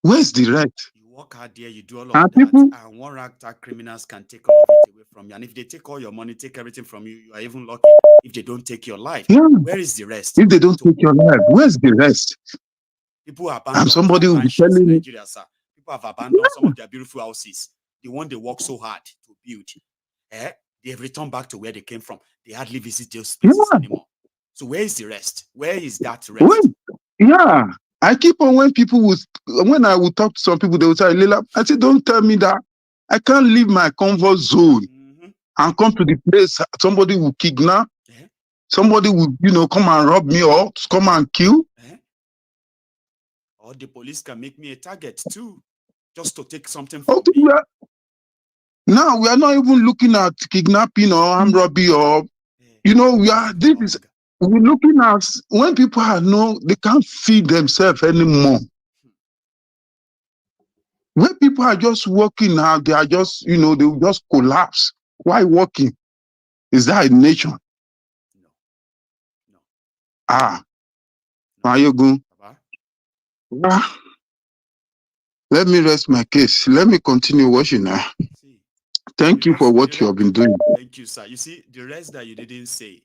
Where's the rest? You work out there, you do all of that, and one ragtag criminals can take all of it away from you. And if they take all your money, take everything from you, you are even lucky if they don't take your life. Yeah. Where is the rest? If they don't take your life, where's the rest? People have abandoned somebody will be telling me. Nigeria, sir. People have abandoned some of their beautiful houses, the one they work so hard to build. they have returned back to where they came from. They hardly visit those places anymore. So where is the rest? Where is that rest? Yeah. I keep on when I would talk to some people, they would say, Lila, I say, don't tell me that I can't leave my comfort zone and come to the place somebody will kidnap, somebody will, come and rob me or come and kill. Or the police can make me a target too, just to take something from me. Now we are not even looking at kidnapping or armed robbery or, we're looking at when people they can't feed themselves anymore. When people are just working now, they are just, they will just collapse. Why working? Is that a nation? No. Are you going? Let me rest my case. Let me continue watching now. Thank you for what you have been doing. Thank you, sir. You see, the rest that you didn't say,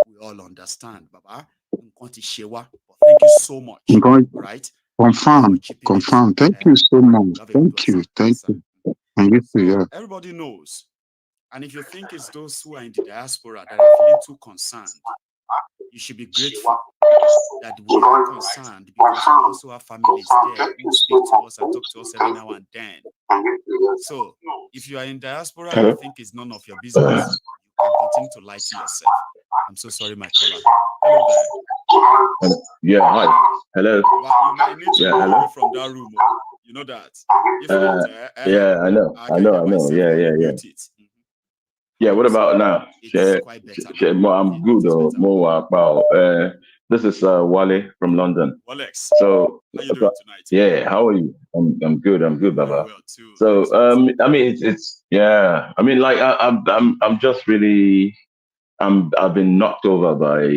we all understand, Baba. Thank you so much. Right? Confirm. Thank you so much. Thank you. And you too, yeah. Everybody knows. And if you think it's those who are in the diaspora that are feeling too concerned, you should be grateful that we are concerned because we also have families there who speak to us and talk to us every now and then. So if you are in diaspora and you think it's none of your business, you can continue to lie to yourself. I'm so sorry, my caller. Hello there. Yeah, hi. Hello. You might need to move away from that room. You know that. If not, yeah, I know. Yeah. Yeah, what about now? I'm good or more about this is Wale from London. Bollocks. So how you doing tonight? Yeah, how are you? I'm good, Baba. Well too. So I mean it's yeah. I mean like I'm just really I've been knocked over by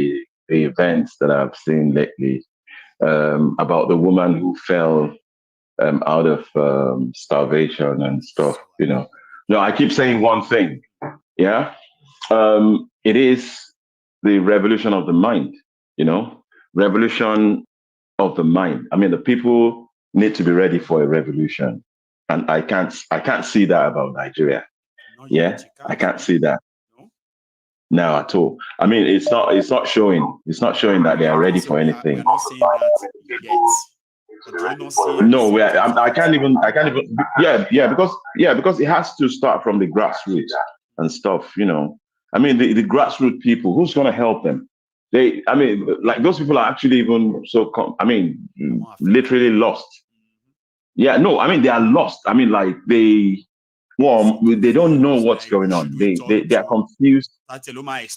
the events that I've seen lately about the woman who fell out of starvation and stuff. No, I keep saying one thing. Yeah. It is the revolution of the mind, revolution of the mind. I mean, the people need to be ready for a revolution. And I can't see that about Nigeria. I can't see that. No, at all. I mean, it's not showing that they are ready for anything. We're not seeing that yet. But do you not see no, I can't even, because it has to start from the grassroots and stuff, I mean, the grassroots people, who's going to help them? Like those people are actually even literally lost. Yeah, no, I mean, they are lost. I mean, like they don't know what's going on. They are confused.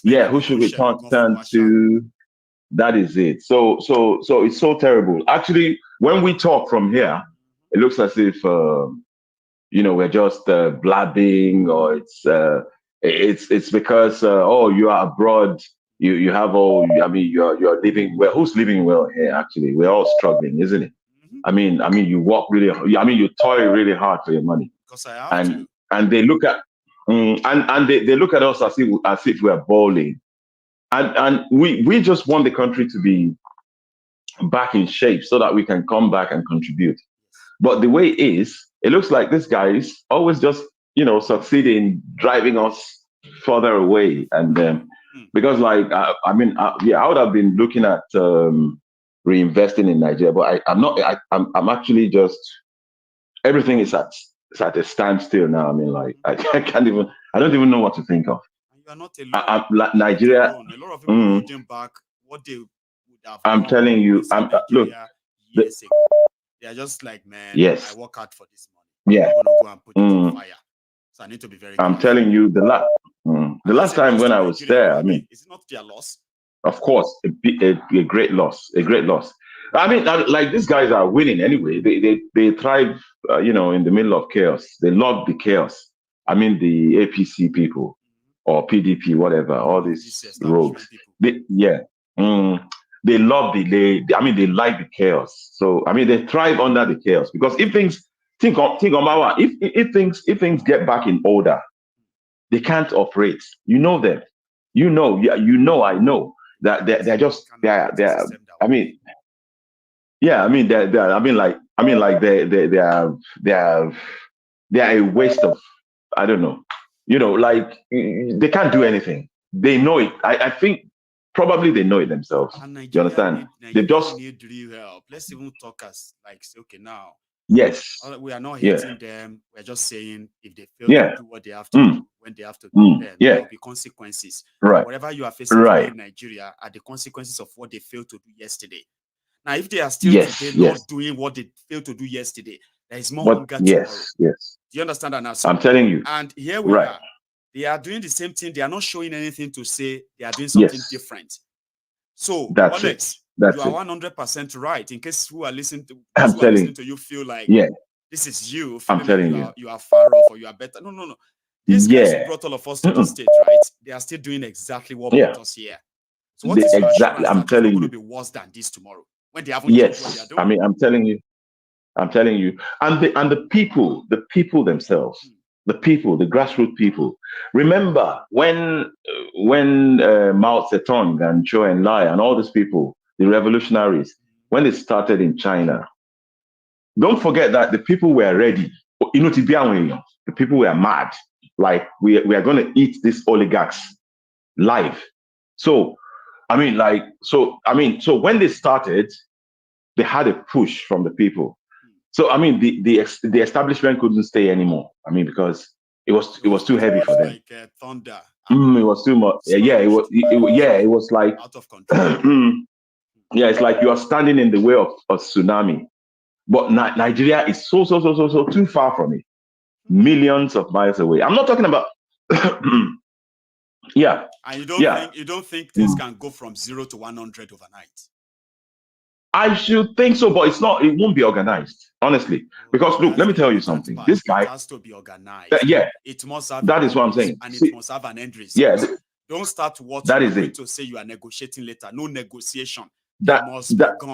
Yeah, who should we turn to? That is it. So it's so terrible. Actually, when we talk from here, it looks as if we're just blabbing, or it's because you are abroad. You have you're living well. Who's living well here? Actually, we're all struggling, isn't it? I mean, you work really. You toil really hard for your money. Because I have to. And they look at and they look at us as if we're balling. And we just want the country to be back in shape so that we can come back and contribute. But the way it is, it looks like this guy is always just, succeed in driving us further away. And because I would have been looking at reinvesting in Nigeria, but I'm not. I'm actually just, everything is at a standstill now. I mean, like I don't even know what to think of. You are not alone. Nigeria. A lot of people holding back what they would have. I'm telling you. Look. Years ago. They are just like, man. Yes. I work hard for this money. Yeah. I'm gonna go and put it on fire. So I need to be very. I'm telling you, the last time when I was there, I mean, is it not their loss? Of course, a great loss. A great loss. I mean, like these guys are winning anyway. They thrive, in the middle of chaos. They love the chaos. I mean, the APC people or PDP, whatever, all these rogues. They love they like the chaos. So I mean, they thrive under the chaos because if things if things get back in order, they can't operate. You know them. I know that they're just they're. I mean. Yeah, I mean they are a waste of, I don't know. like they can't do anything. They know it. I think probably they know it themselves. You understand? They just need real help. Let's even talk as like, okay, now. Yes. We are not hating them. We're just saying if they fail to do what they have to do, when they have to do them, there will be consequences. Right. Whatever you are facing today in Nigeria are the consequences of what they failed to do yesterday. Now, if they are still today not doing what they failed to do yesterday, there is more hunger tomorrow. Yes. Do you understand that now? I'm telling you. And here we are. They are doing the same thing. They are not showing anything to say they are doing something different. So, Bollocks, you are 100% right. In case who are listening to you feel like this is you feeling like you are far off or you are better. No. These guys who brought all of us to this stage, right? They are still doing exactly what brought us here. So what is your assurance that it's not going to be worse than this tomorrow when they haven't changed what they are doing? I mean, I'm telling you. And the people themselves, the grassroots people. Remember when Mao Zedong and Zhou Enlai and all these people, the revolutionaries, when they started in China, don't forget that the people were ready. The people were mad. Like we are going to eat these oligarchs live. So when they started, they had a push from the people. So I mean, the establishment couldn't stay anymore. I mean, because it was too heavy for them. Like thunder. It was too much. It was like out of control. It's like you are standing in the way of a tsunami. But Nigeria is so too far from it, millions of miles away. I'm not talking about. And you don't think things can go from 0 to 100 overnight? I should think so, but it won't be organized, honestly. Because look, let me tell you something. This guy has to be organized. It must have. That is what I'm saying. And it must have an end result. Yes. Don't start what that you is are going it. to say you are negotiating later. No negotiation. That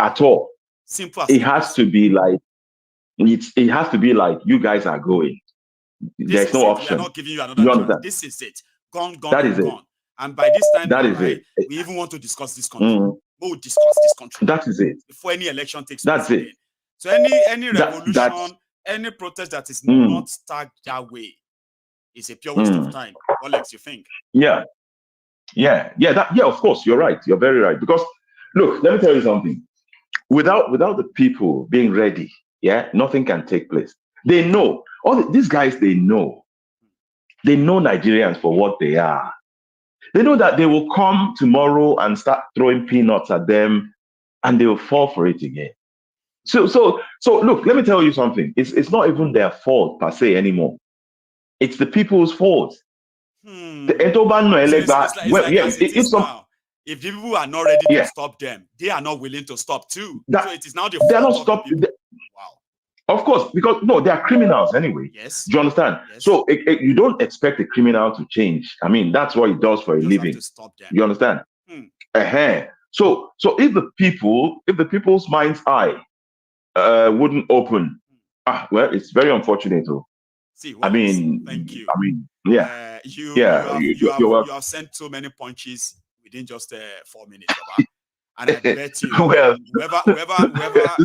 at all. Simple as it has to be like it has to be like you guys are going. There's no option. We are not giving you another chance. This is it. Gone. And by this time, we even want to discuss this country. We'll discuss this country. That is it. Before any election takes place. That's it. So any revolution, any protest that is not tagged that way is a pure waste of time. What makes you think? Of course, you're right. You're very right. Because look, let me tell you something. Without the people being ready, nothing can take place. They know these guys. They know Nigerians for what they are. They know that they will come tomorrow and start throwing peanuts at them, and they will fall for it again. So look, let me tell you something. It's not even their fault per se anymore. It's the people's fault. If the people are not ready to stop them, they are not willing to stop too. So it is now the fault. They're not stopping. Wow. Of course, because they are criminals anyway. Yes. Do you understand? Yes. So you don't expect a criminal to change. I mean, that's what he does for a living. To stop them. You understand? So if the people's mind's eye wouldn't open, well, it's very unfortunate. Thank you. You have sent so many punches within just 4 minutes. And I bet you, whoever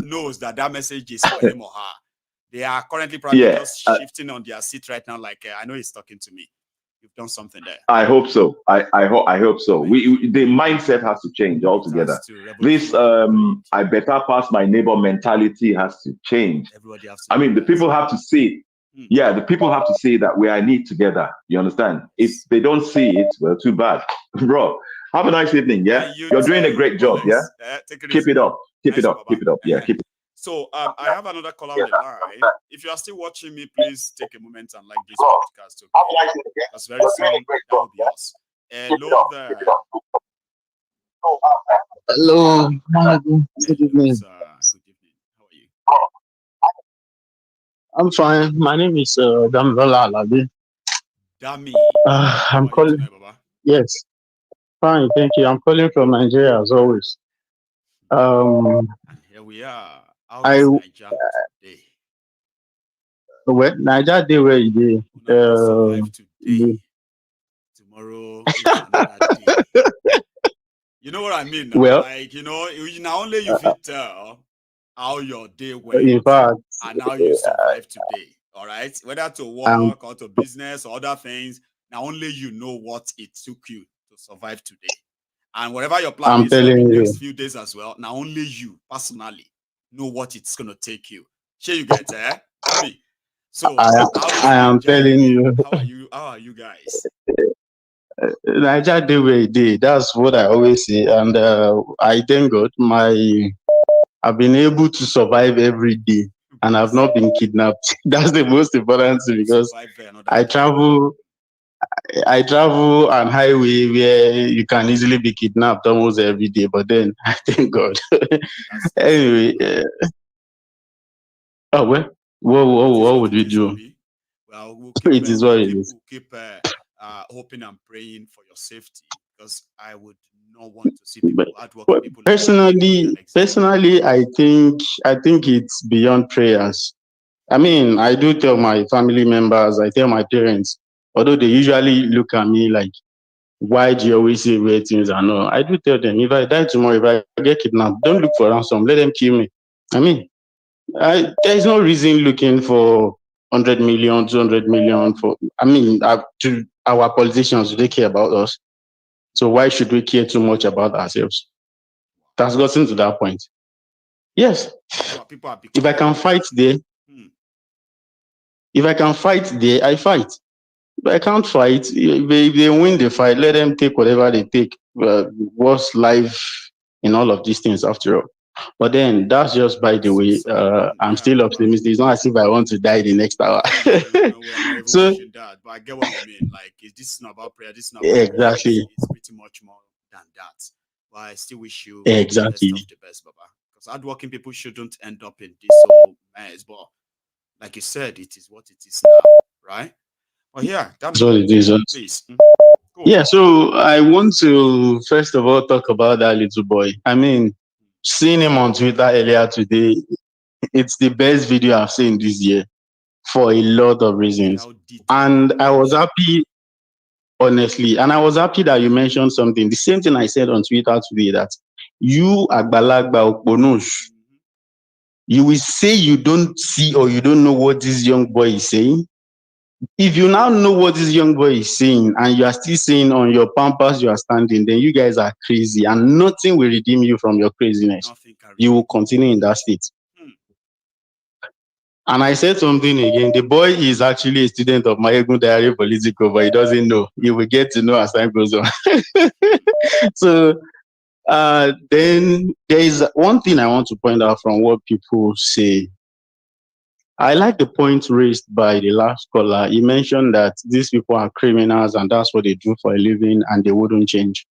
knows that message is for him or her, they are currently probably just shifting on their seat right now. Like, I know he's talking to me. You've done something there. I hope so. I hope so. The mindset has to change altogether. This I better pass my neighbor mentality has to change. Everybody has to. I mean, the people have to see. Yeah, the people have to see that we are in it together. You understand? If they don't see it, well, too bad, bro. Have a nice evening. Yeah, you're doing a great job. Yeah, keep it up. Keep it up. Keep it up. Yeah, keep it. So I have another caller on the line. If you are still watching me, please take a moment and like this podcast. Okay, that's very soon. That will be us. Hello there. Hello. Good evening. Good evening. How are you? I'm fine. My name is Damilola Alabi. Dami. I'm calling. Yes. Fine, thank you. I'm calling from Nigeria as always. And here we are. How is Nigeria today? Well, Nigeria day where you day. Today. Tomorrow is another day. You know what I mean? Well, like now only you can tell how your day went. In fact, and how you survive today. All right, whether to work or to business or other things. Now only you know what it took you to survive today. And whatever your plan I'm is for the telling you. next few days as well, now only you personally know what it's gonna take you. Sure, you get Abi. So I am telling you. How are you guys? Niger day where it did. That's what I always say. And I thank God I've been able to survive every day and I've not been kidnapped. That's the most important thing because I travel on highway where you can easily be kidnapped almost every day, but then I thank God. Anyway, what would we do? Well, we'll keep, It is what it is. We'll keep hoping and praying for your safety because I would not want to see people hardworking people. Personally, I think it's beyond prayers. I mean, I do tell my family members, I tell my parents, although they usually look at me like, why do you always say weird things? I know. I do tell them, if I die tomorrow, if I get kidnapped, don't look for ransom. Let them kill me. I mean, there is no reason looking for 100 million, 200 million for. I mean, to our politicians, do they care about us? So why should we care too much about ourselves? That's gotten to that point. Yes. If I can fight there, I fight. But I can't fight. If they win the fight, let them take whatever they take. What's life in all of these things after all? But then that's just by the way. I'm still optimistic. It's not as if I want to die the next hour. So, that, but I get what you mean. Like, this is not about prayer. This is not about exactly. It's pretty much more than that. But I still wish you exactly the best, Baba. Because hardworking people shouldn't end up in this whole mess. But like you said, it is what it is now, right? Oh yeah, that's what it is. Please. Cool. Yeah, so I want to first of all talk about that little boy. I mean, seeing him on Twitter earlier today, it's the best video I've seen this year for a lot of reasons. And I was happy, honestly, and I was happy that you mentioned something. The same thing I said on Twitter today, that you, Agbalagba Okponush, you will say you don't see or you don't know what this young boy is saying. If you now know what this young boy is saying and you are still saying on your pampas you are standing, then you guys are crazy and nothing will redeem you from your craziness. You will continue in that state. And I said something again. The boy is actually a student of Mayegun Diary Political, but he doesn't know. He will get to know as time goes on. So then there is one thing I want to point out from what people say. I like the point raised by the last caller. He mentioned that these people are criminals and that's what they do for a living and they wouldn't change.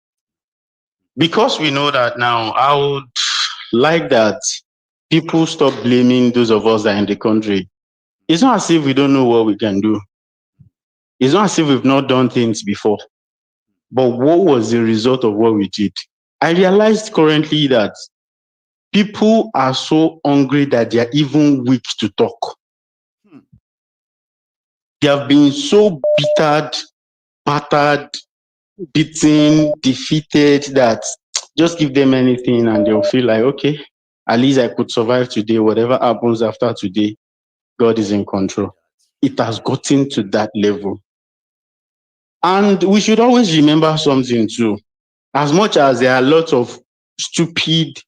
Because we know that now, I would like that people stop blaming those of us that are in the country. It's not as if we don't know what we can do. It's not as if we've not done things before. But what was the result of what we did? I realized currently that people are so hungry that they are even weak to talk. They have been so bittered, battered, beaten, defeated that just give them anything and they'll feel like, okay, at least I could survive today. Whatever happens after today, God is in control. It has gotten to that level. And we should always remember something too. As much as there are lots of stupid,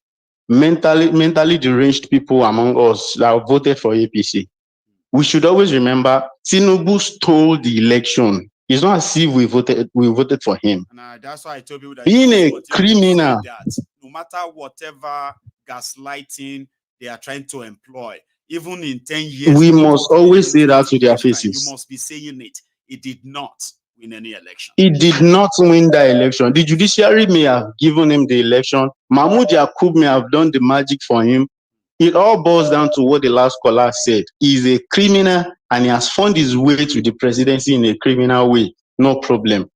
mentally deranged people among us that have voted for APC, we should always remember Tinubu stole the election. It's not as if we voted for him. And that's why I told you that being a criminal, no matter whatever gaslighting they are trying to employ, even in 10 years, we must always say that to their faces. You must be saying it. It did not win any election. It did not win the election. The judiciary may have given him the election. Mahmoud Yakub may have done the magic for him. It all boils down to what the last caller said. He's a criminal and he has found his way to the presidency in a criminal way. No problem.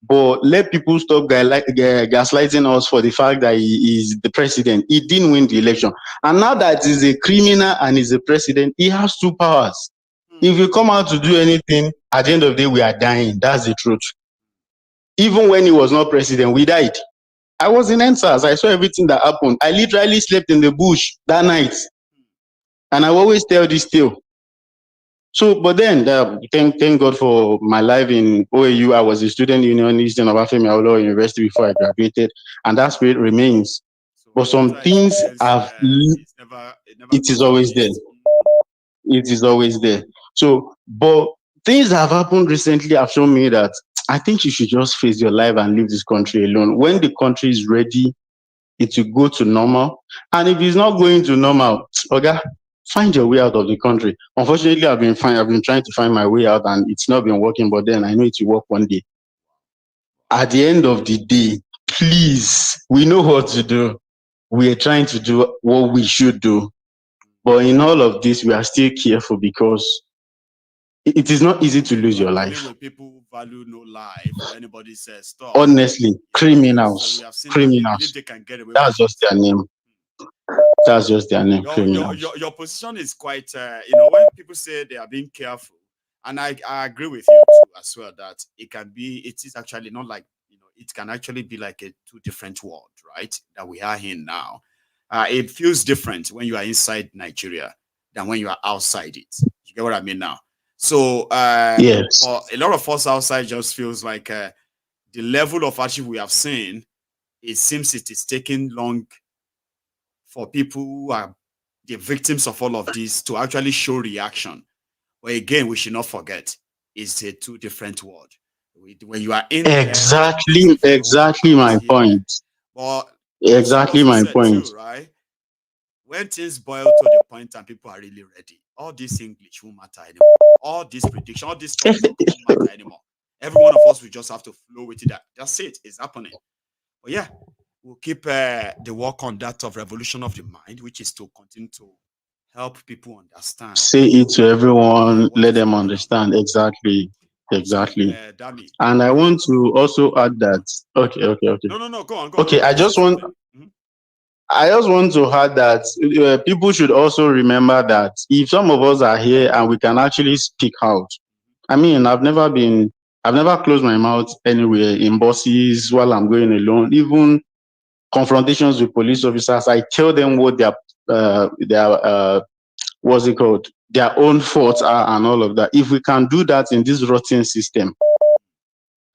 But let people stop gaslighting us for the fact that he is the president. He didn't win the election. And now that he's a criminal and he's a president, he has two powers. If you come out to do anything, at the end of the day, we are dying. That's the truth. Even when he was not president, we died. I was in NSAS. I saw everything that happened. I literally slept in the bush that night. And I always tell this tale. So, but then, thank God for my life in OAU. I was a student unionist in Obafemi Awolowo University before I graduated, and that spirit remains. But some things have, it is always there. It is always there. So, but things that have happened recently have shown me that I think you should just face your life and leave this country alone. When the country is ready, it will go to normal. And if it's not going to normal, okay, find your way out of the country. Unfortunately, I've been trying to find my way out and it's not been working, but then I know it will work one day. At the end of the day, please, we know what to do. We are trying to do what we should do. But in all of this, we are still careful because it is not easy to lose your life. When people value no life, or anybody says stop. Honestly, criminals. Criminals. That's just their name. That's just their name. Your position is quite, when people say they are being careful, and I agree with you too as well, that it is actually not like, it can actually be like a two different world, right? That we are in now. It feels different when you are inside Nigeria than when you are outside it. You get what I mean now? So, yes. But a lot of us outside just feels like the level of hardship we have seen, it seems it is taking long for people who are the victims of all of this to actually show reaction. But again, we should not forget, it's a two different world. When you are in exactly my point. But exactly my point, too, right? When things boil to the point and people are really ready, all this English won't matter anymore. All this prediction, all this talk won't matter anymore. Every one of us will just have to flow with it. That's it. It's happening. But yeah, we'll keep the work on that of revolution of the mind, which is to continue to help people understand. Say it to everyone, let them understand. Exactly. And I want to also add that. Okay. No, go on. Okay, I just want to add that people should also remember that if some of us are here and we can actually speak out. I mean, I've never closed my mouth anywhere in buses while I'm going alone. Even confrontations with police officers, I tell them what their what's it called? Their own faults are and all of that. If we can do that in this rotten system,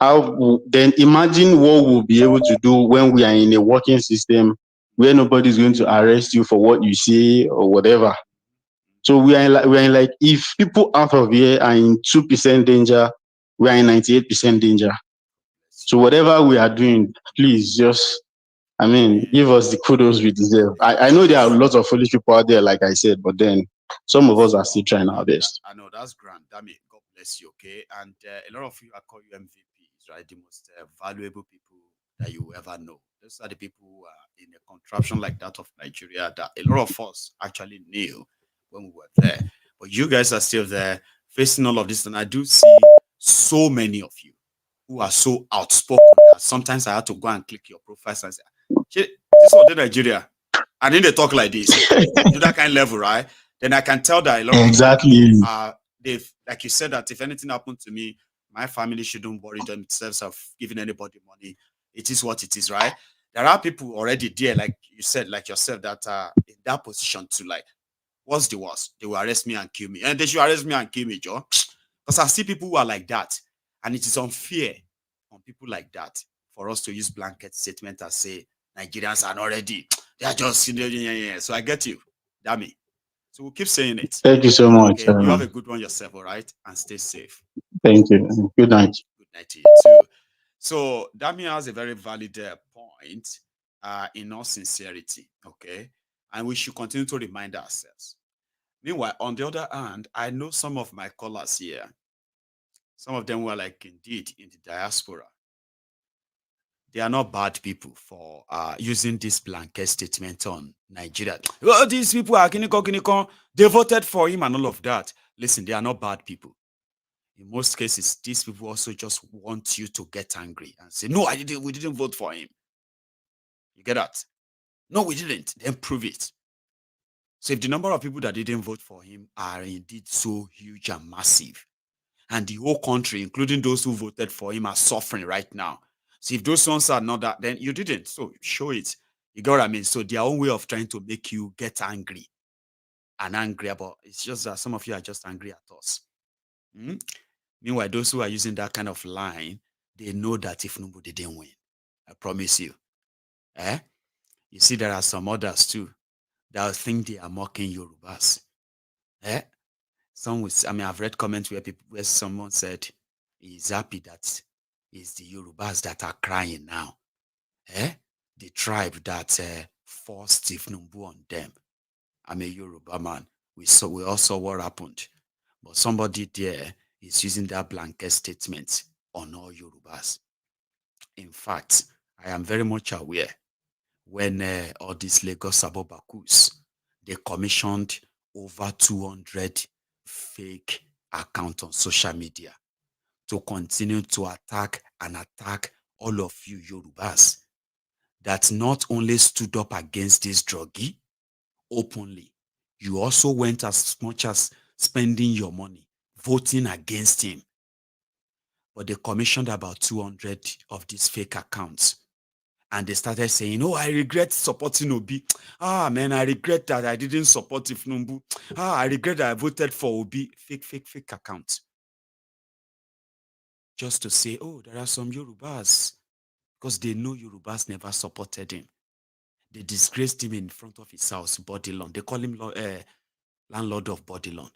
then imagine what we'll be able to do when we are in a working system where nobody's going to arrest you for what you say or whatever. So we are like if people out of here are in 2% danger, we are in 98% danger. So whatever we are doing, please just, give us the kudos we deserve. I know there are lots of foolish people out there, like I said, but then some of us are still trying our best. I know, that's grand. God bless you, okay? And a lot of you are called you MVPs, right? The most valuable people that you ever know. Those are the people who are in a contraption like that of Nigeria that a lot of us actually knew when we were there. But you guys are still there facing all of this. And I do see so many of you who are so outspoken that sometimes I have to go and click your profiles and say, this one in Nigeria. And then they talk like this. To that kind of level, right? Then I can tell that a lot of people they've, like you said, that if anything happened to me, my family shouldn't worry themselves of giving anybody money. It is what it is, right? There are people already there, like you said, like yourself, that are in that position to like, what's the worst? They will arrest me and kill me. And they should arrest me and kill me, Joe. Because I see people who are like that. And it is unfair on people like that for us to use blanket statement and say, Nigerians are not ready. They are just, So I get you. Damn it. So we'll keep saying it. Thank you so much. Okay? You have a good one yourself, all right? And stay safe. Thank you. Good night. Good night to you too. So Dami has a very valid point in all sincerity, okay? And we should continue to remind ourselves. Meanwhile, on the other hand, I know some of my callers here, some of them were like indeed in the diaspora. They are not bad people for using this blanket statement on Nigeria. Well, these people are kiniko. They voted for him and all of that. Listen, they are not bad people. In most cases, these people also just want you to get angry and say, no, we didn't vote for him. You get that? No, we didn't. Then prove it. So if the number of people that didn't vote for him are indeed so huge and massive, and the whole country, including those who voted for him, are suffering right now. So if those ones are not that, then you didn't. So show it. You get what I mean? So their own way of trying to make you get angry and angry about. It's just that some of you are just angry at us. Meanwhile, those who are using that kind of line, they know that Thiefnubu didn't win. I promise you. You see, there are some others too that think they are mocking Yorubas. I've read comments where someone said he's happy that it's the Yorubas that are crying now. The tribe that forced Thiefnubu on them. I'm a Yoruba man. We all saw what happened. But somebody there is using that blanket statement on all Yorubas. In fact, I am very much aware when all these Lagos Abobakus, they commissioned over 200 fake accounts on social media to continue to attack all of you Yorubas that not only stood up against this druggie openly, you also went as much as spending your money voting against him. But they commissioned about 200 of these fake accounts. And they started saying, oh, I regret supporting Obi. Man, I regret that I didn't support Thiefnubu. I regret that I voted for Obi. Fake accounts. Just to say, oh, there are some Yorubas. Because they know Yorubas never supported him. They disgraced him in front of his house, Bodilon. They call him landlord of Bodilon.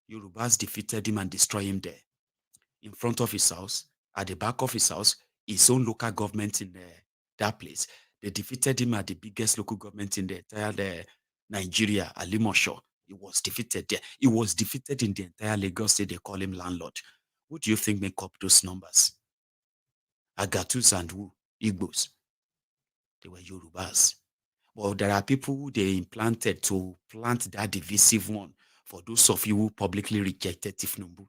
Yorubas defeated him and destroyed him there. In front of his house, at the back of his house, his own local government in that place. They defeated him at the biggest local government in the entire Nigeria, Alimosho. He was defeated there. He was defeated in the entire Lagos State. They call him landlord. Who do you think make up those numbers? Agatus and who? Igbos. They were Yorubas. Well, there are people who they implanted to plant that divisive one for those of you who publicly rejected Thiefnubu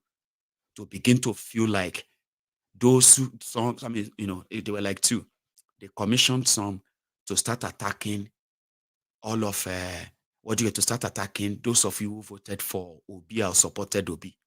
to begin to feel like those who, they were like two. They commissioned some to start attacking all of, to start attacking those of you who voted for Obi or supported Obi.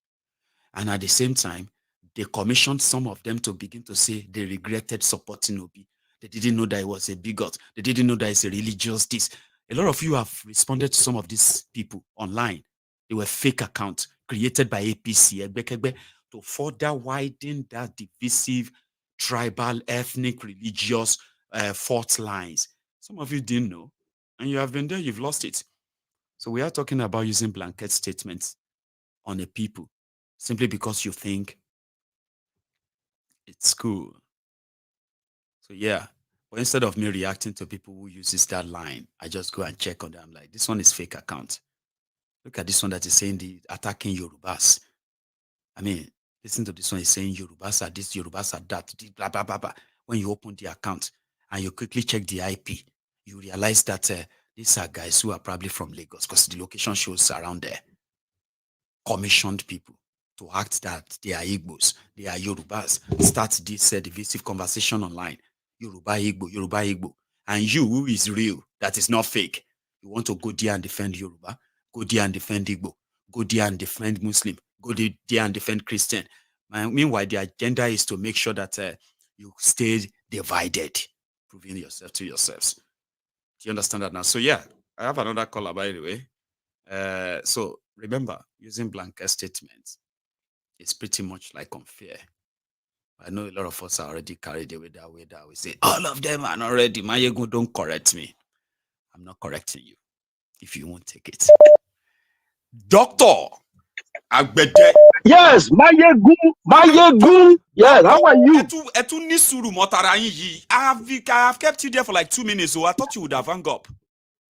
And at the same time, they commissioned some of them to begin to say they regretted supporting Obi. They didn't know that he was a bigot. They didn't know that it's a religious this. A lot of you have responded to some of these people online. They were fake accounts created by APC to further widen that divisive, tribal, ethnic, religious fault lines. Some of you didn't know, and you have been there, you've lost it. So we are talking about using blanket statements on a people simply because you think it's cool. So yeah, but instead of me reacting to people who uses that line, I just go and check on them. Like, this one is fake account. Look at this one that is saying the attacking Yorubas. I mean, listen to this one, is saying Yorubas are this, Yorubas are that, blah, blah, blah, blah. When you open the account and you quickly check the IP, you realize that these are guys who are probably from Lagos because the location shows around there. Commissioned people to act that they are Igbos, they are Yorubas. Start this divisive conversation online. Yoruba Igbo. And you, who is real, that is not fake, you want to go there and defend Yoruba, go there and defend Igbo, go there and defend Muslim, go there and defend Christian. Meanwhile, the agenda is to make sure that you stay divided, proving yourself to yourselves. Do you understand that now? So yeah, I have another caller, by the way. So remember, using blanket statements is pretty much like unfair. I know a lot of us are already carried away that way that we say, all of them are not ready. Mayegu, don't correct me. I'm not correcting you if you won't take it. Doctor Agbede. Yes, Mayegu. Yes, how are you? I have kept you there for like 2 minutes, so I thought you would have hung up.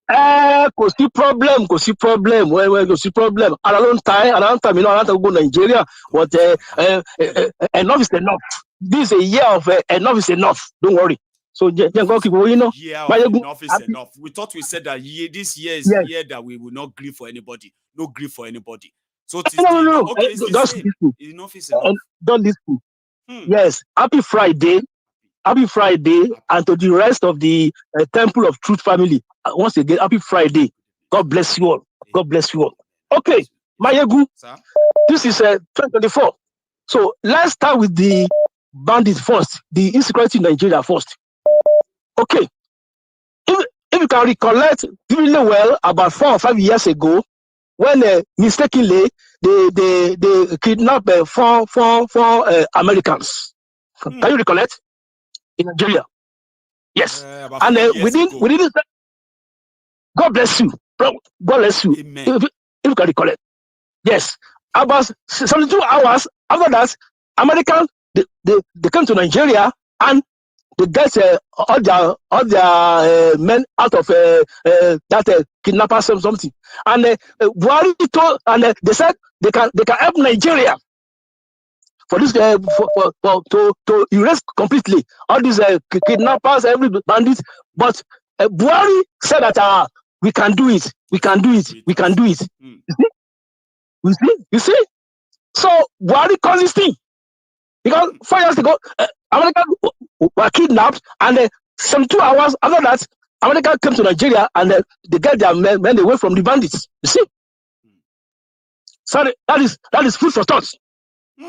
Kò sí problem. Well, kò sí problem. Around time, I want to go to Nigeria, but enough is enough. This is a year of enough is enough. Don't worry. So just go keep going, enough is enough. We thought we said that this year is the year that we will not grieve for anybody. No grief for anybody. So no. Okay, Just listen. Enough is enough. Don't listen. Yes, happy Friday, and to the rest of the Temple of Truth family. Once again, happy Friday. God bless you all. God bless you all. Okay, Mayegu, this is 2024. So let's start with the bandits first, the insecurity in Nigeria first. Okay, if you can recollect really well, about 4 or 5 years ago, when mistakenly they kidnapped four Americans. Can you recollect? In Nigeria. Yes. And within God bless you. God bless you. If you can recollect. Yes. About 72 hours after that, Americans they came to Nigeria and they get all their men out of that kidnappers or something. And Buhari told, and they said they can help Nigeria for this to erase completely all these kidnappers, every bandits. But Buhari said that we can do it. We can do it. We can do it. You see? So Buhari caused this thing because 4 years ago, Americans were kidnapped, and 72 hours after that, America came to Nigeria and they get their men away from the bandits. You see? So that is food for thought.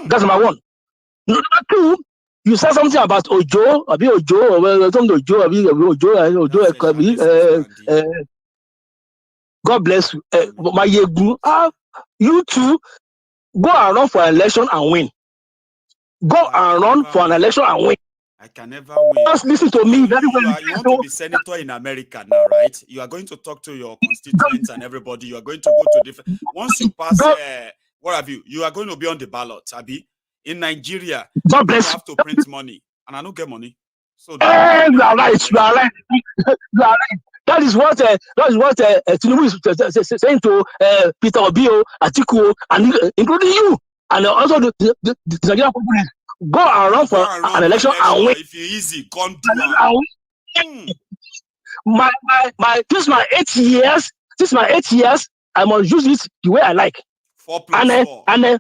That's number one. Number two, you said something about Ojo, God bless you. You two go and run for an election and win. Go and run for an election and win. I can never win. Just listen to me very well. You want to be senator in America now, right? You are going to talk to your constituents and everybody. You are going to go to different. Once you pass, what have you? You are going to be on the ballot, Abi. In Nigeria, you have to print money, and I don't get money. So you are right. You are right. You are right. That is what Tinubu is saying to Peter Obio, Atiku, and including you, and also the Nigerian population. Go and run for an election and win. If you're easy, come do it. This is my 8 years. This is my 8 years. I must use it the way I like. 4 + 4. And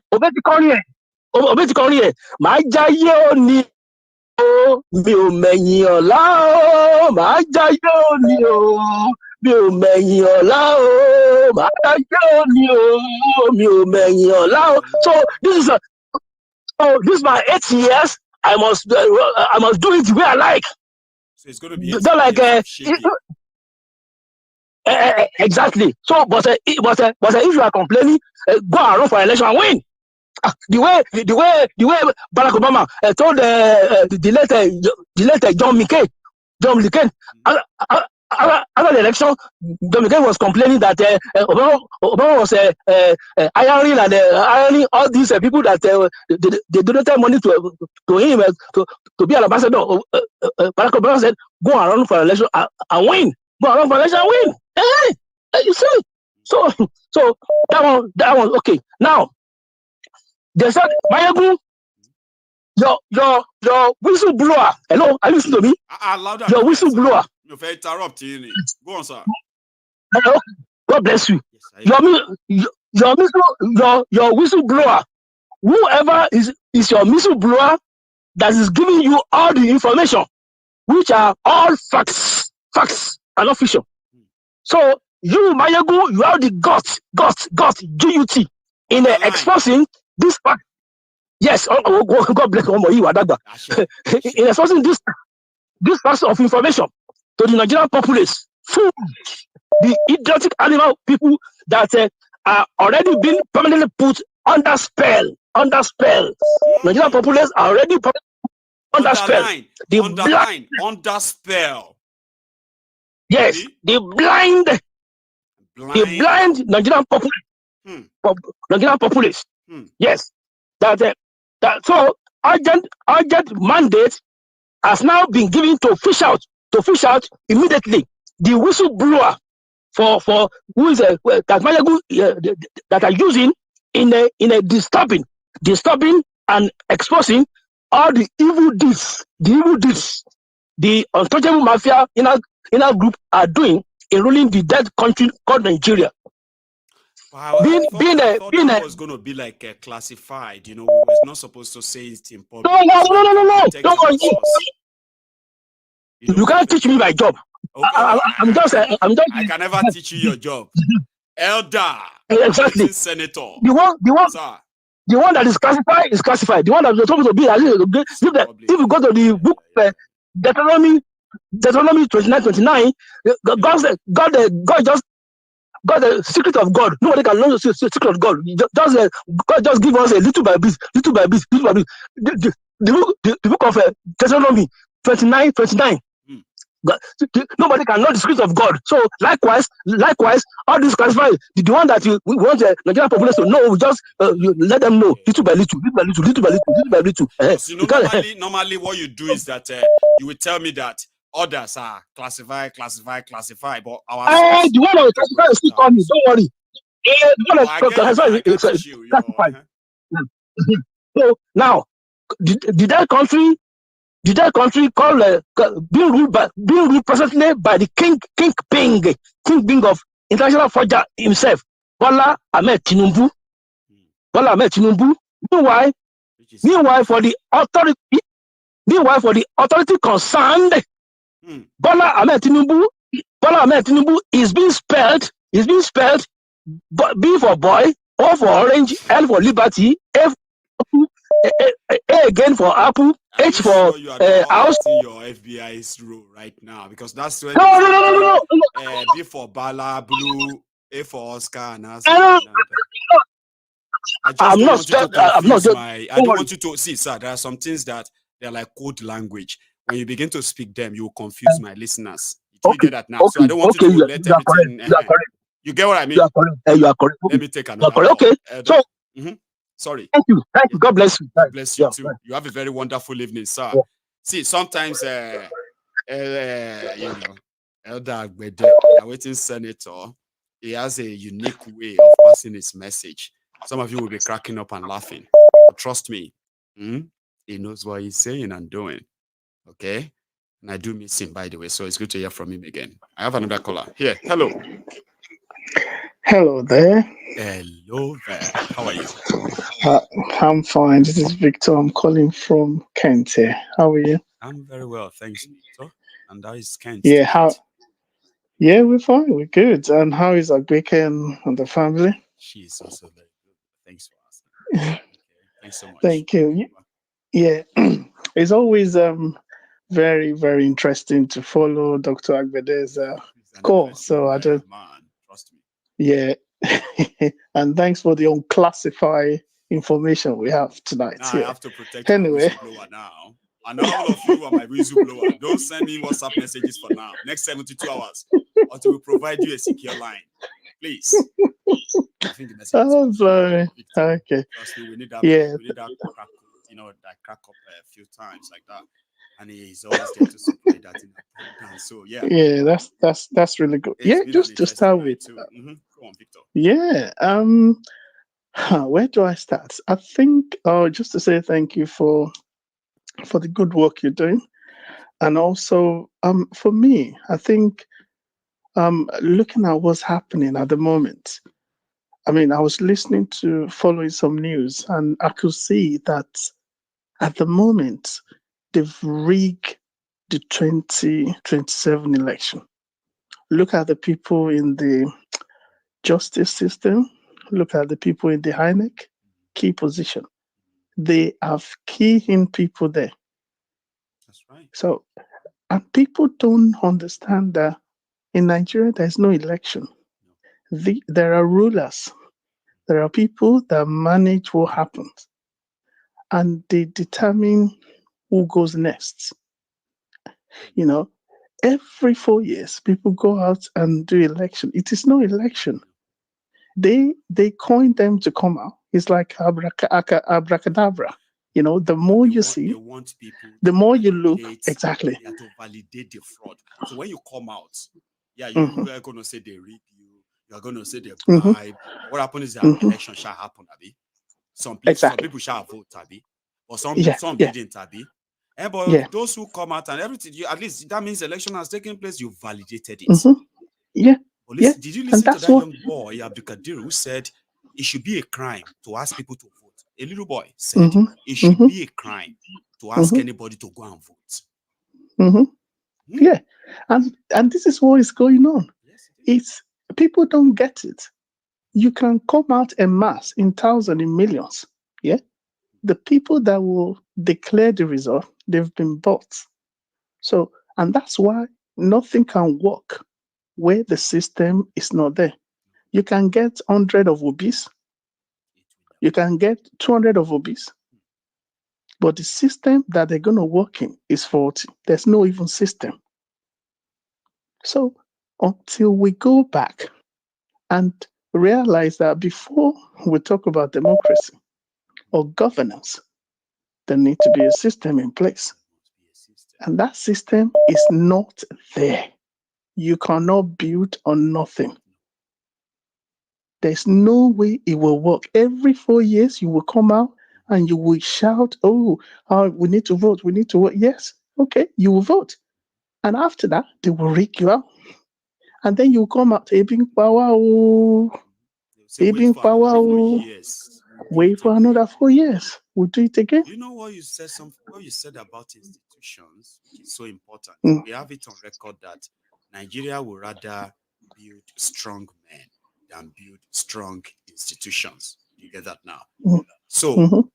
Obeti my jayo ni o mi o meyin ola o my jayo ni o mi o meyin ola o my jayo ni o mi o meyin ola o. So this is my 8 years. I must do it the way I like. So it's going to be like exactly. So but if you are complaining, go and run for election and win. The way Barack Obama told the late John McCain after the election, John McCain was complaining that Obama was hiring hiring all these people that they donated money to him to be an ambassador. Barack Obama said, "Go and run for election and win. Go and run for election and win." Hey, you see? So that one okay. Now. They said, Mayegun, your whistleblower. Hello, are you listening to me? Your whistleblower. You're very interrupting. Go on, sir. Hello? God bless you. Yes, your whistleblower. Whoever is your whistleblower that is giving you all the information, which are all facts and official. So you, Mayegun, you have the guts, GUT, in exposing this fact. Yes, God bless you. In exposing this facts of information to the Nigerian populace, the idiotic animal people that are already being permanently put under spell. Nigerian populace are already under spell. Under spell. Yes, the blind Nigerian populace. Nigerian populace. Yes, that so urgent mandate has now been given to fish out immediately the whistleblower for who is that are using in a disturbing and exposing all the evil deeds the untouchable mafia in our group are doing in ruling the dead country called Nigeria. Wow, I thought that was going to be like classified. You know, we were not supposed to say it in public. No. You can't teach me my job. Okay, I'm just. I can never teach you your job, elder. Exactly. Senator. The one that is classified is classified. The one that you're supposed to be, if you go to the book Deuteronomy 29:29, God just God, the secret of God. Nobody can know the secret of God. God just give us a little by bit, little by bit, little by bit. The book of Deuteronomy 29. God, nobody can know the secret of God. So likewise, all these classified, the one that we want the Nigerian population to know, we just you let them know little by little, little by little. You know, normally what you do is that you will tell me that others are classify, but our the one that classify is still coming. Don't worry. The one that classify is classified. So now, did that country called being ruled presently by the king Bing of international forger himself, Bola Ahmed Tinubu. Meanwhile, for the authority concerned, Bola Ahmed Tinubu is being spelled B for boy, O for orange, L for liberty, A again for apple, H for house. Your FBI's role right now, because that's when no. B for Bala, blue, A for Oscar, and I don't want you to see, sir. There are some things that they're like code language. When you begin to speak them, you will confuse my listeners. You get that now. So I don't want you to let everything. You get what I mean? You are correct. Let me take another. Okay. So. Sorry. Thank you. God bless you. God bless you too. You have a very wonderful evening, sir. Yeah. See, sometimes, you know, Elder Agbede, a waiting senator, he has a unique way of passing his message. Some of you will be cracking up and laughing. But trust me, he knows what he's saying and doing. Okay? And I do miss him, by the way, so it's good to hear from him again. I have another caller. Here. Hello. Hello there. Hello there. How are you? I'm fine. This is Victor. I'm calling from Kent here. How are you? I'm very well, thanks, Victor. And that is Kent. Yeah, Yeah, we're fine. We're good. And how is Agbeke and the family? She's also very good. Thanks for asking. Okay. Thanks so much. Thank you. Yeah, it's always very, very interesting to follow Dr. Agbede's course. So I don't. Man, trust me. Yeah, and thanks for the unclassified information we have tonight. I have to protect my whistleblower now. And all of you are my whistleblower. Don't send me WhatsApp messages for now. Next 72 hours, until we provide you a secure line, please. I think the message is sorry. Okay. Trust me, we need that. Yeah. We need that crack, that crack up a few times like that. And he's always there to supply that in the so yeah. Yeah, that's really good. It's just to start with. Go on, Victor. Yeah. Where do I start? I think just to say thank you for the good work you're doing. And also for me, I think looking at what's happening at the moment, I mean, I was following some news, and I could see that at the moment they've rigged the 2027 election. Look at the people in the justice system. Look at the people in the INEC key position. They have key in people there. That's right. So, and people don't understand that in Nigeria there's no election. There are rulers. There are people that manage what happens, and they determine who goes next. You know, every 4 years, people go out and do election. It is no election. They coin them to come out. It's like abracadabra. You know, the more you see, the more you look. Exactly. You have to validate the fraud. So when you come out, you are going to say they rigged you. You are going to say they bribe. What happened is that election shall happen, Abi. Some people shall vote, Abi. Or some didn't, Abi. But those who come out and everything, at least that means election has taken place. You validated it. Yeah. But listen, did you listen to that young boy, Abdulkadir, who said it should be a crime to ask people to vote? A little boy said it should be a crime to ask anybody to go and vote. Yeah, and this is what is going on. Yes, it's people don't get it. You can come out en masse in thousands, in millions. Yeah, the people that will declare the result, they've been bought. So, and that's why nothing can work where the system is not there. You can get 100 of obese. You can get 200 of obese. But the system that they're going to work in is faulty. There's no even system. So until we go back and realize that before we talk about democracy or governance, there needs to be a system in place. And that system is not there. You cannot build on nothing. There's no way it will work. Every 4 years, you will come out and you will shout, we need to vote, we need to vote. Yes, okay, you will vote. And after that, they will rig you out. And then you come out, Ebing power, Ebing power, wait for another 4 years. We'll do it again. You know what you said? What you said about institutions, which is so important. We have it on record that Nigeria would rather build strong men than build strong institutions. You get that now? So, in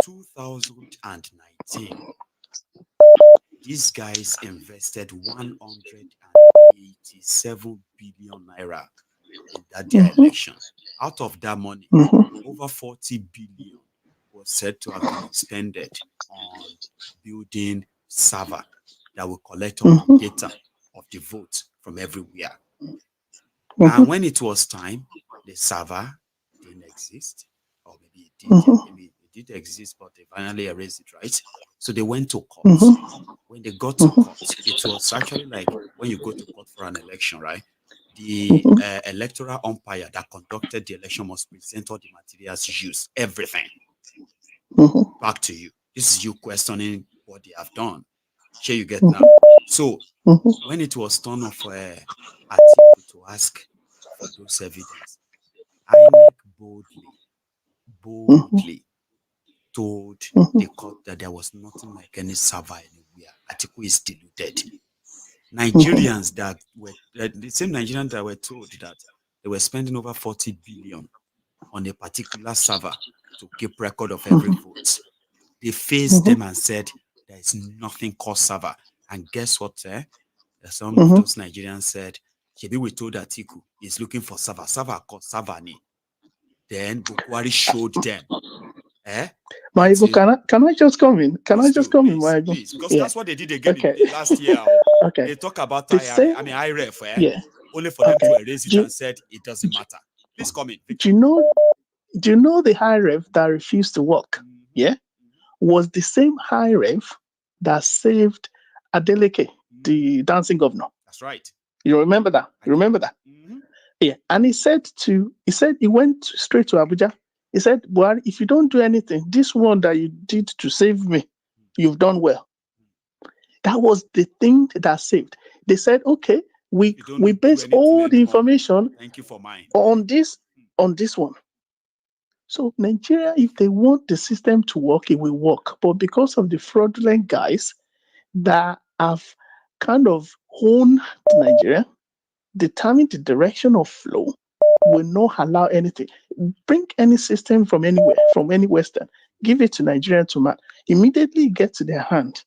2019, these guys invested 187 billion naira in that their election. Out of that money, over 40 billion was said to have been expended on building server that will collect all the data of the vote from everywhere. And when it was time, the server didn't exist, or maybe it did. Maybe it did exist, but they finally erased it, right? So they went to court. When they got to court, it was actually like when you go to court for an election, right? The electoral umpire that conducted the election must present all the materials used, everything. Back to you. This is you questioning what they have done. Here you get now. So when it was turned off for Atiku to ask for those evidence, INEC boldly told the court that there was nothing like any server anywhere. Atiku is deluded. Nigerians that were the same Nigerians that were told that they were spending over 40 billion on a particular server to keep record of every vote. They faced them and said there is nothing called server. And guess what? Some of those Nigerians said, maybe we told Atiku is looking for server. Server called Savani. Then Bukwari showed them. Maibu, can I just come in? Can I just come in, Maibu? Please, because that's what they did again in last year. They talk about IRF, only for them to erase it and said it doesn't matter. Please come in. Do you know the high rev that refused to work? Yeah, was the same high rev that saved Adeleke, the dancing governor. That's right. You remember that? Yeah, and he went straight to Abuja. He said, well, if you don't do anything, this one that you did to save me, you've done well. That was the thing that saved. They said, okay, we base all the information on this one. So Nigeria, if they want the system to work, it will work. But because of the fraudulent guys that have kind of owned Nigeria, determine the direction of flow, will not allow anything. Bring any system from anywhere, from any Western, give it to Nigeria to man. Immediately get to their hand,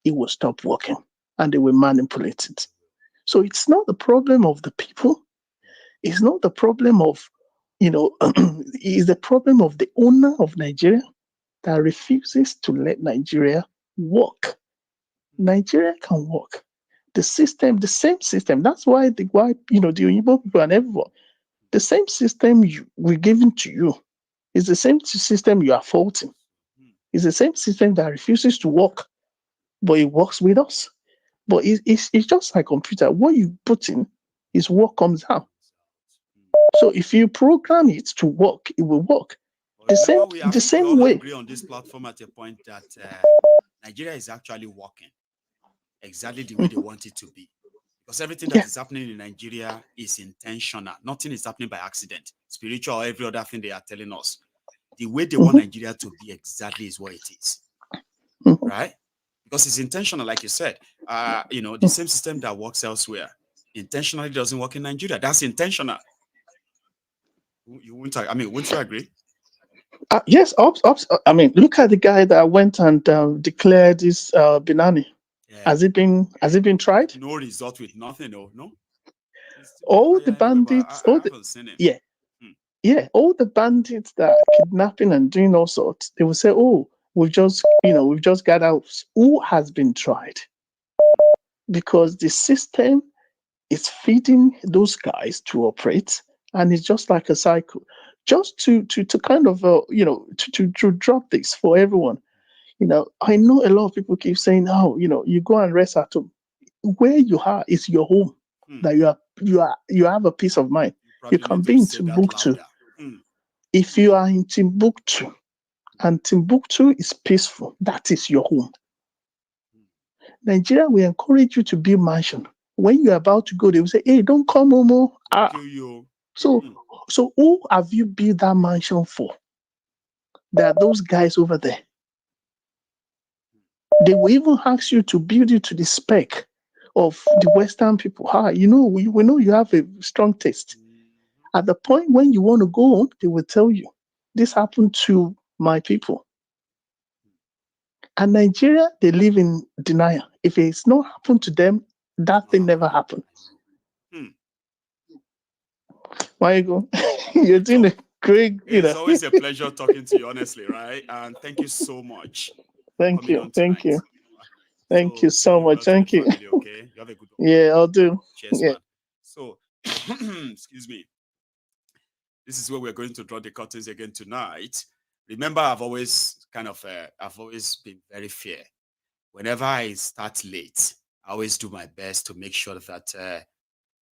it will stop working and they will manipulate it. So it's not the problem of the people. It's not the problem of, it's the problem of the owner of Nigeria that refuses to let Nigeria work. Nigeria can work. The same system. That's why the Igbo people and everyone, the same system we're giving to you is the same system you are faulting. It's the same system that refuses to work, but it works with us. But it's just like computer. What you put in is what comes out. So if you program it to work, it will work. The same way. We agree on this platform at a point that Nigeria is actually working exactly the way they want it to be. Because everything that is happening in Nigeria is intentional. Nothing is happening by accident. Spiritual or every other thing they are telling us. The way they want Nigeria to be exactly is what it is. Right? Because it's intentional, like you said. The same system that works elsewhere intentionally doesn't work in Nigeria. That's intentional. Wouldn't you agree? Yes, look at the guy that went and declared this Binani. Yeah. Has it been tried? No result with nothing, no. all the bandits, all the bandits that are kidnapping and doing all sorts, they will say, "Oh, we've just got out." Who has been tried? Because the system is feeding those guys to operate, and it's just like a cycle. Just to kind of to drop this for everyone. I know a lot of people keep saying, "Oh, you go and rest at home." Where you are is your home. That you have a peace of mind. You can be in Timbuktu. If you are in Timbuktu, and Timbuktu is peaceful, that is your home. Nigeria will encourage you to build mansion. When you're about to go, they will say, "Hey, don't come, Momo." So who have you built that mansion for? There are those guys over there. They will even ask you to build it to the spec of the Western people. We know you have a strong taste. At the point when you want to go home, they will tell you, "This happened to my people." And Nigeria, they live in denial. If it's not happened to them, that thing never happened. Why you go? You're doing a great. It's always a pleasure talking to you, honestly, right? And thank you so much. Thank you so much. Thank you. Family, okay? You have a good one. Yeah, I'll do. Cheers, Yeah. man. So, excuse me. This is where we're going to draw the curtains again tonight. Remember, I've always been very fair. Whenever I start late, I always do my best to make sure that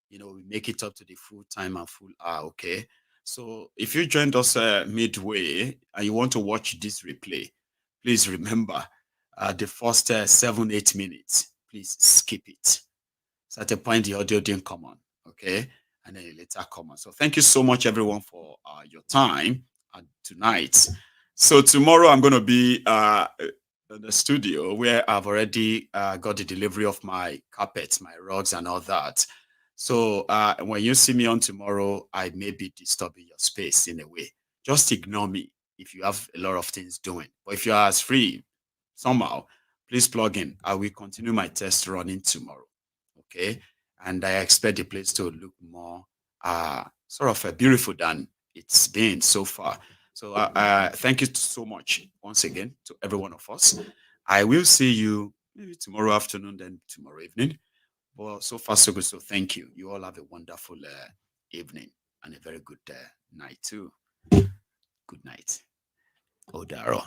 we make it up to the full time and full hour. Okay. So if you joined us midway and you want to watch this replay, please remember the first 7-8 minutes. Please skip it. So at a point the audio didn't come on. Okay. And then it later come on. So thank you so much, everyone, for your time tonight. So tomorrow I'm going to be in the studio where I've already got the delivery of my carpets, my rugs, and all that. So when you see me on tomorrow, I may be disturbing your space in a way. Just ignore me if you have a lot of things doing. But if you are as free somehow, please plug in. I will continue my test running tomorrow. Okay. And I expect the place to look more sort of beautiful than it's been so far. So thank you so much once again to every one of us. I will see you maybe tomorrow afternoon, then tomorrow evening. Well, so far so good. So thank you. You all have a wonderful evening and a very good night too. Good night. Odaro.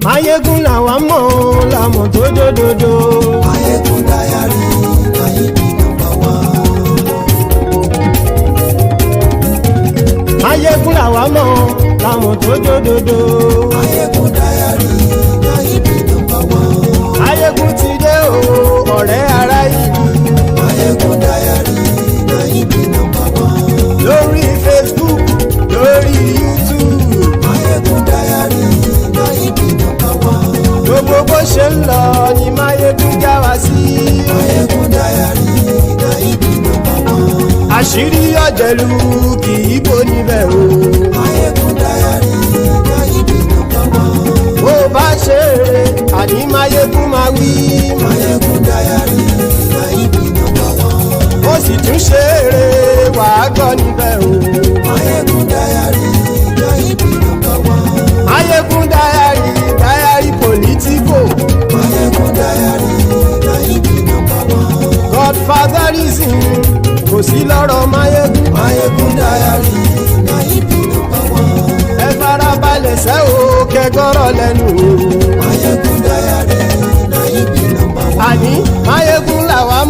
Mayegun làwa mọ̀ làmọ̀ tó dòdòdò. Mayegun Diary Nayibi #1. Mayegun làwa mọ̀ làmọ̀ tó dòdòdò. Mayegun Diary Nayibi #1. Mayegun ti dé o ọ̀rẹ́ ara yìí. Mayegun Diary Nayibi #1. Lórí Facebook, lórí YouTube. Mayegun Diary Nayibi #1. Gbogbo bó ṣe ń lọ ni Mayegun já wa sí. Mayegun Diary Nayibi #1. Àṣírí ọ̀jẹ̀lú kì í bò níbẹ̀ o. Mayegun Diary Nayibi #1. Bó bá ṣe eré àní Mayegun máa wí. Mayegun Diary Nayibi #1. Ó sì tún ṣe eré wàá gbọ́ níbẹ̀ o. Mayegun Diary Nayibi #1. Mayegun Diary political. Mayegun Diary Nayibi #1. Godfatherism kò sí lọ́rọ̀ Mayegun. Mayegun Diary Nayibi #1. Ẹ farabalẹ̀ sẹ́ o kẹgọ́rọ̀ lẹ́nu o. Mayegun Diary Nayibi #1. Àní Mayegun làwa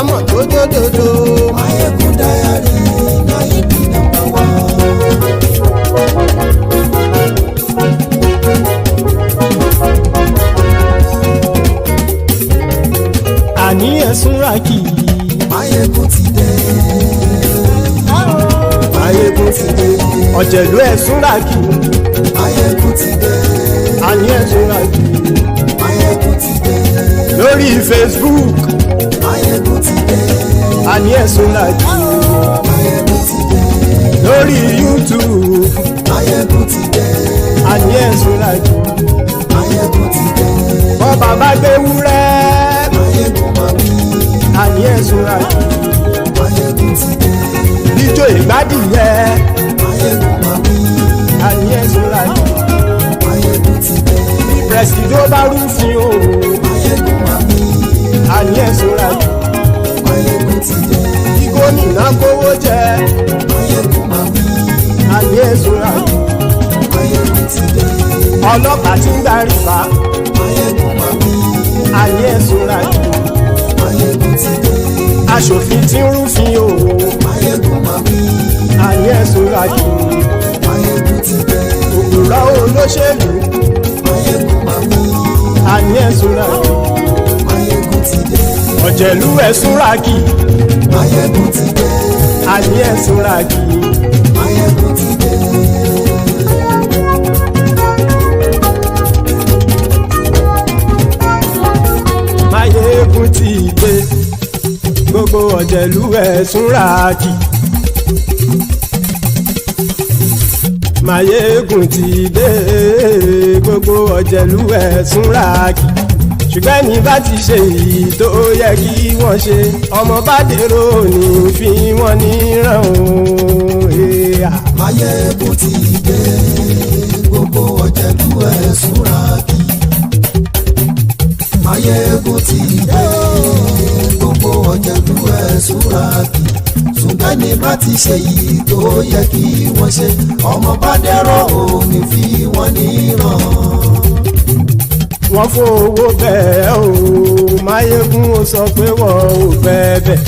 mọ̀ tó dòdòdò. Mayegun Diary Nayibi #1. Àní ẹ̀sùn ràkì. Mayegun ti dé. Mayegun ti dé. Ọ̀jẹ̀lú ẹ̀sùn ràkì. Mayegun ti dé. àní ẹ̀sùn ràjù. Máyégún ti dé. Lórí Facebook. Máyégún ti dé. Àní ẹ̀sùn ràjù. Máyégún ti dé. Lórí YouTube. Máyégún ti dé. Àní ẹ̀sùn ràjù. Máyégún ti dé. Bọ́ bàbá gbé wúrẹ́. Máyégún máa wí. Àní ẹ̀sùn ràjù. Máyégún ti dé. Ijó ìgbádìyẹ. Máyégún máa wí. Àní ẹ̀sùn ràjù. Máyégún ti dé. Bí pẹ̀sìdó bá rúfin o. Máyégún máa wí. Àní ẹ̀sùn ràjù. Máyégún ti dé. Bí gómìnà kówó jẹ. Máyégún máa wí. Àní ẹ̀sùn ràjù. Máyégún ti dé. Ọlọ́pàá tí ń darí bá. Máyégún máa wí. Àní ẹ̀sùn ràjù. Máyégún ti dé. Aṣòfin tí ń rúfin o. Máyégún máa wí. Àní ẹ̀sùn ràjù. Máyégún ti dé. Òpùrọ́ olóṣèlú. Máyégún máa wí. Àní ẹ̀sùn ràjù. Máyégún ti dé. Ọ̀jẹ̀lú ẹ̀sùn ràjù. Máyégún ti dé. Àní ẹ̀sùn ràjù. Máyégún ti dé. Máyégún ti dé. Gbogbo ọ̀jẹ̀lú ẹ̀sùn ràjù. Máyégún ti dé. Gbogbo ọ̀jẹ̀lú ẹ̀sùn ràjù. Ṣùgbọ́n ní bá ti ṣe èyí tó yẹ kí wọ́n ṣe ọmọ bá dèrò ní fi wọ́n níran o. Máyégún ti dé. Gbogbo ọ̀jẹ̀lú ẹ̀sùn ràjù. Máyégún ti dé. Gbogbo ọ̀jẹ̀lú ẹ̀sùn ràjù. Ṣùgbọ́n ní bá ti ṣe èyí tó yẹ kí wọ́n ṣe ọmọ bá dèrò ní fi wọ́n níran. Wọ́n fowó bẹ́ẹ̀ o Máyégún ó sọ pé wọ́n ò bẹ́ẹ̀.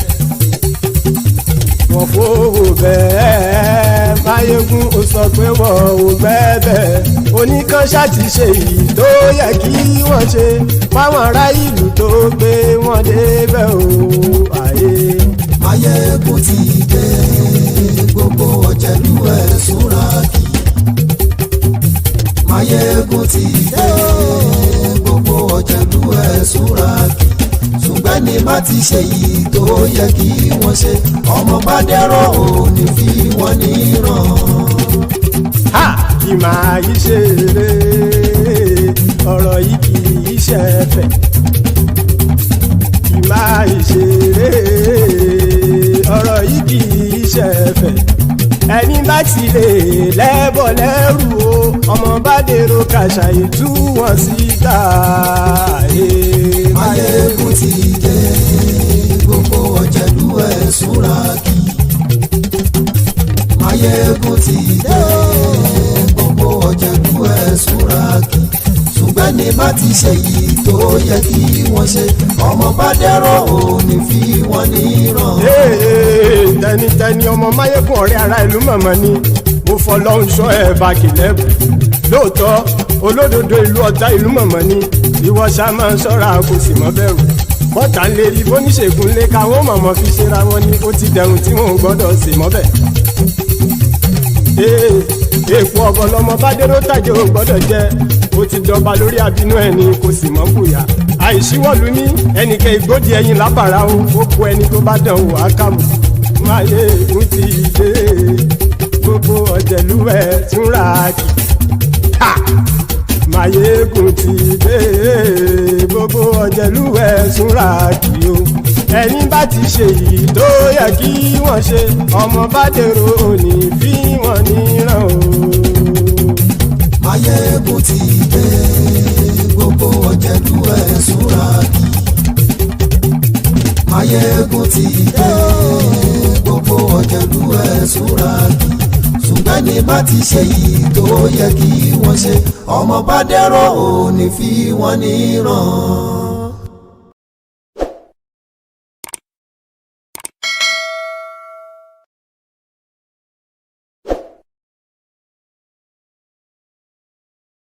Wọ́n fowó bẹ́ẹ̀ Máyégún ó sọ pé wọ́n ò bẹ́ẹ̀. Oníkan ṣáàtì ṣe èyí tó yẹ kí wọ́n ṣe fáwọn ará ìlú tó gbé wọn débẹ̀ o. Máyégún ti dé. Gbogbo ọ̀jẹ̀lú ẹ̀sùn ràjù. Máyégún ti dé. Gbogbo ọ̀jẹ̀lú ẹ̀sùn ràjù. Ṣùgbọ́n ní bá ti ṣe yìí tó yẹ kí wọ́n ṣe ọmọ bá dẹ́rọ̀ ò ní fi wọ́n níran. Kì máa yí ṣe eré ọ̀rọ̀ yìí kì í ṣe ẹ̀fẹ̀. Kì máa yí ṣe eré ọ̀rọ̀ yìí kì í ṣe ẹ̀fẹ̀. Ẹni bá ti lè lẹ́bọ̀ lẹ́rù o ọmọ bá dèrò kàṣà ìtú wọn síta. Máyégún ti dé. Gbogbo ọ̀jẹ̀lú ẹ̀sùn ràjù. Máyégún ti dé. Gbogbo ọ̀jẹ̀lú ẹ̀sùn ràjù. Ṣùgbọ́n ní bá ti ṣe yìí tó yẹ kí wọ́n ṣe ọmọ bá dẹ́rọ̀ ò ní fi wọ́n níran. Tẹnitẹni ọmọ Máyégún ọ̀rẹ́ ara ìlú mọ̀mọ́ ni mo fọlọ́hún ṣọ́ ẹ̀ bá kìlẹ́bù. Lóòótọ́ olódodo ìlú ọ̀tá ìlú mọ̀mọ́ ni ìwọ ṣá máa ń ṣọ́ra kò sì mọ́ bẹ̀rù. Bọ́tà ń lè rí bóníṣègùn lé káwọn mọ̀mọ́ fi ṣera wọn ni ó ti dẹrùn tí wọn ò gbọ́dọ̀ sì mọ́ bẹ̀. Èèpo ọ̀bọ lọmọ bá dérò tàjẹ́ ò gbọ́dọ̀ jẹ́ ó ti dọba lórí abínú ẹni kò sì mọ́ bùyà. Àìsíwọ̀lú ní ẹnìkẹ́ ìgbódì ẹyin lábàrá o ó kó ẹni tó bá dán o àkàmù. Máyégún ti dé. Gbogbo ọ̀jẹ̀lú ẹ̀sùn ràjù. Máyégún ti dé. Gbogbo ọ̀jẹ̀lú ẹ̀sùn ràjù o. Ẹni bá ti ṣe yìí tó yẹ kí wọ́n ṣe ọmọ bá dèrò ní fi wọ́n níran o. Máyégún ti dé. Gbogbo ọ̀jẹ̀lú ẹ̀sùn ràjù. Máyégún ti dé. Gbogbo ọ̀jẹ̀lú ẹ̀sùn ràjù. Ṣùgbọ́n ní bá ti ṣe yìí tó yẹ kí wọ́n ṣe ọmọ bá dẹ́rọ̀ ò ní fi wọ́n níran.